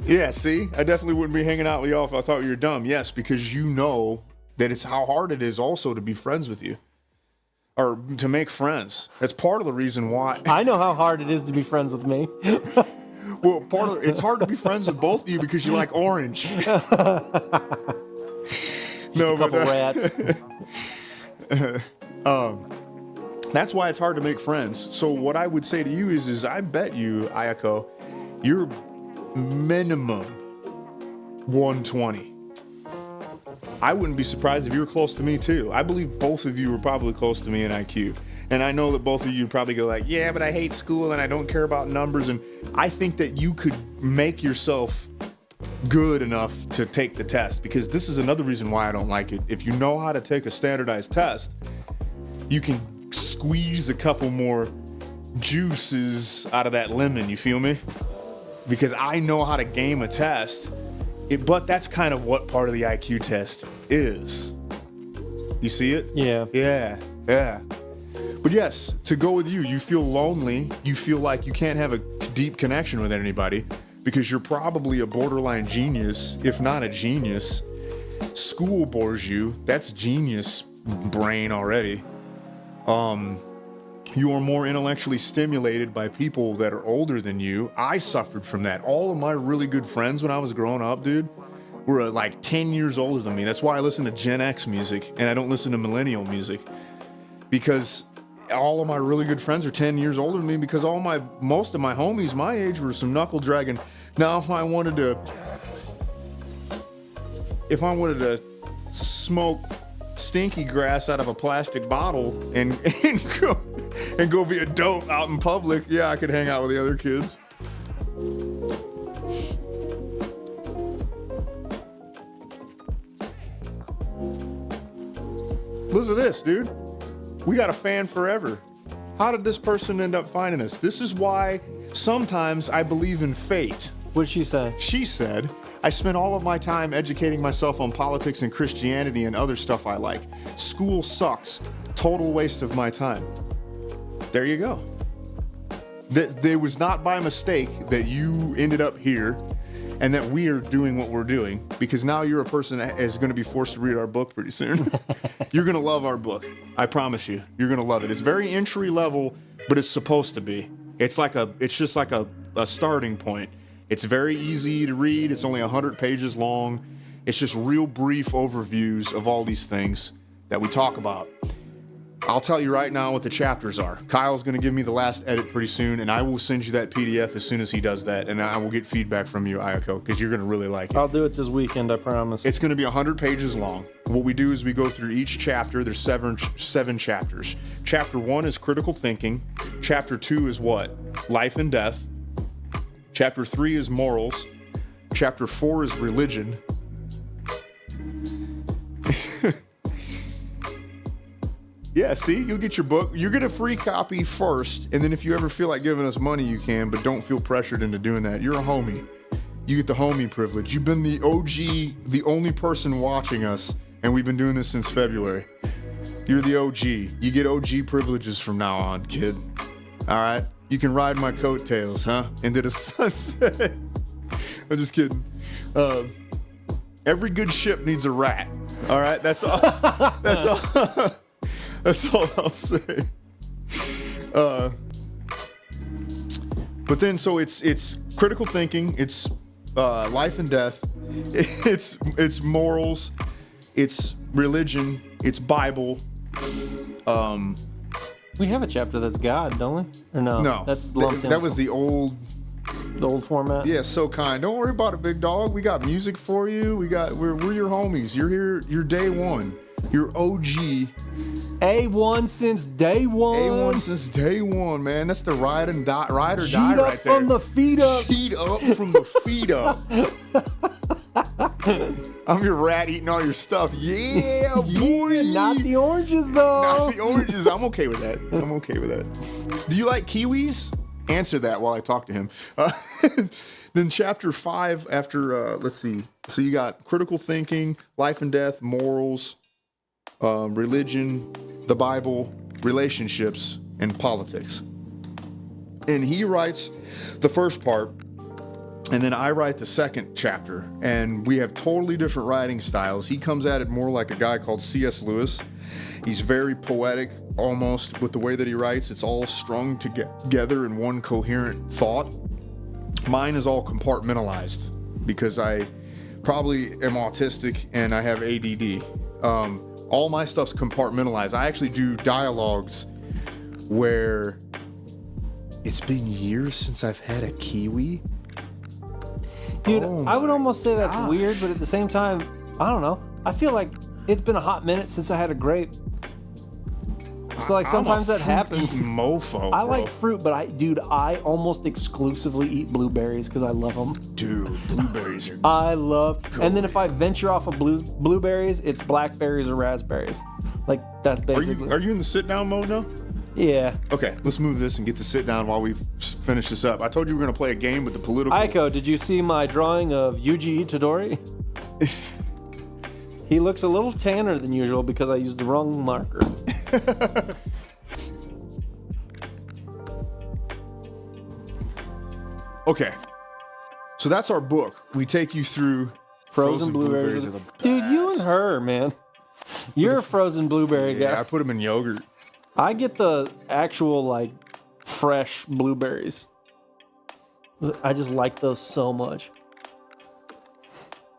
Yeah, see? I definitely wouldn't be hanging out with y'all if I thought you were dumb. Yes, because you know that it's how hard it is also to be friends with you. Or to make friends. That's part of the reason why. I know how hard it is to be friends with me. Well, it's hard to be friends with both of you because you like orange. A couple rats. That's why it's hard to make friends. So what I would say to you is I bet you, Ayako, you're minimum 120. I wouldn't be surprised if you were close to me too. I believe both of you were probably close to me in IQ. And I know that both of you probably go like, yeah, but I hate school and I don't care about numbers. And I think that you could make yourself good enough to take the test, because this is another reason why I don't like it. If you know how to take a standardized test, you can squeeze a couple more juices out of that lemon. You feel me? because I know how to game a test. But that's kind of what part of the IQ test is. You see it? Yeah. Yeah. But yes, to go with you, you feel lonely. You feel like you can't have a deep connection with anybody because you're probably a borderline genius, if not a genius. School bores you. That's genius brain already. You are more intellectually stimulated by people that are older than you. I suffered from that. All of my really good friends when I was growing up, dude, were like 10 years older than me. That's why I listen to Gen X music and I don't listen to millennial music, because all of my really good friends are 10 years older than me, because most of my homies my age were some knuckle dragging. Now, if I wanted to smoke stinky grass out of a plastic bottle and go be a dope out in public, yeah, I could hang out with the other kids. Listen to this, dude. We got a fan forever. How did this person end up finding us? This is why sometimes I believe in fate. What did she say? She said, I spent all of my time educating myself on politics and Christianity and other stuff I like. School sucks. Total waste of my time. There you go. It was not by mistake that you ended up here and that we are doing what we're doing, because now you're a person that is going to be forced to read our book pretty soon. You're going to love our book. I promise you. You're going to love it. It's very entry level, but it's supposed to be. It's just like a starting point. It's very easy to read. It's only 100 pages long. It's just real brief overviews of all these things that we talk about. I'll tell you right now what the chapters are. Kyle's going to give me the last edit pretty soon, and I will send you that PDF as soon as he does that, and I will get feedback from you, Ayako, because you're going to really like it. I'll do it this weekend, I promise. It's going to be 100 pages long. What we do is we go through each chapter. There's seven chapters. Chapter 1 is critical thinking. Chapter 2 is what? Life and death. Chapter 3 is morals. Chapter 4 is religion. Yeah, see, you'll get your book. You get a free copy first, and then if you ever feel like giving us money, you can, but don't feel pressured into doing that. You're a homie. You get the homie privilege. You've been the OG, the only person watching us, and we've been doing this since February. You're the OG. You get OG privileges from now on, kid. All right? You can ride my coattails, huh? Into the sunset. I'm just kidding. Every good ship needs a rat. All right? That's all. That's all. That's all I'll say. But then, so it's critical thinking, it's life and death, it's morals, it's religion, it's Bible. We have a chapter that's God, don't we? Or no? No, That's lumped in. that was the old format. Yeah, so kind. Don't worry about it, big dog. We got music for you. We're your homies. You're here. You're day one. You're OG. A1 since day one. A1 since day one, man. That's the ride or die right there. Sheet up from the feet up. Sheet up from the feet up. I'm your rat eating all your stuff. Yeah, boy. Yeah, not the oranges, though. Not the oranges. I'm okay with that. I'm okay with that. Do you like kiwis? Answer that while I talk to him. Then chapter 5 after, let's see. So you got critical thinking, life and death, morals, religion, the Bible, relationships, and politics. And he writes the first part, and then I write the second chapter, and we have totally different writing styles. He comes at it more like a guy called C.S. Lewis. He's very poetic, almost, with the way that he writes. It's all strung together in one coherent thought. Mine is all compartmentalized because I probably am autistic and I have ADD. All my stuff's compartmentalized. I actually do dialogues where it's been years since I've had a kiwi. Dude, Oh I would my almost say that's gosh. weird, but at the same time, I don't know. I feel like it's been a hot minute since I had a grape. So like sometimes that happens. Mofo, I bro. like fruit, but I almost exclusively eat blueberries because I love them. Dude, blueberries are And then if I venture off of blueberries, it's blackberries or raspberries. Like that's basically. Are you in the sit down mode now? Yeah. Okay, let's move this and get to sit down while we finish this up. I told you we were going to play a game with the political. Aiko, did you see my drawing of Yuji Itadori? He looks a little tanner than usual because I used the wrong marker. Okay, so that's our book. We take you through Frozen blueberries. are the Dude, you and best. her, man. You're a frozen blueberry Yeah, guy. I put them in yogurt. I get the actual, like, fresh blueberries. I just like those so much.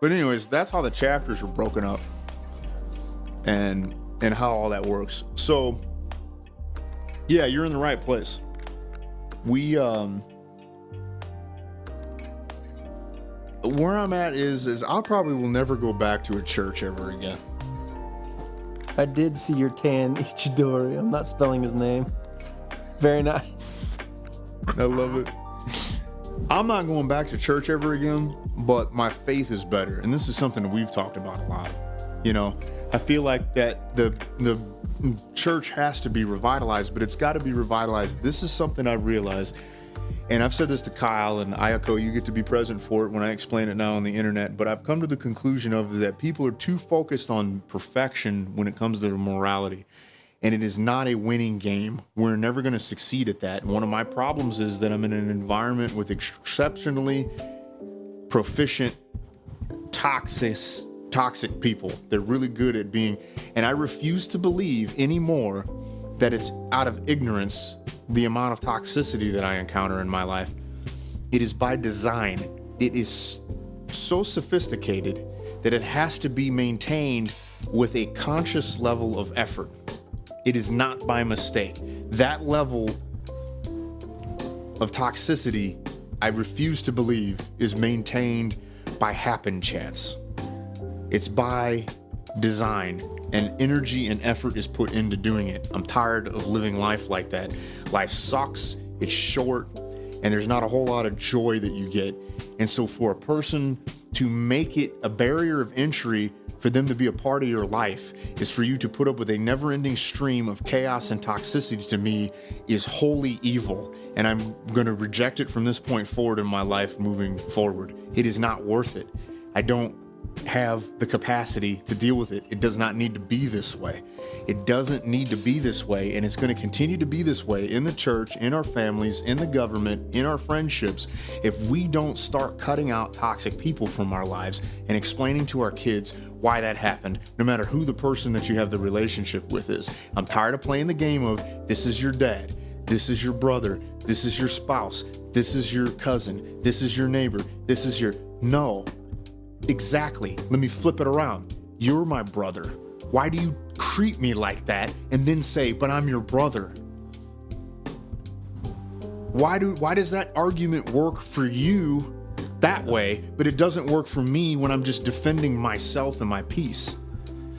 But anyways, that's how the chapters are broken up, and how all that works. So, yeah, you're in the right place. We where I'm at is I probably will never go back to a church ever again. I did see your tan Ichidori. I'm not spelling his name. Very nice. I love it. I'm not going back to church ever again, but my faith is better. And this is something that we've talked about a lot. You know, I feel like that the church has to be revitalized, but it's got to be revitalized. This is something I realized, and I've said this to Kyle and Ayako, you get to be present for it when I explain it now on the internet, but I've come to the conclusion of that people are too focused on perfection when it comes to morality. And it is not a winning game. We're never going to succeed at that. And one of my problems is that I'm in an environment with exceptionally proficient, toxic people. They're really good at being, and I refuse to believe anymore that it's out of ignorance, the amount of toxicity that I encounter in my life. It is by design. It is so sophisticated that it has to be maintained with a conscious level of effort. It is not by mistake. That level of toxicity, I refuse to believe, is maintained by happen chance. It's by design, and energy and effort is put into doing it. I'm tired of living life like that. Life sucks, it's short, and there's not a whole lot of joy that you get. And so for a person to make it a barrier of entry for them to be a part of your life is for you to put up with a never-ending stream of chaos and toxicity, to me, is wholly evil. And I'm going to reject it from this point forward in my life moving forward. It is not worth it. I don't have the capacity to deal with it. It does not need to be this way. It doesn't need to be this way, and it's going to continue to be this way in the church, in our families, in the government, in our friendships, if we don't start cutting out toxic people from our lives and explaining to our kids why that happened, no matter who the person that you have the relationship with is. I'm tired of playing the game of, this is your dad, this is your brother, this is your spouse, this is your cousin, this is your neighbor, this is your... No. Exactly. Let me flip it around. You're my brother. Why do you treat me like that and then say, but I'm your brother? Why does that argument work for you that way, but it doesn't work for me when I'm just defending myself and my peace?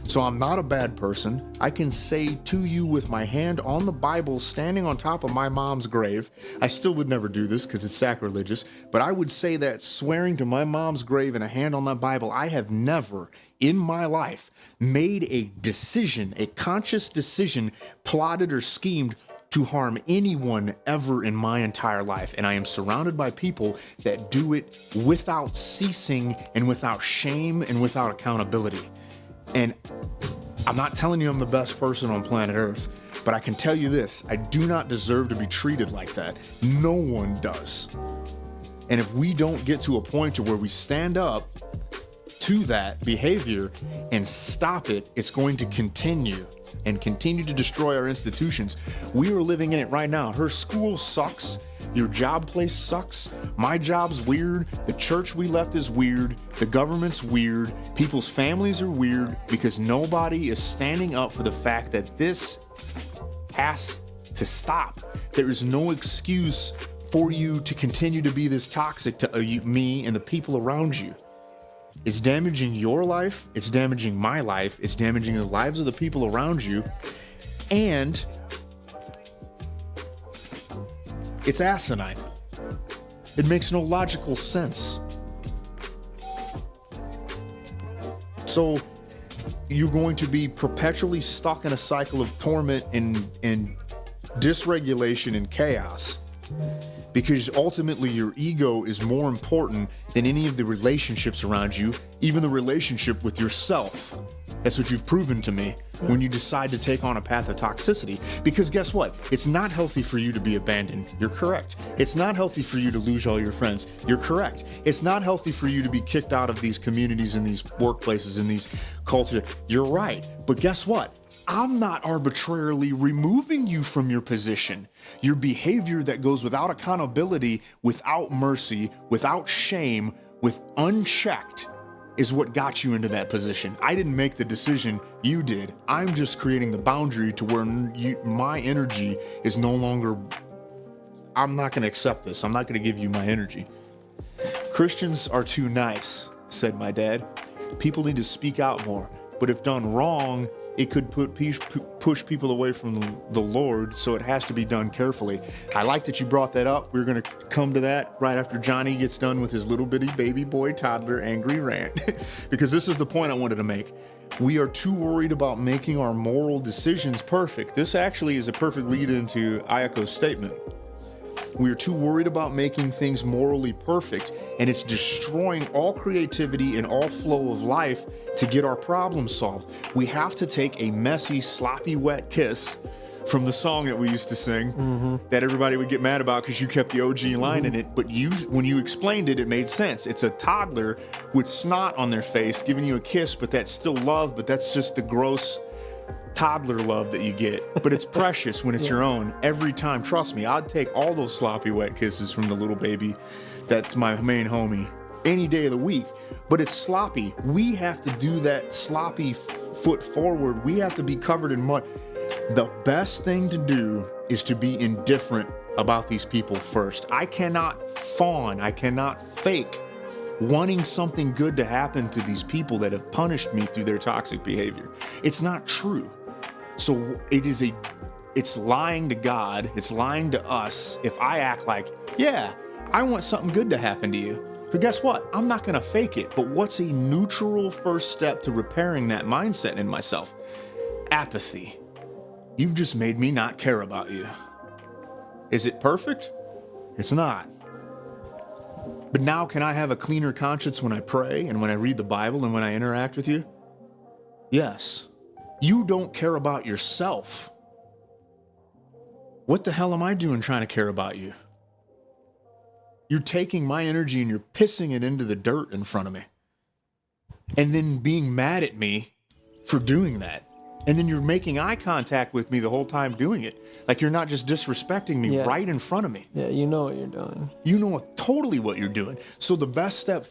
So I'm not a bad person. I can say to you with my hand on the Bible standing on top of my mom's grave. I still would never do this because it's sacrilegious, but I would say that swearing to my mom's grave and a hand on that Bible, I have never in my life made a decision, a conscious decision, plotted or schemed to harm anyone ever in my entire life. And I am surrounded by people that do it without ceasing and without shame and without accountability. And I'm not telling you I'm the best person on planet Earth, but I can tell you this, I do not deserve to be treated like that. No one does. And if we don't get to a point to where we stand up to that behavior and stop it, it's going to continue and continue to destroy our institutions. We are living in it right now. Her school sucks. Your job place sucks. My job's weird. The church we left is weird. The government's weird. People's families are weird because nobody is standing up for the fact that this has to stop. There is no excuse for you to continue to be this toxic to me and the people around you. It's damaging your life. It's damaging my life. It's damaging the lives of the people around you. And it's asinine. It makes no logical sense. So you're going to be perpetually stuck in a cycle of torment and dysregulation and chaos, because ultimately your ego is more important than any of the relationships around you, even the relationship with yourself. That's what you've proven to me when you decide to take on a path of toxicity. Because guess what? It's not healthy for you to be abandoned. You're correct. It's not healthy for you to lose all your friends. You're correct. It's not healthy for you to be kicked out of these communities and these workplaces and these cultures. You're right. But guess what? I'm not arbitrarily removing you from your position. Your behavior that goes without accountability, without mercy, without shame, with unchecked, is what got you into that position. I didn't make the decision, you did. I'm just creating the boundary to where my energy is no longer, I'm not gonna accept this. I'm not gonna give you my energy. Christians are too nice, said my dad. People need to speak out more, but if done wrong, it could push people away from the Lord, so it has to be done carefully. I like that you brought that up. We're going to come to that right after Johnny gets done with his little bitty baby boy toddler angry rant, because this is the point I wanted to make. We are too worried about making our moral decisions perfect. This actually is a perfect lead into Ayako's statement. We are too worried about making things morally perfect, and it's destroying all creativity and all flow of life to get our problems solved. We have to take a messy, sloppy, wet kiss from the song that we used to sing that everybody would get mad about because you kept the OG line in it, but when you explained it, it made sense. It's a toddler with snot on their face giving you a kiss, but that's still love, but that's just the gross toddler love that you get, but it's precious when it's your own every time. Trust me, I'd take all those sloppy wet kisses from the little baby that's my main homie any day of the week, but it's sloppy. We have to do that sloppy foot forward. We have to be covered in mud. The best thing to do is to be indifferent about these people first. I cannot fawn, I cannot fake wanting something good to happen to these people that have punished me through their toxic behavior. It's not true. So it's lying to God, it's lying to us if I act like, yeah, I want something good to happen to you. But guess what? I'm not gonna fake it. But what's a neutral first step to repairing that mindset in myself? Apathy. You've just made me not care about you. Is it perfect? It's not. But now can I have a cleaner conscience when I pray and when I read the Bible and when I interact with you? Yes. You don't care about yourself. What the hell am I doing trying to care about you? You're taking my energy and you're pissing it into the dirt in front of me. And then being mad at me for doing that. And then you're making eye contact with me the whole time doing it. Like you're not just disrespecting me right in front of me. Yeah, you know what you're doing. You know totally what you're doing. So the best step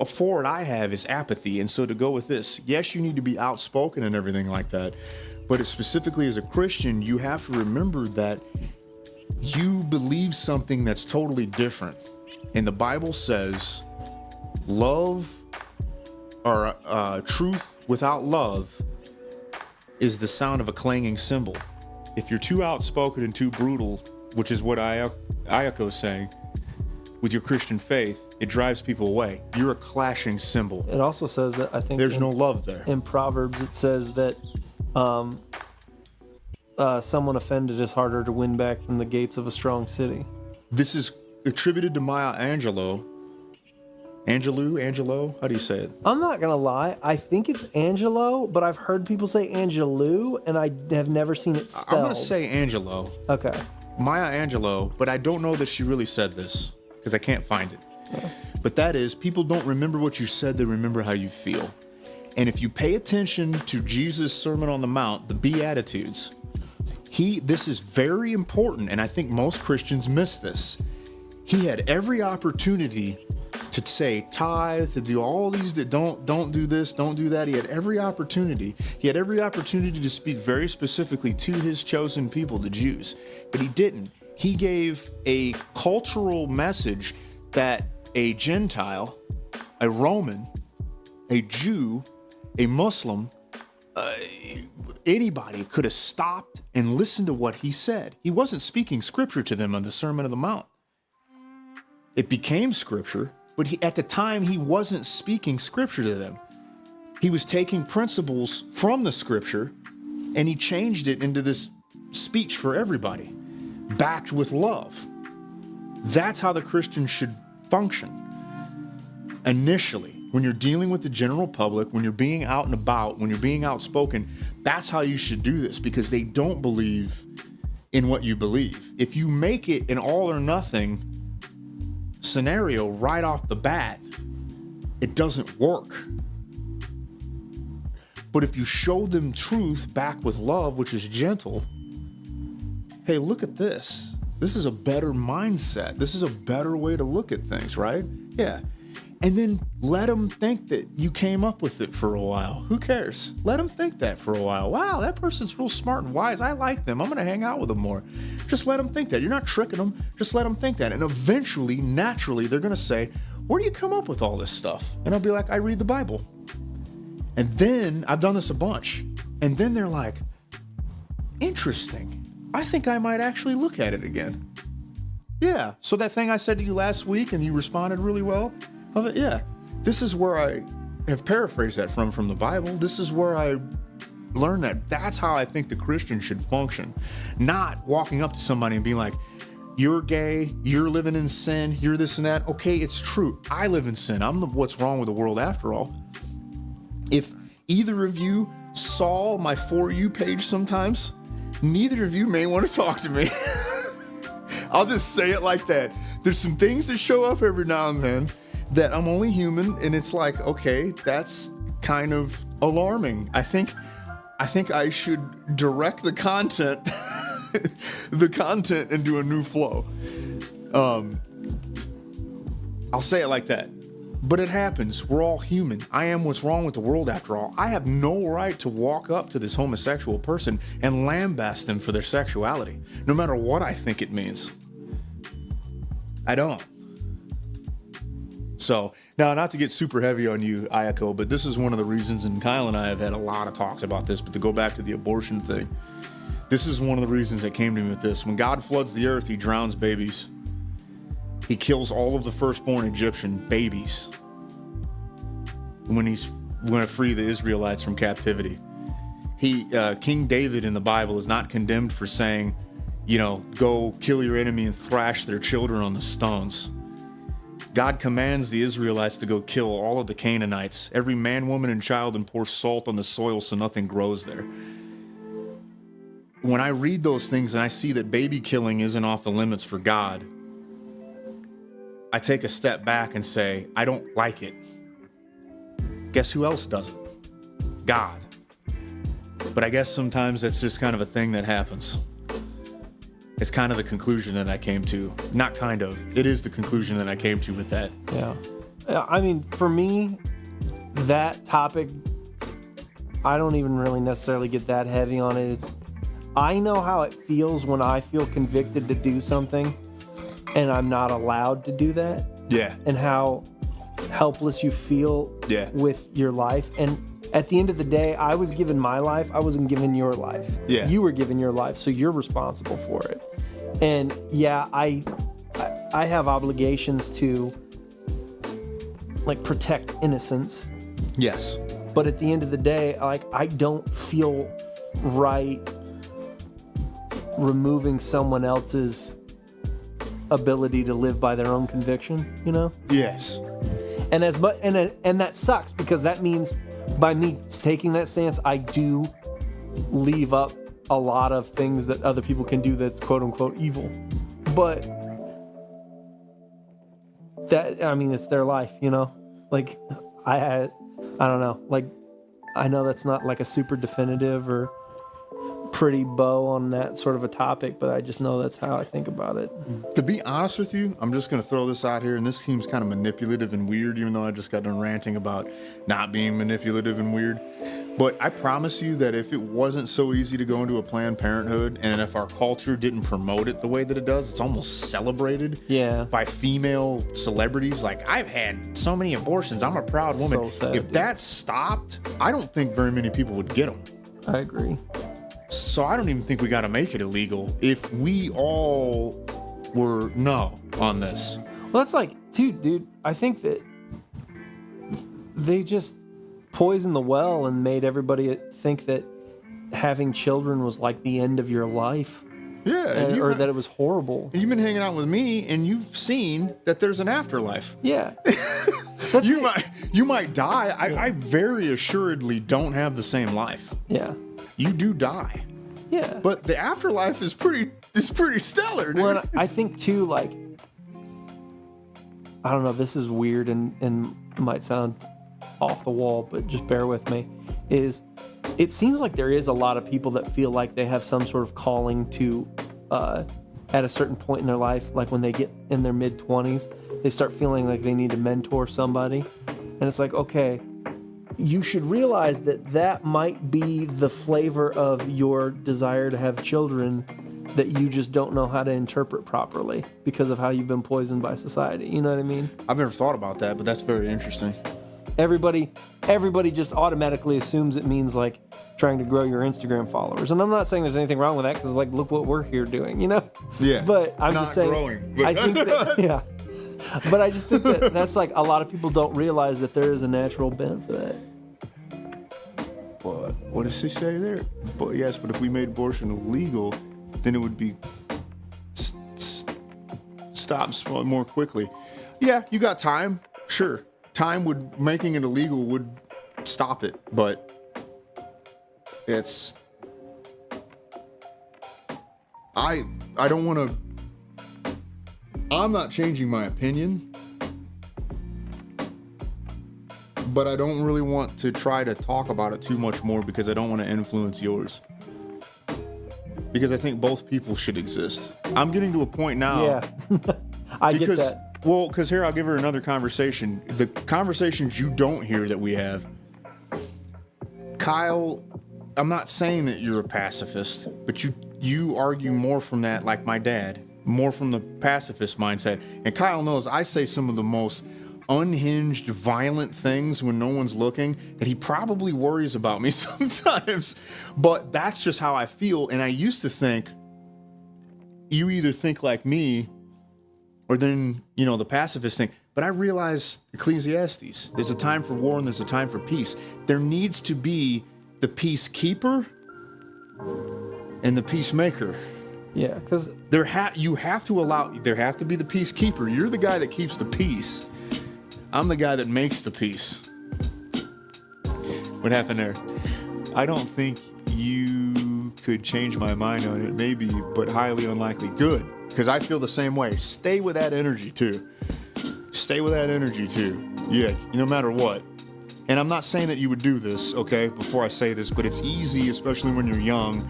forward I have is apathy. And so to go with this, yes, you need to be outspoken and everything like that. But specifically as a Christian, you have to remember that you believe something that's totally different. And the Bible says love or truth without love is the sound of a clanging cymbal. If you're too outspoken and too brutal, which is what Ayako's saying, with your Christian faith, it drives people away. You're a clashing cymbal. It also says that, I think there's no love there. In Proverbs, it says that someone offended is harder to win back than the gates of a strong city. This is attributed to Maya Angelou. Angelo, how do you say it? I'm not gonna lie, I think it's Angelo, but I've heard people say Angelou, and I have never seen it spelled. I'm gonna say Angelo. Okay. Maya Angelou, but I don't know that she really said this because I can't find it. Yeah. But that is, people don't remember what you said, they remember how you feel. And if you pay attention to Jesus' Sermon on the Mount, the Beatitudes, this is very important, and I think most Christians miss this. He had every opportunity to say tithe, to do all these that don't do this, don't do that. He had every opportunity. He had every opportunity to speak very specifically to his chosen people, the Jews, but he didn't. He gave a cultural message that a Gentile, a Roman, a Jew, a Muslim, anybody could have stopped and listened to what he said. He wasn't speaking scripture to them on the Sermon on the Mount. It became scripture, but at the time he wasn't speaking scripture to them. He was taking principles from the scripture and he changed it into this speech for everybody. backed with love. That's how the Christian should function. Initially, when you're dealing with the general public, when you're being out and about, when you're being outspoken, that's how you should do this, because they don't believe in what you believe. If you make it an all or nothing scenario right off the bat, it doesn't work. But if you show them truth back with love, which is gentle, hey, look at this. This is a better mindset. This is a better way to look at things, right? Yeah. And then let them think that you came up with it for a while. Who cares? Let them think that for a while. Wow, that person's real smart and wise. I like them. I'm going to hang out with them more. Just let them think that. You're not tricking them. Just let them think that. And eventually, naturally, they're going to say, where do you come up with all this stuff? And I'll be like, I read the Bible. And then I've done this a bunch. And then they're like, interesting. I think I might actually look at it again. Yeah. So that thing I said to you last week and you responded really well. Of it, yeah. This is where I have paraphrased that from the Bible. This is where I learned that. That's how I think the Christian should function. Not walking up to somebody and being like, you're gay, you're living in sin, you're this and that. Okay, it's true. I live in sin. I'm the what's wrong with the world after all. If either of you saw my For You page sometimes, neither of you may want to talk to me. I'll just say it like that. There's some things that show up every now and then that I'm only human, and it's like, okay, that's kind of alarming. I think I should direct the content into a new flow. I'll say it like that. But it happens. We're all human. I am what's wrong with the world after all. I have no right to walk up to this homosexual person and lambaste them for their sexuality, no matter what I think it means. I don't. So, now, not to get super heavy on you, Ayako, but this is one of the reasons, and Kyle and I have had a lot of talks about this, but to go back to the abortion thing, this is one of the reasons that came to me with this. When God floods the earth, he drowns babies. He kills all of the firstborn Egyptian babies when he's going to free the Israelites from captivity. King David in the Bible is not condemned for saying, go kill your enemy and thrash their children on the stones. God commands the Israelites to go kill all of the Canaanites, every man, woman, and child, and pour salt on the soil so nothing grows there. When I read those things and I see that baby killing isn't off the limits for God, I take a step back and say, I don't like it. Guess who else doesn't? God. But I guess sometimes that's just kind of a thing that happens. It's kind of the conclusion that I came to. Not kind of. It is the conclusion that I came to with that. Yeah. I mean, for me, that topic, I don't even really necessarily get that heavy on it. I know how it feels when I feel convicted to do something and I'm not allowed to do that. Yeah. And how helpless you feel with your life. And at the end of the day, I was given my life. I wasn't given your life. Yeah. You were given your life, so you're responsible for it. And yeah, I have obligations to protect innocence. Yes. But at the end of the day, I don't feel right removing someone else's ability to live by their own conviction, Yes. And and that sucks, because that means by me taking that stance, I do leave up a lot of things that other people can do that's quote unquote evil. But it's their life, I don't know. I know that's not a super definitive or pretty bow on that sort of a topic, but I just know that's how I think about it. To be honest with you, I'm just going to throw this out here, and this seems kind of manipulative and weird, even though I just got done ranting about not being manipulative and weird. But I promise you that if it wasn't so easy to go into a Planned Parenthood, and if our culture didn't promote it the way that it does, it's almost celebrated by female celebrities. I've had so many abortions, I'm a proud woman. So sad, if that stopped, I don't think very many people would get them. I agree. So I don't even think we got to make it illegal if we all were no on this. Well, that's dude, I think that they just poisoned the well and made everybody think that having children was the end of your life. Yeah, and or that it was horrible. You've been hanging out with me, and you've seen that there's an afterlife. Yeah. You might die. I very assuredly don't have the same life. Yeah. You do die. Yeah. But the afterlife is pretty stellar, dude. Well, I think too, like, I don't know, this is weird and it might sound off the wall, but just bear with me, is it seems like there is a lot of people that feel like they have some sort of calling to, at a certain point in their life, like when they get in their mid-20s, they start feeling like they need to mentor somebody. And it's like, okay, you should realize that might be the flavor of your desire to have children that you just don't know how to interpret properly because of how you've been poisoned by society. You know what I mean? I've never thought about that, but that's very interesting. Everybody just automatically assumes it means like trying to grow your Instagram followers. And I'm not saying there's anything wrong with that because like, look what we're here doing, you know? Yeah. But I'm not just saying, growing, but I think that, yeah. But I just think that's like a lot of people don't realize that there is a natural bent for that. But what does he say there? But yes, but if we made abortion illegal, then it would be stopped more quickly. Yeah, you got time. Sure, time would making it illegal would stop it, but it's. I don't want to. I'm not changing my opinion, but I don't really want to try to talk about it too much more because I don't want to influence yours. Because I think both people should exist. I'm getting to a point now. Yeah, I get that. Well, because here, I'll give her another conversation. The conversations you don't hear that we have. Kyle, I'm not saying that you're a pacifist, but you argue more from that, like my dad, more from the pacifist mindset. And Kyle knows I say some of the most unhinged, violent things when no one's looking that he probably worries about me sometimes. But that's just how I feel. And I used to think you either think like me or then, the pacifist thing. But I realize Ecclesiastes, there's a time for war and there's a time for peace. There needs to be the peacekeeper and the peacemaker. Yeah, because there have to be the peacekeeper. You're the guy that keeps the peace. I'm the guy that makes the peace. What happened there? I don't think you could change my mind on it, maybe, but highly unlikely. Good, because I feel the same way. Stay with that energy too. Yeah, no matter what. And I'm not saying that you would do this, okay, before I say this, but it's easy, especially when you're young,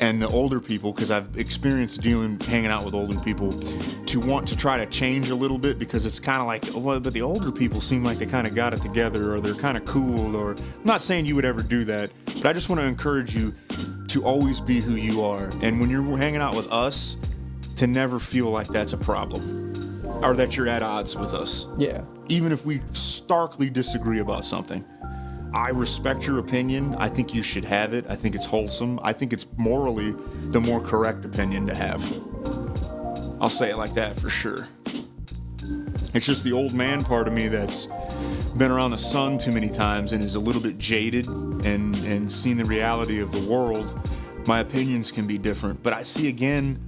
and the older people, because I've experienced hanging out with older people, to want to try to change a little bit because it's kind of like, well, but the older people seem like they kind of got it together or they're kind of cool, or I'm not saying you would ever do that, but I just want to encourage you to always be who you are. And when you're hanging out with us, to never feel like that's a problem or that you're at odds with us. yeah, Even if we starkly disagree about something. I respect your opinion. I think you should have it. I think it's wholesome. I think it's morally the more correct opinion to have. I'll say it like that for sure. It's just the old man part of me that's been around the sun too many times and is a little bit jaded and seen the reality of the world. My opinions can be different. But I see again,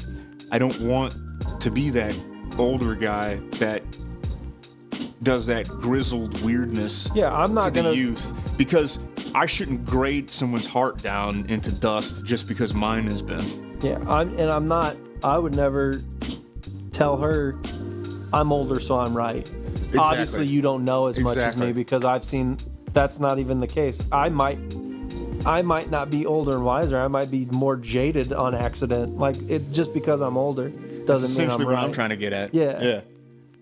I don't want to be that older guy that does that grizzled weirdness I'm not to gonna the youth, because I shouldn't grade someone's heart down into dust just because mine has been. Yeah, I would never tell her I'm older, so I'm right. Exactly. Obviously, you don't know as much as Exactly. me because I've seen that's not even the case. I might not be older and wiser. I might be more jaded on accident. Like, it just because I'm older That's doesn't mean I'm essentially right. what I'm trying to get at. Yeah.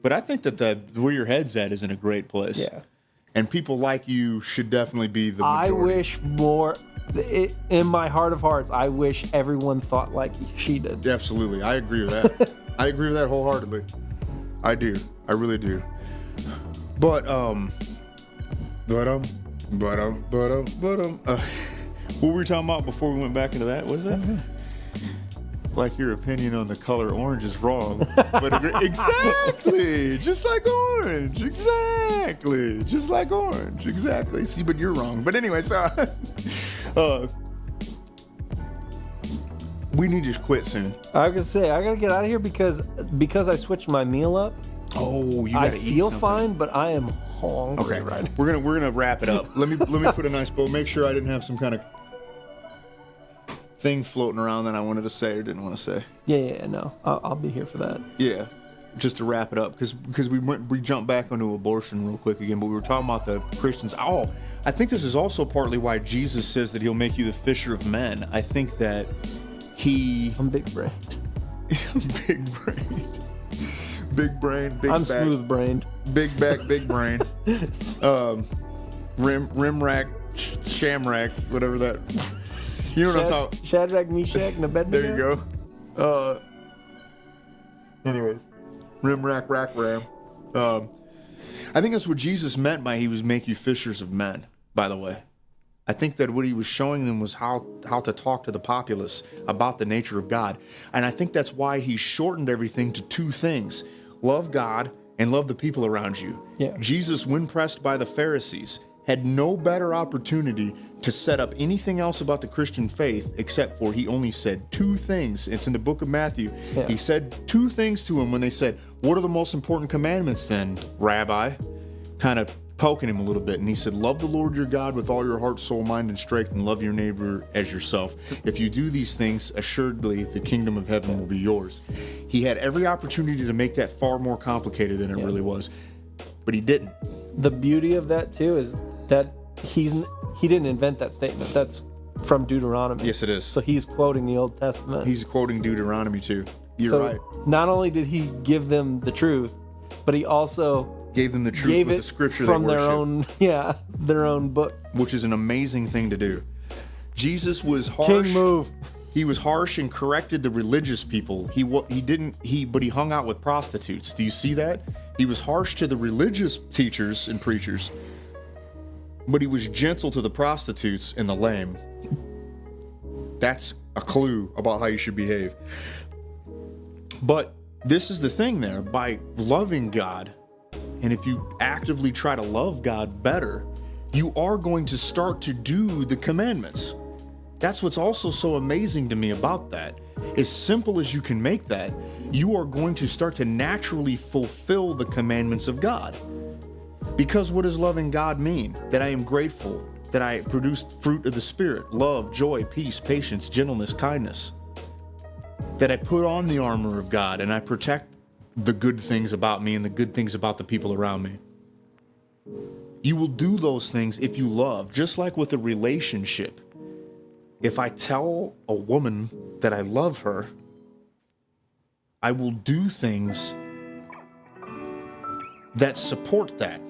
But I think that where your head's at is in a great place. Yeah. And people like you should definitely be the I majority. wish more. In my heart of hearts, I wish everyone thought like she did. Absolutely. I agree with that. I agree with that wholeheartedly. I do. I really do. But, what were we talking about before we went back into that? What is that? Like your opinion on the color orange is wrong. But exactly. Just like orange. Exactly. Just like orange. Exactly. See, but you're wrong. But anyway, so We need to quit soon. I was gonna say I gotta get out of here because I switched my meal up. Oh, you I gotta eat feel something. fine, but I am hungry Okay, right now. we're gonna wrap it up. Let me put a nice bow. Make sure I didn't have some kind of thing floating around that I wanted to say or didn't want to say. Yeah, no, I'll be here for that. Yeah, just to wrap it up, because we jumped back onto abortion real quick again, but we were talking about the Christians. Oh, I think this is also partly why Jesus says that he'll make you the fisher of men. I think that I'm big brained. big brain, big brain, big I'm back, smooth brained. big back, big brain, rim rack, shamrack, whatever that. You know what I'm talking. Shadrach, Meshach, and Abednego. There you go. Anyways, rim rack ram. I think that's what Jesus meant by he was make you fishers of men. By the way, I think that what he was showing them was how to talk to the populace about the nature of God, and I think that's why he shortened everything to two things: love God and love the people around you. Yeah. Jesus, when pressed by the Pharisees, had no better opportunity to set up anything else about the Christian faith except for he only said two things. It's in the book of Matthew. Yeah. He said two things to him when they said, "What are the most important commandments then, Rabbi?" Kind of poking him a little bit. And he said, "Love the Lord your God with all your heart, soul, mind, and strength, and love your neighbor as yourself. If you do these things, assuredly the kingdom of heaven will be yours." He had every opportunity to make that far more complicated than it really was, but he didn't. The beauty of that too is that he didn't invent that statement. That's from Deuteronomy. Yes, it is. So he's quoting the Old Testament. He's quoting Deuteronomy too. You're so right. Not only did he give them the truth, but he also Gave them the truth gave with it the scripture from they their worship, their own book. which is an amazing thing to do. Jesus was harsh. King move. He was harsh and corrected the religious people. But he hung out with prostitutes. Do you see that? He was harsh to the religious teachers and preachers, but he was gentle to the prostitutes and the lame. That's a clue about how you should behave. But this is the thing there, by loving God, and if you actively try to love God better, you are going to start to do the commandments. That's what's also so amazing to me about that. As simple as you can make that, you are going to start to naturally fulfill the commandments of God. Because what does loving God mean? That I am grateful, that I produced fruit of the Spirit, love, joy, peace, patience, gentleness, kindness. That I put on the armor of God and I protect the good things about me and the good things about the people around me. You will do those things if you love, just like with a relationship. If I tell a woman that I love her, I will do things that support that.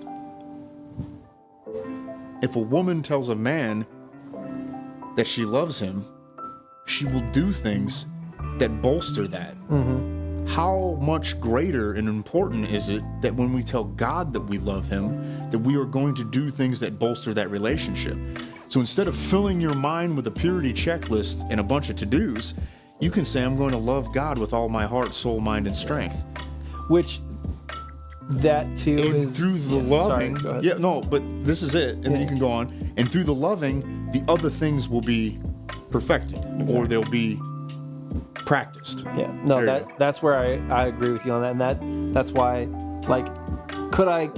If a woman tells a man that she loves him, she will do things that bolster that. How much greater and important is it that when we tell God that we love him, that we are going to do things that bolster that relationship? So instead of filling your mind with a purity checklist and a bunch of to-dos, you can say, I'm going to love God with all my heart, soul, mind, and strength. Which that too And is through the sorry, loving, go ahead. but this is it, and then you can go on. And through the loving, the other things will be perfected, or they'll be practiced. Yeah, no, There you go. that's where I agree with you on that, and that's why, like, could I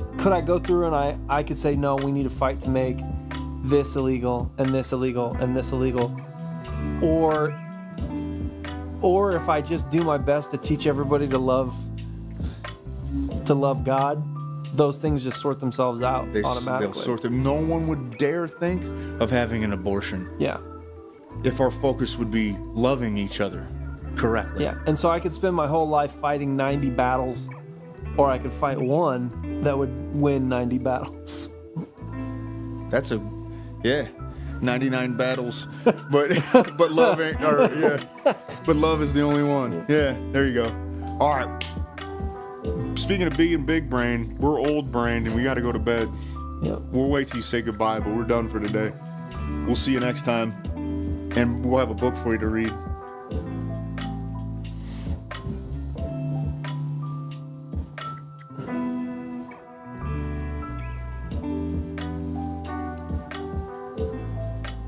go through and I could say, no, we need to fight to make this illegal and this illegal and this illegal, or if I just do my best to teach everybody to love God, those things just sort themselves out automatically. They'll sort them. No one would dare think of having an abortion Yeah, if our focus would be loving each other correctly. yeah, and so I could spend my whole life fighting 90 battles, or I could fight one that would win 90 battles. That's 99 battles, but love ain't, but love is the only one. Yeah, there you go. All right. Speaking of being big brain, we're old brain and we got to go to bed. Yep. We'll wait till you say goodbye, but we're done for today. We'll see you next time, and we'll have a book for you to read.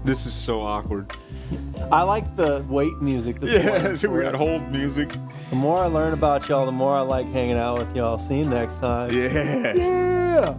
This is so awkward. I like the wait music. That's Yeah, playing for we it. got hold music. The more I learn about y'all, the more I like hanging out with y'all. See you next time. Yeah. Yeah.